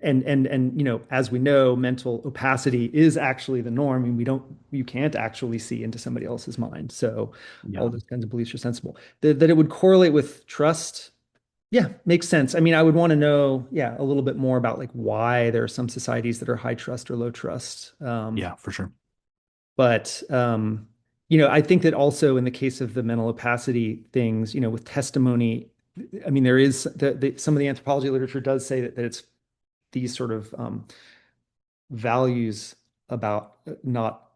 [SPEAKER 3] and as we know, mental opacity is actually the norm. I mean, you can't actually see into somebody else's mind. So all
[SPEAKER 2] yeah,
[SPEAKER 3] those kinds of beliefs are sensible. That it would correlate with trust, yeah, makes sense. I mean, I would want to know, yeah, a little bit more about like why there are some societies that are high trust or low trust.
[SPEAKER 2] yeah, for sure.
[SPEAKER 3] But I think that also in the case of the mental opacity things, with testimony, I mean, there is some of the anthropology literature does say that it's these sort of values about not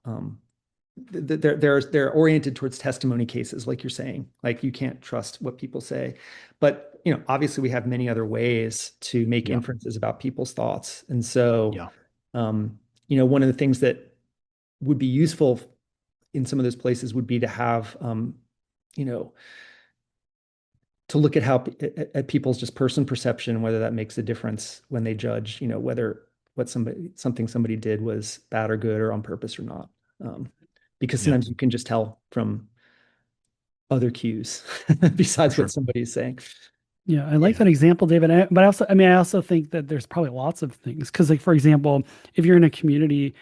[SPEAKER 3] they're oriented towards testimony cases, like you're saying, like you can't trust what people say. But obviously we have many other ways to make
[SPEAKER 2] Yeah,
[SPEAKER 3] inferences about people's thoughts. And so
[SPEAKER 2] yeah,
[SPEAKER 3] one of the things that would be useful in some of those places would be to have you know to look at how at people's just person perception, whether that makes a difference when they judge, whether something somebody did was bad or good or on purpose or not. Um, because
[SPEAKER 2] yeah,
[SPEAKER 3] sometimes you can just tell from other cues
[SPEAKER 2] for
[SPEAKER 3] besides what
[SPEAKER 2] sure.
[SPEAKER 3] somebody's saying.
[SPEAKER 1] Yeah, I like
[SPEAKER 2] Yeah,
[SPEAKER 1] that example, David. But also, I mean, I also think that there's probably lots of things. Because, like, for example, if you're in a community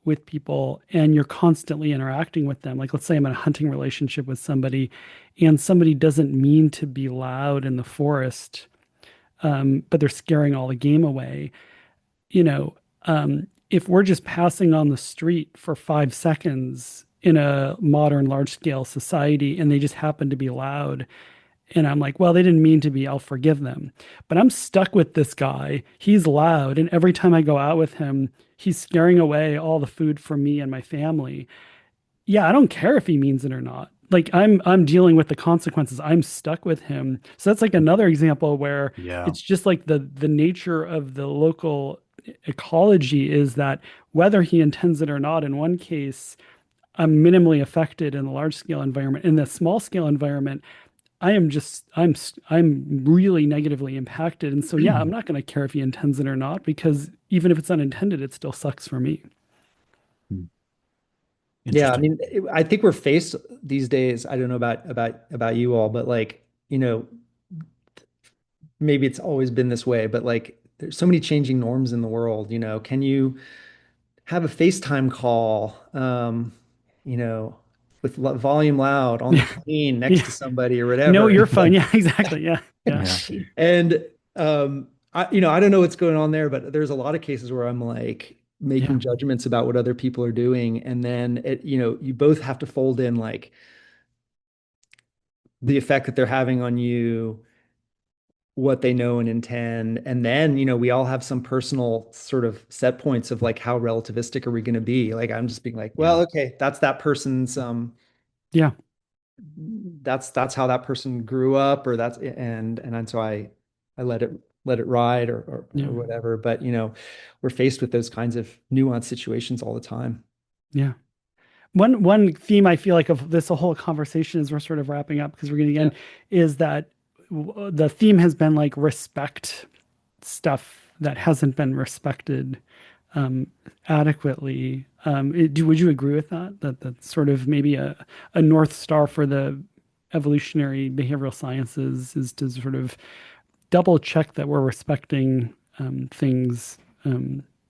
[SPEAKER 1] with people and you're constantly interacting with them, like, let's say I'm in a hunting relationship with somebody and somebody doesn't mean to be loud in the forest, but they're scaring all the game away, if we're just passing on the street for 5 seconds in a modern large scale society and they just happen to be loud, and I'm like, well, they didn't mean to be. I'll forgive them. But I'm stuck with this guy. He's loud. And every time I go out with him, he's scaring away all the food from me and my family. yeah, I don't care if he means it or not. Like I'm dealing with the consequences. I'm stuck with him. So that's like another example where
[SPEAKER 2] Yeah.
[SPEAKER 1] it's just like the nature of the local ecology is that whether he intends it or not, in one case, I'm minimally affected in the large scale environment. In the small scale environment, I am just I'm really negatively impacted. And so yeah, I'm not going to care if he intends it or not because even if it's unintended, it still sucks for me.
[SPEAKER 2] Hmm.
[SPEAKER 3] Yeah, I
[SPEAKER 2] Interesting.
[SPEAKER 3] mean, I think we're faced these days. I don't know about you all, but like, maybe it's always been this way, but like, there's so many changing norms in the world. Can you have a FaceTime call, you know, with volume loud on the
[SPEAKER 1] Yeah.
[SPEAKER 3] plane next
[SPEAKER 1] Yeah.
[SPEAKER 3] to somebody or
[SPEAKER 1] No,
[SPEAKER 3] whatever?
[SPEAKER 1] you're fine. Yeah, exactly. Yeah. Yeah.
[SPEAKER 2] Yeah.
[SPEAKER 3] And I don't know what's going on there, but there's a lot of cases where I'm like
[SPEAKER 1] Yeah.
[SPEAKER 3] making judgments about what other people are doing, and then you both have to fold in like the effect that they're having on you, what they know and intend, and then we all have some personal sort of set points of like how relativistic are we going to be? Like I'm just being like,
[SPEAKER 2] Yeah.
[SPEAKER 3] well, okay, that's that person's
[SPEAKER 1] Yeah.
[SPEAKER 3] that's how that person grew up, or and so I let it ride or
[SPEAKER 1] Yeah.
[SPEAKER 3] whatever. But we're faced with those kinds of nuanced situations all the time.
[SPEAKER 1] Yeah. One theme I feel like of this whole conversation as we're sort of wrapping up because we're getting
[SPEAKER 3] Yeah.
[SPEAKER 1] in is that the theme has been like respect stuff that hasn't been respected um, adequately. Would you agree with that? That that's sort of maybe a North Star for the evolutionary behavioral sciences is to sort of double check that we're respecting things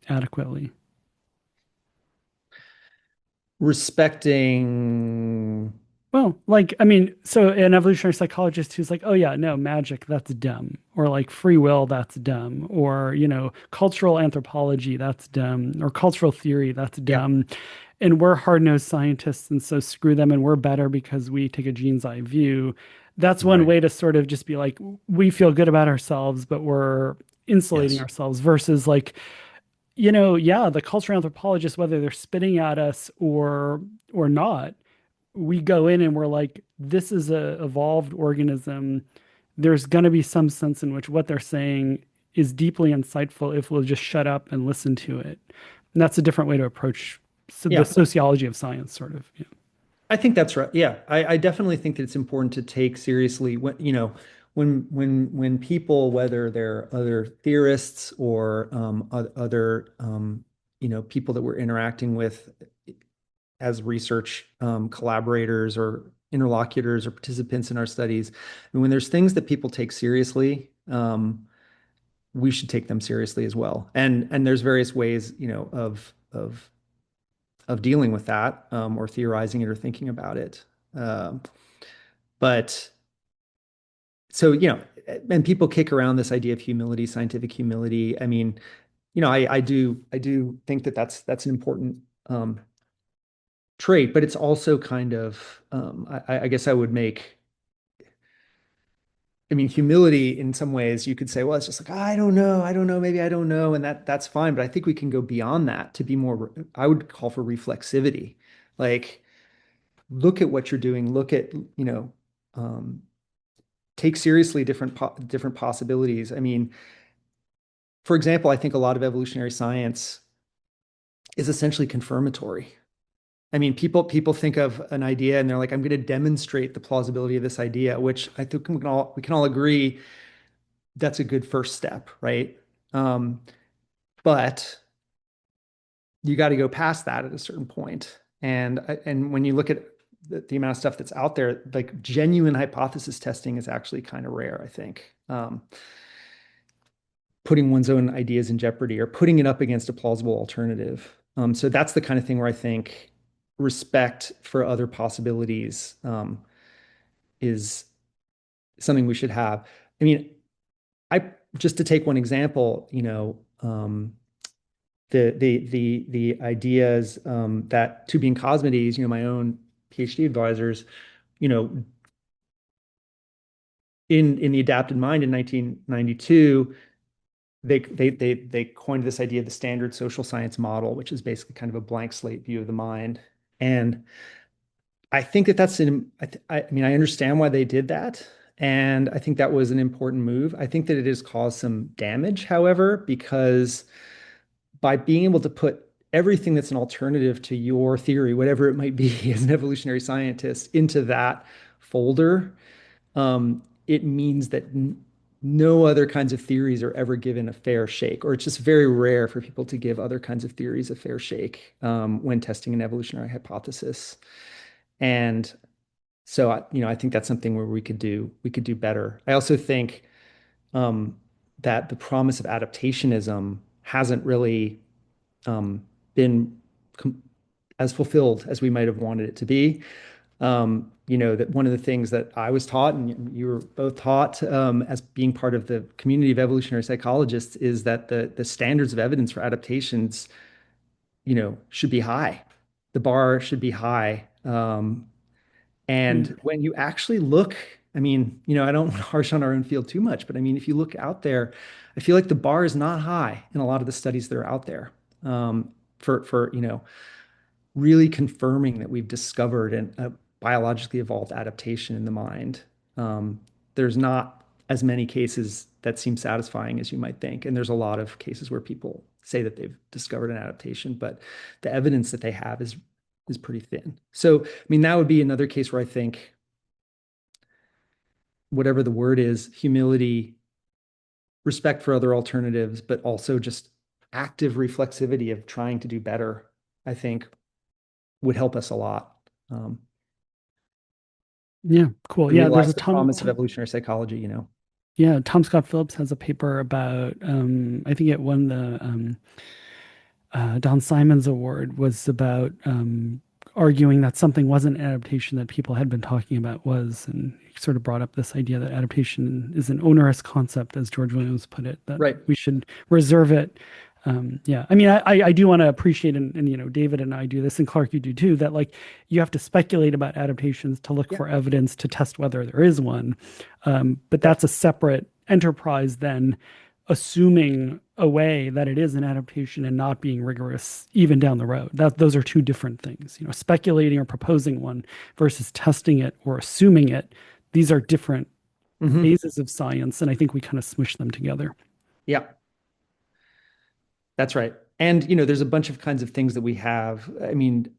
[SPEAKER 1] adequately.
[SPEAKER 3] Respecting.
[SPEAKER 1] Well, like, I mean, so an evolutionary psychologist who's like, oh, yeah, no, magic, that's dumb. Or like free will, that's dumb. Or, cultural anthropology, that's dumb. Or cultural theory, that's
[SPEAKER 3] Yeah.
[SPEAKER 1] dumb. And we're hard-nosed scientists, and so screw them, and we're better because we take a gene's eye view. That's one
[SPEAKER 2] Right.
[SPEAKER 1] way to sort of just be like, we feel good about ourselves, but we're insulating
[SPEAKER 2] Yes.
[SPEAKER 1] ourselves versus like, yeah, the cultural anthropologists, whether they're spitting at us or not, we go in and we're like, this is a evolved organism. There's going to be some sense in which what they're saying is deeply insightful if we'll just shut up and listen to it. And that's a different way to approach the
[SPEAKER 3] Yeah.
[SPEAKER 1] sociology of science, sort of. Yeah.
[SPEAKER 3] I think that's right. Yeah, I definitely think that it's important to take seriously when people, whether they're other theorists or other people that we're interacting with as research collaborators or interlocutors or participants in our studies, and when there's things that people take seriously, we should take them seriously as well. And there's various ways, of dealing with that, or theorizing it or thinking about it. Um, but so, and people kick around this idea of humility, scientific humility. I mean, I do think that that's an important um, trait, but it's also kind of, I guess I would make, I mean, humility in some ways you could say, well, it's just like, I don't know, maybe I don't know, and that's fine. But I think we can go beyond that to be more, I would call for reflexivity. Like, look at what you're doing, look at, um, take seriously different possibilities. I mean, for example, I think a lot of evolutionary science is essentially confirmatory. I mean, people think of an idea and they're like, I'm going to demonstrate the plausibility of this idea, which I think we can all agree that's a good first step, right? Um, but you got to go past that at a certain point. And when you look at the amount of stuff that's out there, like genuine hypothesis testing is actually kind of rare, I think. Putting one's own ideas in jeopardy or putting it up against a plausible alternative. So that's the kind of thing where I think respect for other possibilities is something we should have. I mean, I just to take one example, the ideas that Tubi and Cosmides, my own PhD advisors, you know, in the adapted mind in 1992, they coined this idea of the standard social science model, which is basically kind of a blank slate view of the mind. And I think that that's an, I mean, I understand why they did that. And I think that was an important move. I think that it has caused some damage, however, because by being able to put everything that's an alternative to your theory, whatever it might be as an evolutionary scientist, into that folder, it means that no other kinds of theories are ever given a fair shake, or it's just very rare for people to give other kinds of theories a fair shake when testing an evolutionary hypothesis. And so, I think that's something where we could do better. I also think um, that the promise of adaptationism hasn't really been as fulfilled as we might have wanted it to be. That one of the things that I was taught, and you were both taught as being part of the community of evolutionary psychologists, is that the standards of evidence for adaptations, should be high. The bar should be high.
[SPEAKER 1] Mm.
[SPEAKER 3] And when you actually look, I mean, I don't want to harsh on our own field too much, but I mean, if you look out there, I feel like the bar is not high in a lot of the studies that are out there for really confirming that we've discovered a biologically evolved adaptation in the mind. Um, there's not as many cases that seem satisfying as you might think, and there's a lot of cases where people say that they've discovered an adaptation, but the evidence that they have is pretty thin. So, I mean, that would be another case where I think whatever the word is, humility, respect for other alternatives, but also just active reflexivity of trying to do better, I think would help us a lot. Um,
[SPEAKER 1] Yeah, cool.
[SPEAKER 3] and
[SPEAKER 1] Yeah, there's
[SPEAKER 3] realize
[SPEAKER 1] a
[SPEAKER 3] the promise of evolutionary psychology.
[SPEAKER 1] yeah, Tom Scott Phillips has a paper about I think it won the Don Simon's award was about arguing that something wasn't an adaptation that people had been talking about was, and he sort of brought up this idea that adaptation is an onerous concept, as George Williams put it, that
[SPEAKER 3] Right.
[SPEAKER 1] we should reserve it. Yeah, I mean, I do want to appreciate, and David and I do this, and Clark, you do too, that like you have to speculate about adaptations to look
[SPEAKER 3] Yeah.
[SPEAKER 1] for evidence to test whether there is one. But
[SPEAKER 3] Yep.
[SPEAKER 1] that's a separate enterprise than assuming away that it is an adaptation and not being rigorous even down the road. That those are two different things. Speculating or proposing one versus testing it or assuming it. These are different
[SPEAKER 3] Hmm.
[SPEAKER 1] phases of science, and I think we kind of smush them together.
[SPEAKER 3] Yeah, that's right. And there's a bunch of kinds of things that we have. I mean,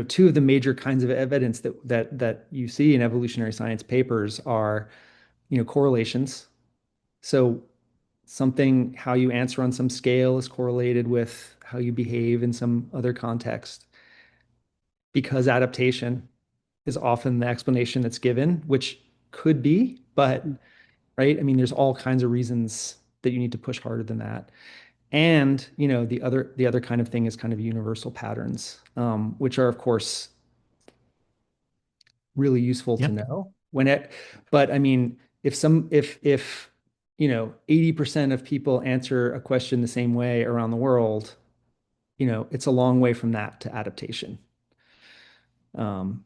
[SPEAKER 3] two of the major kinds of evidence that you see in evolutionary science papers are, correlations. So something, how you answer on some scale is correlated with how you behave in some other context, because adaptation is often the explanation that's given, which could be, but right? I mean, there's all kinds of reasons that you need to push harder than that. And, the other kind of thing is kind of universal patterns, which are of course really useful to
[SPEAKER 2] Yep.
[SPEAKER 3] know but I mean, if 80% of people answer a question the same way around the world, it's a long way from that to adaptation. Um,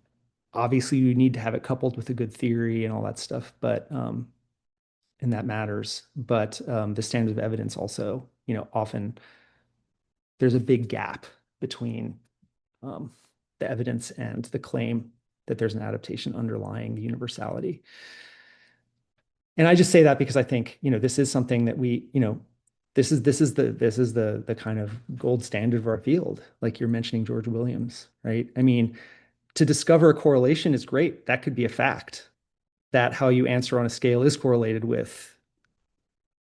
[SPEAKER 3] Obviously you need to have it coupled with a good theory and all that stuff, but and that matters. But the standards of evidence also, often there's a big gap between um, the evidence and the claim that there's an adaptation underlying the universality. And I just say that because I think, this is something that this is the kind of gold standard of our field. Like you're mentioning George Williams, right? I mean, to discover a correlation is great. That could be a fact. That how you answer on a scale is correlated with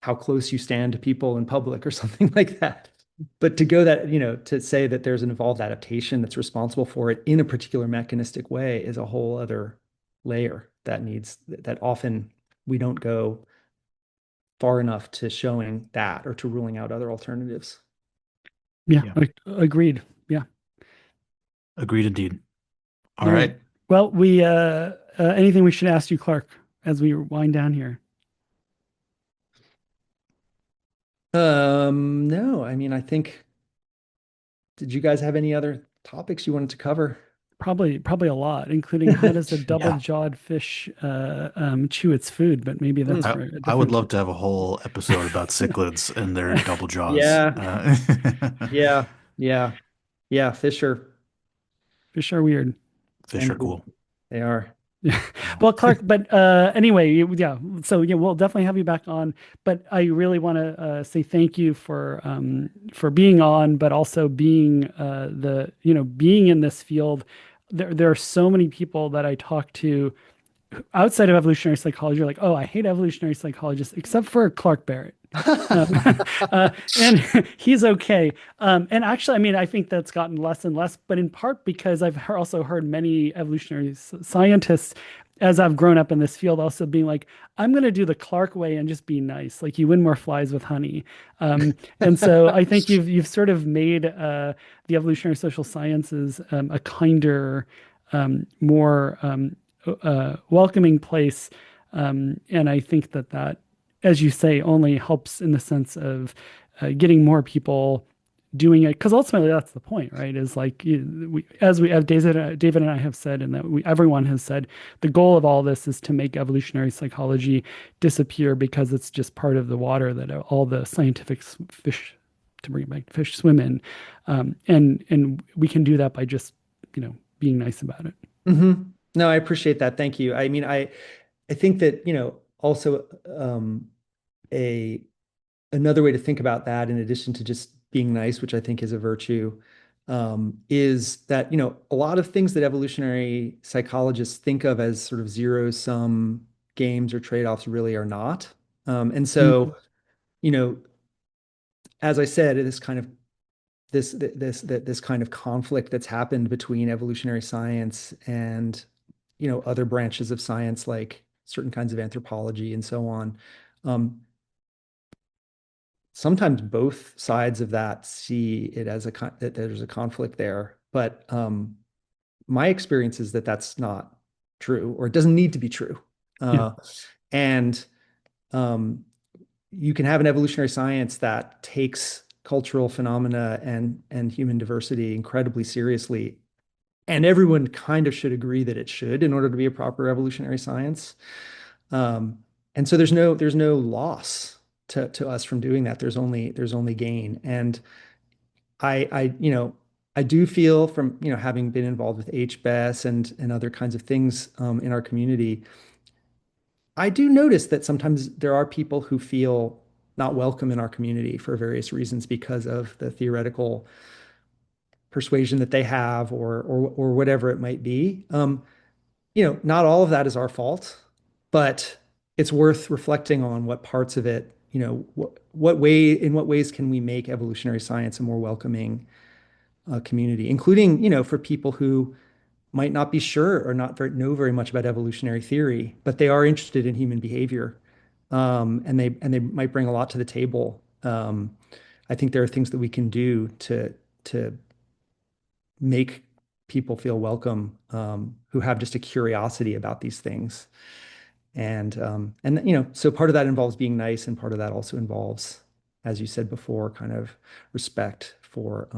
[SPEAKER 3] how close you stand to people in public or something like that. But to go that, to say that there's an evolved adaptation that's responsible for it in a particular mechanistic way is a whole other layer that often we don't go far enough to showing that or to ruling out other alternatives.
[SPEAKER 1] Yeah,
[SPEAKER 2] Yeah.
[SPEAKER 1] agreed. Yeah.
[SPEAKER 2] Agreed indeed. All
[SPEAKER 1] All right.
[SPEAKER 2] right.
[SPEAKER 1] Well, we anything we should ask you, Clark, as we wind down here?
[SPEAKER 3] No, I mean, I think, did you guys have any other topics you wanted to cover?
[SPEAKER 1] Probably a lot, including how does a
[SPEAKER 2] Yeah.
[SPEAKER 1] double-jawed fish chew its food, but maybe that's
[SPEAKER 3] Mm.
[SPEAKER 1] for a
[SPEAKER 2] I would
[SPEAKER 1] different.
[SPEAKER 2] love to have a whole episode about cichlids and their double jaws.
[SPEAKER 3] Yeah, yeah, yeah, yeah, Fisher.
[SPEAKER 1] Fish are weird.
[SPEAKER 2] Fish are
[SPEAKER 3] Indeed.
[SPEAKER 2] cool.
[SPEAKER 3] They are.
[SPEAKER 1] Yeah.
[SPEAKER 2] Yeah.
[SPEAKER 1] Well, Clark, but anyway, yeah. So yeah, we'll definitely have you back on. But I really want to say thank you for being on, but also being being in this field. There are so many people that I talk to outside of evolutionary psychology are like, oh, I hate evolutionary psychologists, except for Clark Barrett. Um, and he's okay. And actually, I mean, I think that's gotten less and less, but in part because also heard many evolutionary scientists, as I've grown up in this field, also being like, I'm going to do the Clark way and just be nice. Like you win more flies with honey. And so I think you've sort of made the evolutionary social sciences a kinder, more welcoming place. And I think that, as you say, only helps in the sense of getting more people doing it. Because ultimately, that's the point, right? Is like as David and I have said, and that everyone has said, the goal of all this is to make evolutionary psychology disappear because it's just part of the water that all the scientific fish, to bring it back, fish swim in, and we can do that by just being nice about it.
[SPEAKER 3] hmm No, I appreciate that. Thank you. I mean, I think that, also a another way to think about that, in addition to just being nice, which I think is a virtue, is that, a lot of things that evolutionary psychologists think of as sort of zero-sum games or trade-offs really are not. And
[SPEAKER 1] Mhm.
[SPEAKER 3] so, you know, as I said, this kind of conflict that's happened between evolutionary science and other branches of science like certain kinds of anthropology and so on. Um, Sometimes both sides of that see it as that there's a conflict there, but my experience is that that's not true, or it doesn't need to be true.
[SPEAKER 1] Yeah.
[SPEAKER 3] Uh, and um, you can have an evolutionary science that takes cultural phenomena and human diversity incredibly seriously, and everyone kind of should agree that it should in order to be a proper evolutionary science. Um, and so there's no loss to us from doing that. There's only gain. And I do feel from having been involved with HBS and other kinds of things in our community, I do notice that sometimes there are people who feel not welcome in our community for various reasons because of the theoretical persuasion that they have, or whatever it might be. Not all of that is our fault, but it's worth reflecting on what parts of it, in what ways can we make evolutionary science a more welcoming community, including, for people who might not be sure or not know very much about evolutionary theory, but they are interested in human behavior, and they might bring a lot to the table. I think there are things that we can do to make people feel welcome, who have just a curiosity about these things. And so part of that involves being nice, and part of that also involves, as you said before, kind of respect for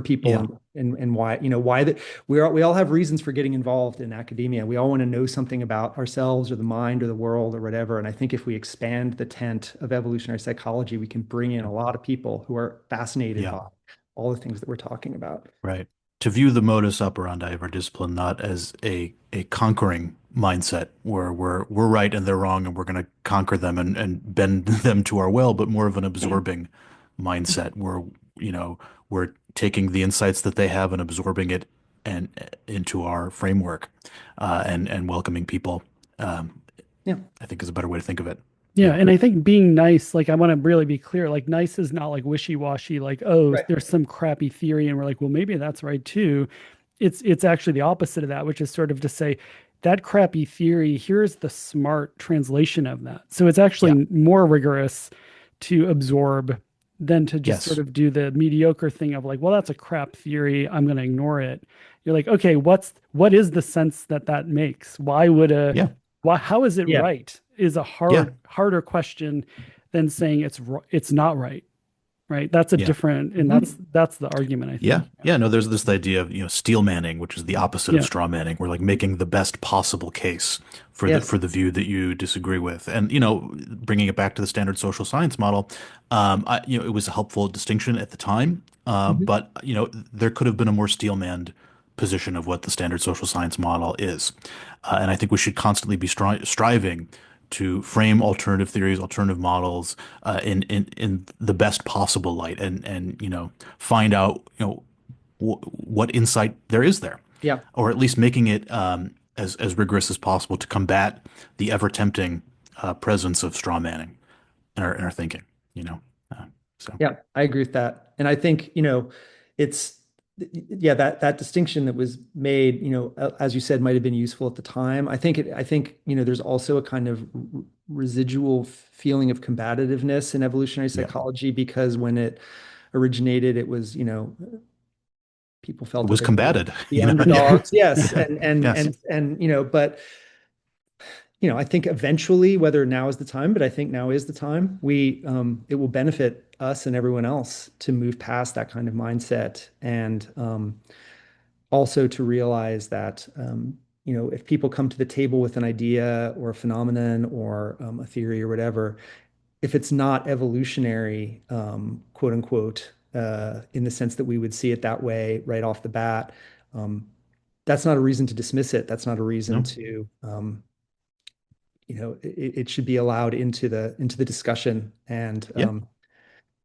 [SPEAKER 3] people,
[SPEAKER 2] Yeah.
[SPEAKER 3] and why that we all have reasons for getting involved in academia. We all want to know something about ourselves or the mind or the world or whatever. And I think if we expand the tent of evolutionary psychology, we can bring in a lot of people who are fascinated
[SPEAKER 2] Yeah.
[SPEAKER 3] by all the things that we're talking about.
[SPEAKER 2] Right. To view the modus operandi of our discipline not as a conquering mindset where we're right and they're wrong and we're going to conquer them and bend them to our will, but more of an absorbing mindset where, we're taking the insights that they have and absorbing it and into our framework, and welcoming people. Um,
[SPEAKER 3] Yeah,
[SPEAKER 2] I think is a better way to think of it.
[SPEAKER 1] Yeah,
[SPEAKER 2] Yeah.
[SPEAKER 1] and I think being nice, like I want to really be clear, like nice is not like wishy-washy, like, oh,
[SPEAKER 3] right.
[SPEAKER 1] there's some crappy theory and we're like, well, maybe that's right too. It's actually the opposite of that, which is sort of to say that crappy theory, here's the smart translation of that. So it's
[SPEAKER 2] Yeah.
[SPEAKER 1] actually more rigorous to absorb than to just sort
[SPEAKER 2] Yes.
[SPEAKER 1] of do the mediocre thing of like, well, that's a crap theory, I'm going to ignore it. You're like, okay, what is the sense that that makes?
[SPEAKER 2] Yeah.
[SPEAKER 1] How is it
[SPEAKER 3] Yeah.
[SPEAKER 1] right is a
[SPEAKER 2] Yeah.
[SPEAKER 1] harder question than saying it's not right. right? That's a
[SPEAKER 2] Yeah.
[SPEAKER 1] different, and
[SPEAKER 3] Mhm.
[SPEAKER 1] that's the argument, I
[SPEAKER 2] Yeah.
[SPEAKER 1] think.
[SPEAKER 2] Yeah. No, there's this idea of, steel manning, which is the opposite of
[SPEAKER 1] Yeah.
[SPEAKER 2] straw manning. We're like making the best possible case for the
[SPEAKER 3] Yes.
[SPEAKER 2] for the view that you disagree with. And, bringing it back to the standard social science model, it was a helpful distinction at the time.
[SPEAKER 3] Mhm.
[SPEAKER 2] But, there could have been a more steel manned position of what the standard social science model is. And I think we should constantly be striving to frame alternative theories, alternative models, in the best possible light, and find out what insight there is there,
[SPEAKER 3] Yeah.
[SPEAKER 2] or at least making it as rigorous as possible to combat the ever tempting presence of straw manning in our thinking. You know, uh, so
[SPEAKER 3] Yeah, I agree with that. And I think, it's yeah, that distinction that was made, as you said, might have been useful at the time. I think, there's also a kind of residual feeling of combativeness in evolutionary
[SPEAKER 2] yeah,
[SPEAKER 3] psychology because when it originated, it was, people
[SPEAKER 2] it
[SPEAKER 3] felt that
[SPEAKER 2] was
[SPEAKER 3] they were
[SPEAKER 2] combated.
[SPEAKER 3] the
[SPEAKER 2] Yeah,
[SPEAKER 3] underdogs. Yes.
[SPEAKER 1] Yeah.
[SPEAKER 3] And
[SPEAKER 2] yes,
[SPEAKER 3] but I think eventually, whether now is the time, but I think now is the time, it will benefit us and everyone else to move past that kind of mindset and also to realize that, if people come to the table with an idea or a phenomenon or a theory or whatever, if it's not evolutionary, quote unquote, in the sense that we would see it that way right off the bat, um, that's not a reason to dismiss it. That's not a reason
[SPEAKER 2] no,
[SPEAKER 3] to it should be allowed into the discussion and
[SPEAKER 2] yeah,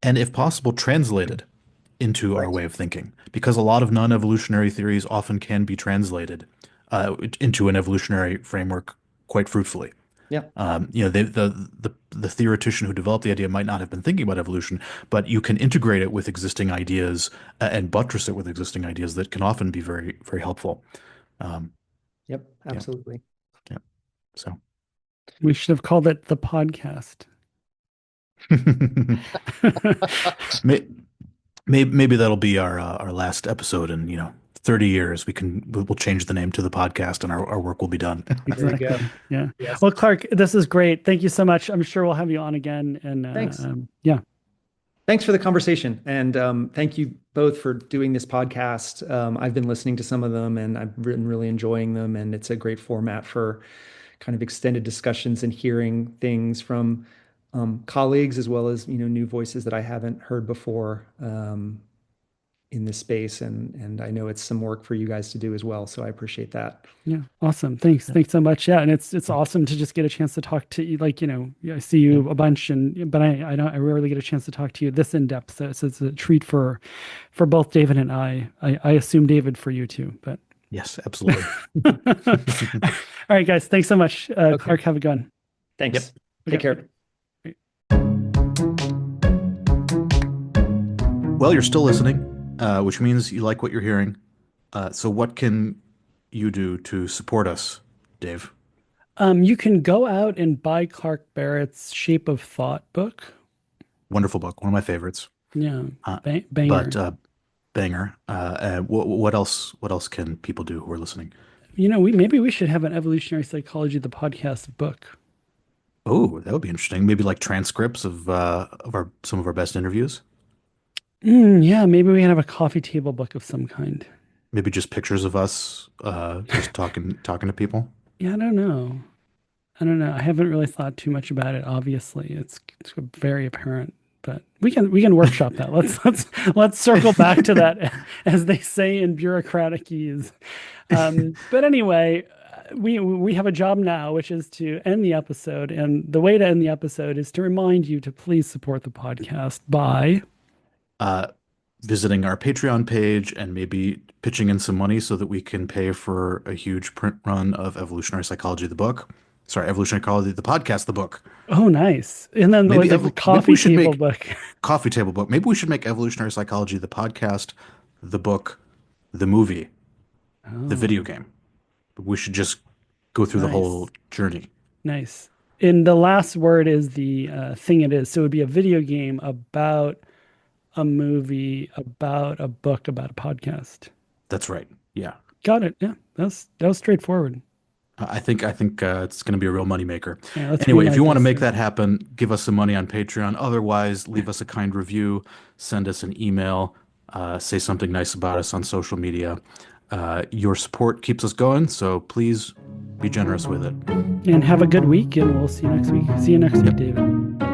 [SPEAKER 2] and if possible, translated into our
[SPEAKER 3] right.
[SPEAKER 2] way of thinking, because a lot of non-evolutionary theories often can be translated into an evolutionary framework quite fruitfully.
[SPEAKER 3] Yeah.
[SPEAKER 2] The theoretician who developed the idea might not have been thinking about evolution, but you can integrate it with existing ideas and buttress it with existing ideas that can often be very, very helpful. Um,
[SPEAKER 3] Yep.
[SPEAKER 2] yeah,
[SPEAKER 3] Absolutely.
[SPEAKER 2] yeah. So
[SPEAKER 1] We should have called it the podcast.
[SPEAKER 2] May- maybe that'll be our last episode in 30 years. We'll change the name to the podcast, and our work will be done.
[SPEAKER 3] There you go.
[SPEAKER 1] Exactly. Yeah.
[SPEAKER 3] Yes.
[SPEAKER 1] Well, Clark, this is great. Thank you so much. I'm sure we'll have you on again. And
[SPEAKER 3] Thanks.
[SPEAKER 1] yeah,
[SPEAKER 3] Thanks for the conversation. And thank you both for doing this podcast. I've been listening to some of them and I've been really enjoying them. And it's a great format for kind of extended discussions and hearing things from colleagues as well as, new voices that I haven't heard before in this space. And I know it's some work for you guys to do as well. So I appreciate that.
[SPEAKER 1] yeah, awesome. Thanks,
[SPEAKER 2] Yeah,
[SPEAKER 1] thanks so much. Yeah, and it's awesome to just get a chance to talk to you. Like, yeah, I see
[SPEAKER 2] yeah.
[SPEAKER 1] you a bunch, but I rarely get a chance to talk to you this in depth. So it's a treat for both David and I assume David for you too. But
[SPEAKER 2] Yes, absolutely.
[SPEAKER 1] all right, guys, thanks so much.
[SPEAKER 3] Okay.
[SPEAKER 1] Clark, have a good one.
[SPEAKER 2] Yep.
[SPEAKER 3] Thanks.
[SPEAKER 1] Okay.
[SPEAKER 3] Take care.
[SPEAKER 2] Well, you're still listening, which means you like what you're hearing. So what can you do to support us, Dave?
[SPEAKER 1] You can go out and buy Clark Barrett's Shape of Thought book.
[SPEAKER 2] Wonderful book, one of my favorites.
[SPEAKER 1] Yeah,
[SPEAKER 2] Uh, but
[SPEAKER 1] banger.
[SPEAKER 2] banger. What else? What else can people do who are listening?
[SPEAKER 1] We maybe we should have an evolutionary psychology the podcast book.
[SPEAKER 2] Oh, that would be interesting. Maybe like transcripts of our some of our best interviews.
[SPEAKER 1] Yeah, maybe we can have a coffee table book of some kind.
[SPEAKER 2] Maybe just pictures of us just talking to people.
[SPEAKER 1] Yeah, I don't know. I don't know. I haven't really thought too much about it. Obviously, it's very apparent, but we can workshop that. Let's circle back to that, as they say in bureaucratic ease. But anyway, we have a job now, which is to end the episode, and the way to end the episode is to remind you to please support the podcast by
[SPEAKER 2] uh, Visiting our Patreon page and maybe pitching in some money so that we can pay for a huge print run of Evolutionary Psychology, the book. Sorry, Evolutionary Psychology, the podcast, the book.
[SPEAKER 1] oh nice, and then
[SPEAKER 2] Maybe
[SPEAKER 1] like the
[SPEAKER 2] maybe we
[SPEAKER 1] coffee
[SPEAKER 2] should
[SPEAKER 1] table
[SPEAKER 2] make
[SPEAKER 1] book.
[SPEAKER 2] coffee table book. Maybe we should make Evolutionary Psychology, the podcast, the book, the movie, the
[SPEAKER 1] Oh,
[SPEAKER 2] video game. We should just go through the whole
[SPEAKER 1] nice.
[SPEAKER 2] journey.
[SPEAKER 1] Nice. And the last word is the thing it is. So it would be a video game about a movie, about a book, about a podcast.
[SPEAKER 2] That's right. Yeah.
[SPEAKER 1] Got it. Yeah, that was straightforward.
[SPEAKER 2] I think it's going to be a real moneymaker.
[SPEAKER 1] Yeah, let's
[SPEAKER 2] Anyway, if you
[SPEAKER 1] greenlight
[SPEAKER 2] want to
[SPEAKER 1] this.
[SPEAKER 2] make that happen, give us some money on Patreon. Otherwise, leave us a kind review, send us an email, say something nice about us on social media. Your support keeps us going, so please be generous with it.
[SPEAKER 1] And have a good week, and we'll see you next week. See you next week,
[SPEAKER 2] Yep.
[SPEAKER 1] David.